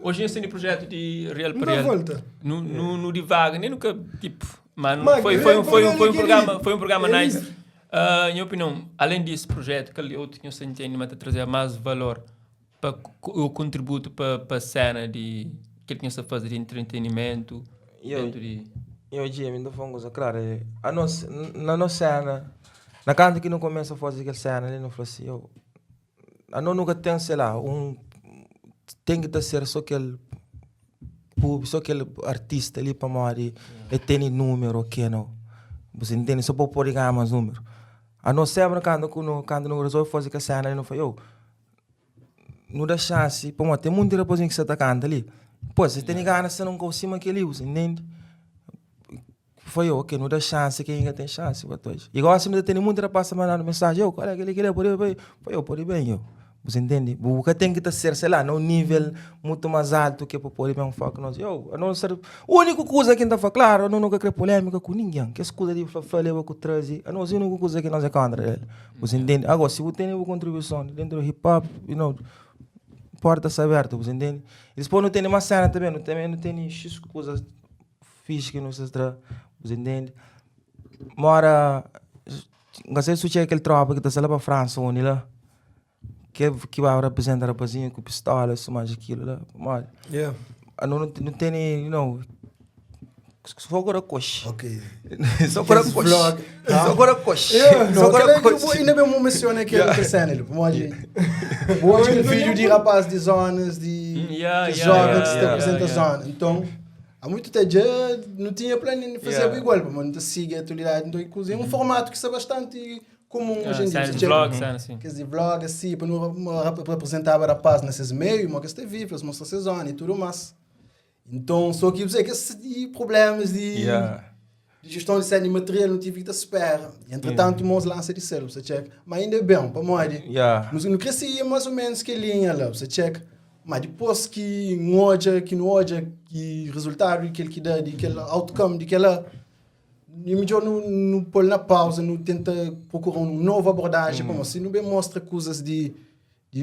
Hoje eu tenho projeto de Real para Não Real. volta. No Divaga, nem nunca, tipo, mano, Mas foi um programa nice. Em minha opinião, além desse projeto, que eu tinha sentido que trazer mais valor para o contributo para a cena de que ele tinha a fazer de entretenimento. Eu dia ainda foi uma coisa clara, na nossa cena, na canta que não começa a fazer aquela cena, ele não falou assim, a não nunca tem, sei lá, tem que ser só aquele artista ali para morrer, e tem número que não, você entende, só para pôr ganhar mais número. A não sempre quando não resolve fazer aquela cena, ele não foi não dá chance, para morrer, tem muito depois que você está cantando ali, pô, você tem ganas, você não consegue aquele, você entende? Foi não dá chance, quem ainda tem chance, igual assim, não tem muito rapaz mandando mensagem, olha aquele por bem, você entende? O que tem que ser, sei lá, num nível muito mais alto que para poder bem falar com nós. A única coisa que ainda fala, claro, eu nunca quero polêmica com ninguém, que as coisas de falar com trazer, a única coisa que nós é contra, você entende? Agora, se você tem uma contribuição dentro do hip hop, portas abertas, você entende? E depois não tem uma cena também, não tem X coisas fixe que não se traz, você entende? Mora, não sei se você aquele tropa que está lá para a França, onde lá, que vai representar a rapazinha com pistola, isso mais aquilo lá, mora. Não tem, só agora coxa. Ok. Só agora coxa. Só agora coxa. Ainda bem que menciona aquele cena, pode. Hoje vídeo de rapaz de zonas, de jovens que representam a zona. Então, há muito tempo já não tinha plano de fazer igual, mas não siga a atualidade. Então, inclusive, um formato que está bastante comum hoje em dia. Quer dizer, vlog, assim, para não representar a paz nesses meios, mas que está vivo, mostrar a zona e tudo mais. Então, só que você que esses problemas de gestão de cena de material não tive que espera. Entretanto, nós lança de cérebro, você checa. Mas ainda é bem, para morrer. Não crescia mais ou menos que linha lá, você checa. Mas depois que não olha, que resultado que ele que dá, aquele outcome, daquela, e melhor não pôr na pausa, não tenta procurar uma nova abordagem, como assim, não bem mostra coisas de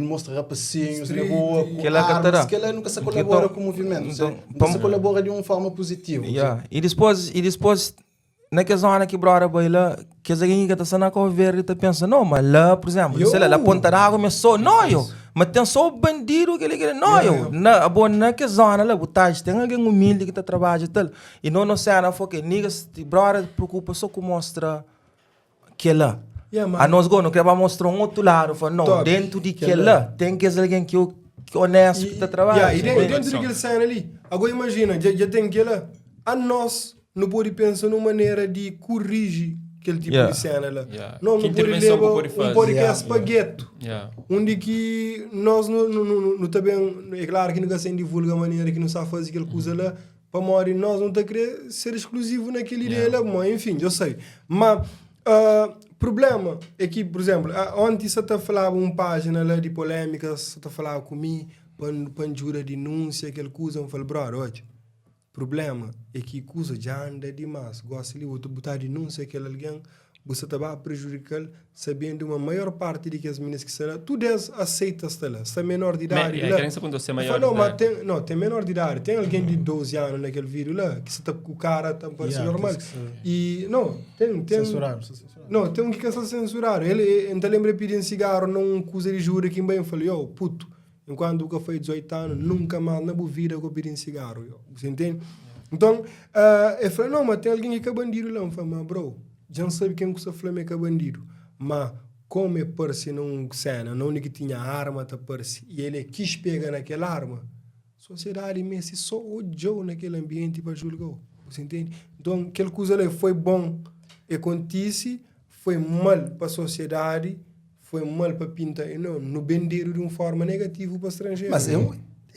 mostrar rapacinhos na rua, com armas, que ela nunca se colabora com o movimento, nunca se colabora de uma forma positiva. E depois, naquela zona que brora boi lá, que as alguém que está sendo a conver e está pensando, não, mas lá, por exemplo, sei lá, a ponta da água começou, não, mas tem só o bandido que ele quer, não, naquela zona lá, tem alguém humilde que está trabalhando e tal, e não sei, não foi que niggas, brora, preocupa só com mostrar que lá. A nós não queremos mostrar um outro lado, não, dentro de que lá, tem que ser alguém que é honesto que está trabalhando. E dentro daquele cena ali, agora imagina, já tem que lá, a nós não pode pensar numa maneira de corrigir aquele tipo de cena lá. Não pode levar um podcast espagueto, onde que nós não também, é claro que nunca se divulga a maneira que não sabe fazer aquela coisa lá, para morrer, nós não estamos a querer ser exclusivo naquele ideia lá, mas enfim, eu sei. Mas problema é que, por exemplo, ontem você está falando uma página lá de polêmicas, você está falando comigo, para jura denúncia, aquela coisa, eu falo, brother, olha, problema é que coisa já anda demais, gosta de botar denúncia aquele alguém, você está a prejudicar, sabendo uma maior parte de que as meninas que serão, tu aceitas lá, está menor de idade. A criança quando você é maior de idade. Tem menor de idade, tem alguém de 12 anos naquele vídeo lá, que está com o cara, está parecendo normal. E, não, tem censurado. Não, tem um que quer ser censurado. Ele lembra de pedir um cigarro, não coisa de jura, que bem falou, puto, enquanto que foi 18 anos, nunca mais na boa vida que eu pedi cigarro. Você entende? Então, eu falei, não, mas tem alguém que é bandido lá. Eu falei, mas bro, já não sabe quem que você falou que é bandido. Mas como é parece num cena, não que tinha arma, tá parece, e ele quis pegar naquela arma, a sociedade mesmo só odiou naquele ambiente para julgar. Você entende? Então, aquela coisa ali foi bom, acontece, foi mal para a sociedade, foi mal para pintar, não, no bendeiro de uma forma negativa para o estrangeiro. Mas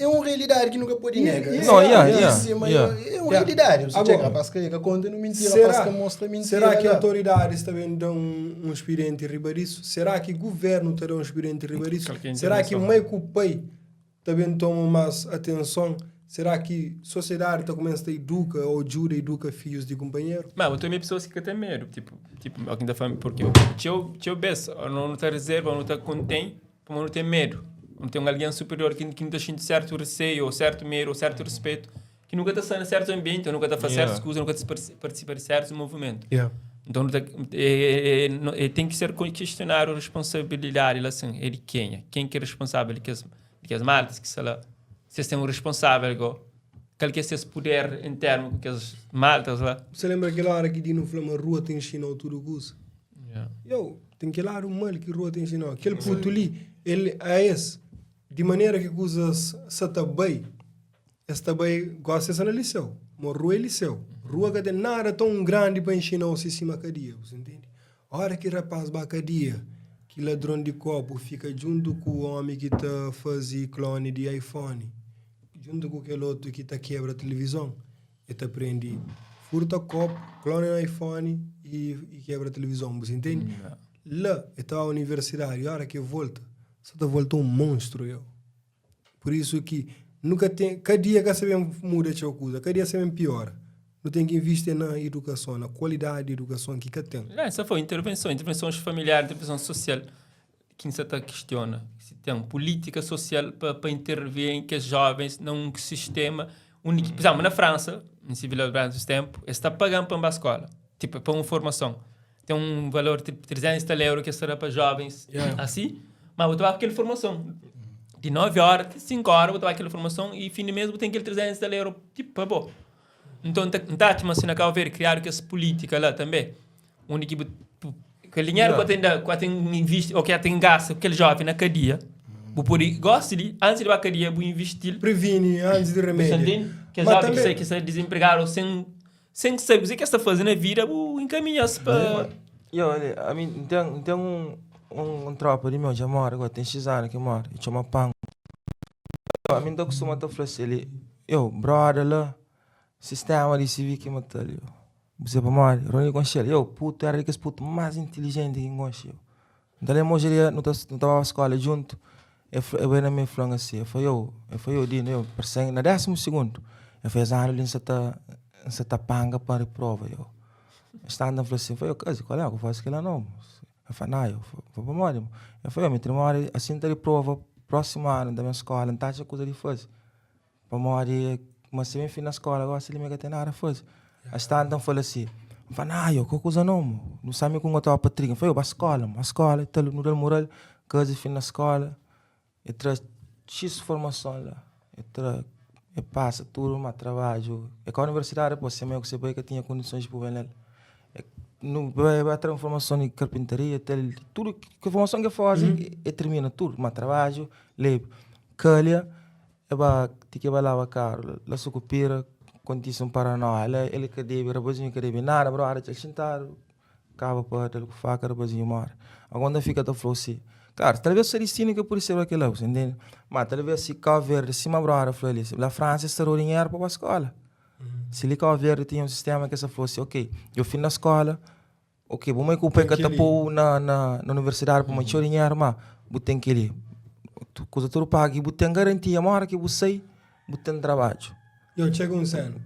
é uma realidade que nunca pode negar. Não, É uma realidade. Você Agora, chega, parce que conta não mentira, parce que mostra mentira. Será que autoridades também dão um expediente ribariço? Será que o governo está dando um expediente ribariço? Será que o meio que o pai também toma mais atenção? Será que a sociedade está começando a educar ou ajuda a educar filhos de companheiro? Mas eu também pessoas que têm medo, tipo alguém da família, porque eu penso, não está reserva, não está contém, porque não tem medo. Não tem alguém superior que não está sentindo certo receio, ou certo medo, ou certo respeito, que nunca está saindo em certo ambiente, ou nunca está fazendo certas coisas, nunca está participando de certos movimentos. Então tem que ser questionar a responsabilidade, assim, ele quem é? Quem que é responsável? Que as maltas, que vocês têm um responsável, qual que é esse poder interno que as maltas lá? Você lembra aquela hora que no Flama rua tem ensinou tudo isso? Tem que lá o mal que rua tem ensinou. Aquele puto ali, ele é esse. De maneira que coisas se bem, esta bem gosta de ser liceu. Mas rua é liceu. Rua que tem nada tão grande para ensinar o sistema cadeia, você entende? A hora que rapaz vai cadeia, que ladrão de copo fica junto com o homem que está fazendo clone de iPhone, junto com aquele outro que está quebra a televisão, e está prende furta copo, clone de iPhone e quebra a televisão, você entende? Lá, está a universidade, a hora que volta, só está voltando um monstro, eu. Por isso que nunca tem, cada dia que você muda de coisa, cada dia você piora. Não tem que investir na educação, na qualidade de educação que tem. Essa foi intervenções familiares, intervenção social, que você questiona. Se tem política social para intervir em que os jovens num sistema único. Por exemplo, na França, em Civil Branco, tempo, está pagando para uma escola, tipo, para uma formação. Tem um valor de 300 euros que será para jovens, assim, mas vou tomar aquela formação. De 9 horas, de 5 horas, vou tomar aquela formação e, fim de mês, vou ter aquele 300 euros, tipo, para bom. Então, tá te assim, na ver criar que essa política lá também, onde que o dinheiro que tem investir ou que tem gasto aquele jovem na cadeia, vou por gosto de antes de ir à cadeia, vou investir. Previne antes de remédio. Que jovem que está desempregado sem saber o que está fazendo na vida, vou encaminhar-se para. Olha, a mim tem um tropa de meu já mora agora, tem X anos que mora, e chama Pang. A mim não costuma estar falando assim, brother lá, sistema de civil que mata ali, você para morrer, Rony Conchel, puto, era que esse puto mais inteligente que Conchel. Então ele mojeria, não estava na escola junto, eu venho na minha flanga assim, eu falei, Dino, persegue na 10º, eu fiz anos ali, você tá panga para a prova, estando falou assim, foi qual é que eu faço aquilo não? Eu falei, não, eu vou para morrer. Eu falei, me tremore, assim tá de prova, próximo ano da minha escola, não tá de coisa de fazer. Para morrer, mas se me fui na escola, agora se ele me tem nada a fazer. Estando falou assim, eu falei, não, eu que coisa não sabe como eu estava para trinca. Eu falei, a escola, então no del moral, coisa fui na escola, eu traz X formação lá, eu passa tudo, uma trabalho. É com a universidade, depois você meio que você que tinha condições de poder nela. Vai ter formação de carpintaria, tudo que formação que faz, termina tudo, mas trabalho, leve. Calha, que vai lavar carro, lá sucupira, condição para nós, ele que deve, rapazinho que deve nada, bro, área de sentado, acaba para ele faca, rapazinho mora. Agora fica da flow assim. Claro, talvez seria assim que por ser aquilo, entende? Mas talvez se cá verde, cima bro, área falou ali, a França está dinheiro para a escola. Se ele cá verde tinha um sistema que essa fosse, ok, eu fui na escola, ok, vou me culpar que tá na universidade para me tirar dinheiro, mas vou ter que ir. Coisa tudo paga, e vou ter garantia, uma hora que você tem trabalho. Eu chego um ceno.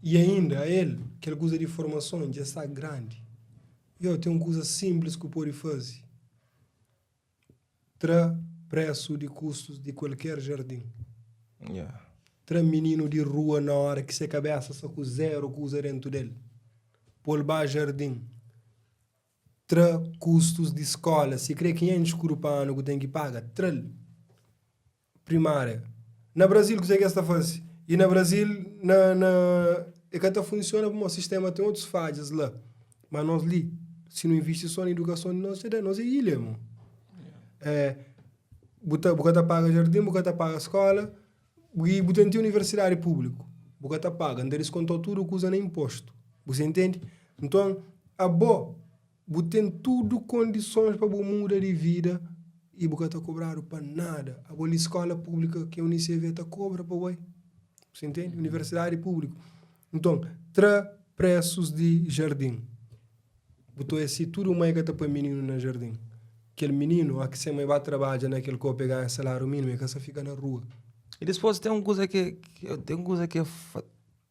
E ainda, ele, aquela coisa de formação já está grande. Eu tenho uma coisa simples que eu posso fazer. Preço de custos de qualquer jardim. Menino de rua na hora que se cabeça só com zero coisa dentro dele. Polbar jardim. Custos de escola. Se crê 500 por ano que tem que pagar, primária. Na Brasil, o que é que está fazendo? E na Brasil, é que até funciona como o sistema, tem outros falhas lá. Mas nós ali, se não investir só na educação, nós é ilha, mano. Bota paga jardim, bota paga escola, e bota tem universidade público. Bota paga, eles contam tudo que usa nem imposto. Você entende? Então, a boa, tem tudo condições para mudar de vida e bota cobrar para nada. A boa escola pública que a Unicef está cobra para você. Você entende? Universidade pública. Então, preços de jardim. Botou esse tudo mais que está para menino no jardim. Aquele menino, a que se vai trabalhar naquele que pegar salário mínimo, é que você fica na rua. E depois tem uma coisa que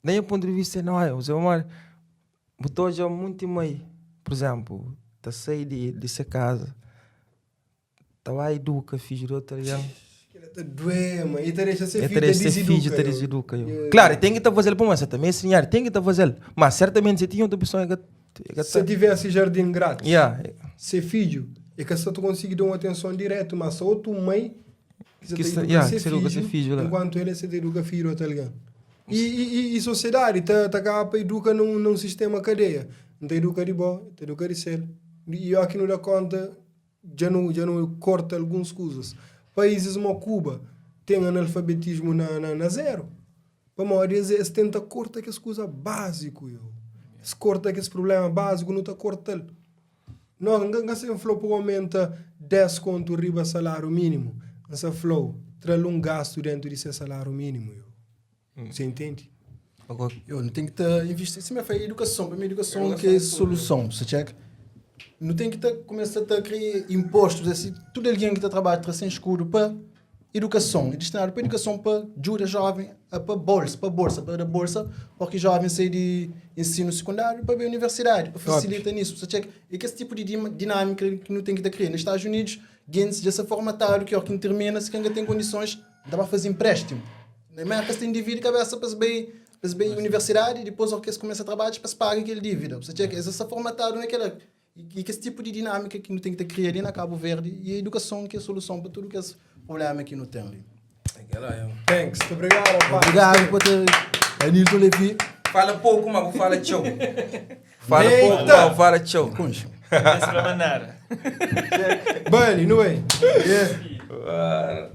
nem do ponto de vista não é. Você vai botou já muito mais, por exemplo, tá sair de sua casa, tá lá educa filho do outro ligado. Ele tá doendo, e tá deixa ser filho tá deseduca. Claro, tem que estar fazendo para você também ensinar, tem que estar fazendo, mas certamente se tinha outra pessoa que se tivesse jardim grátis, ser filho, é que você consegue dar uma atenção direta, mas só outro mãe que se educa ser filho lá. Enquanto ele se educa filho, tá ligado? E sociedade tá cá para educar num sistema cadeia. Não te educa de boa, te educa de ser. E eu aqui não dá conta, já não corta algumas coisas. Países como Cuba têm analfabetismo na zero. Para a maioria, eles tentam cortar aquelas coisas básicas. Eles cortam aqueles problemas básicos, não está cortando. Nós não se falou para aumentar 10 conto riba salário mínimo. Essa flow traz um gasto dentro desse salário mínimo. Você entende? Eu não tenho que estar investindo. Se me faz educação, para mim educação que é solução, você checa? Não tem que começar a criar impostos, assim, tudo alguém que está trabalhando sem escuro para educação, e destinado para educação para ajuda jovem, para bolsa, porque jovem sai de ensino secundário para a universidade, para facilitar nisso, você checa? E que esse tipo de dinâmica que não tem que estar criando. Nos Estados Unidos, gente dessa forma tal, que quem termina, se quem tem condições, dá para fazer empréstimo. Na minha casa tem dívida cabeça para bem universidade e depois que começa a trabalhar para se pagar aquele dívida. Você tinha que essa formatado naquela e que esse tipo de dinâmica que não tem que ter criado na Cabo Verde e a educação que é a solução para tudo que esse problema que não tem ali. Thanks. Obrigado, pai. Obrigado por ter Nilton Levi. Fala pouco, mas fala tchau. Fala pouco, mas fala tchau. Não é nada. Bunny, não é? Yeah.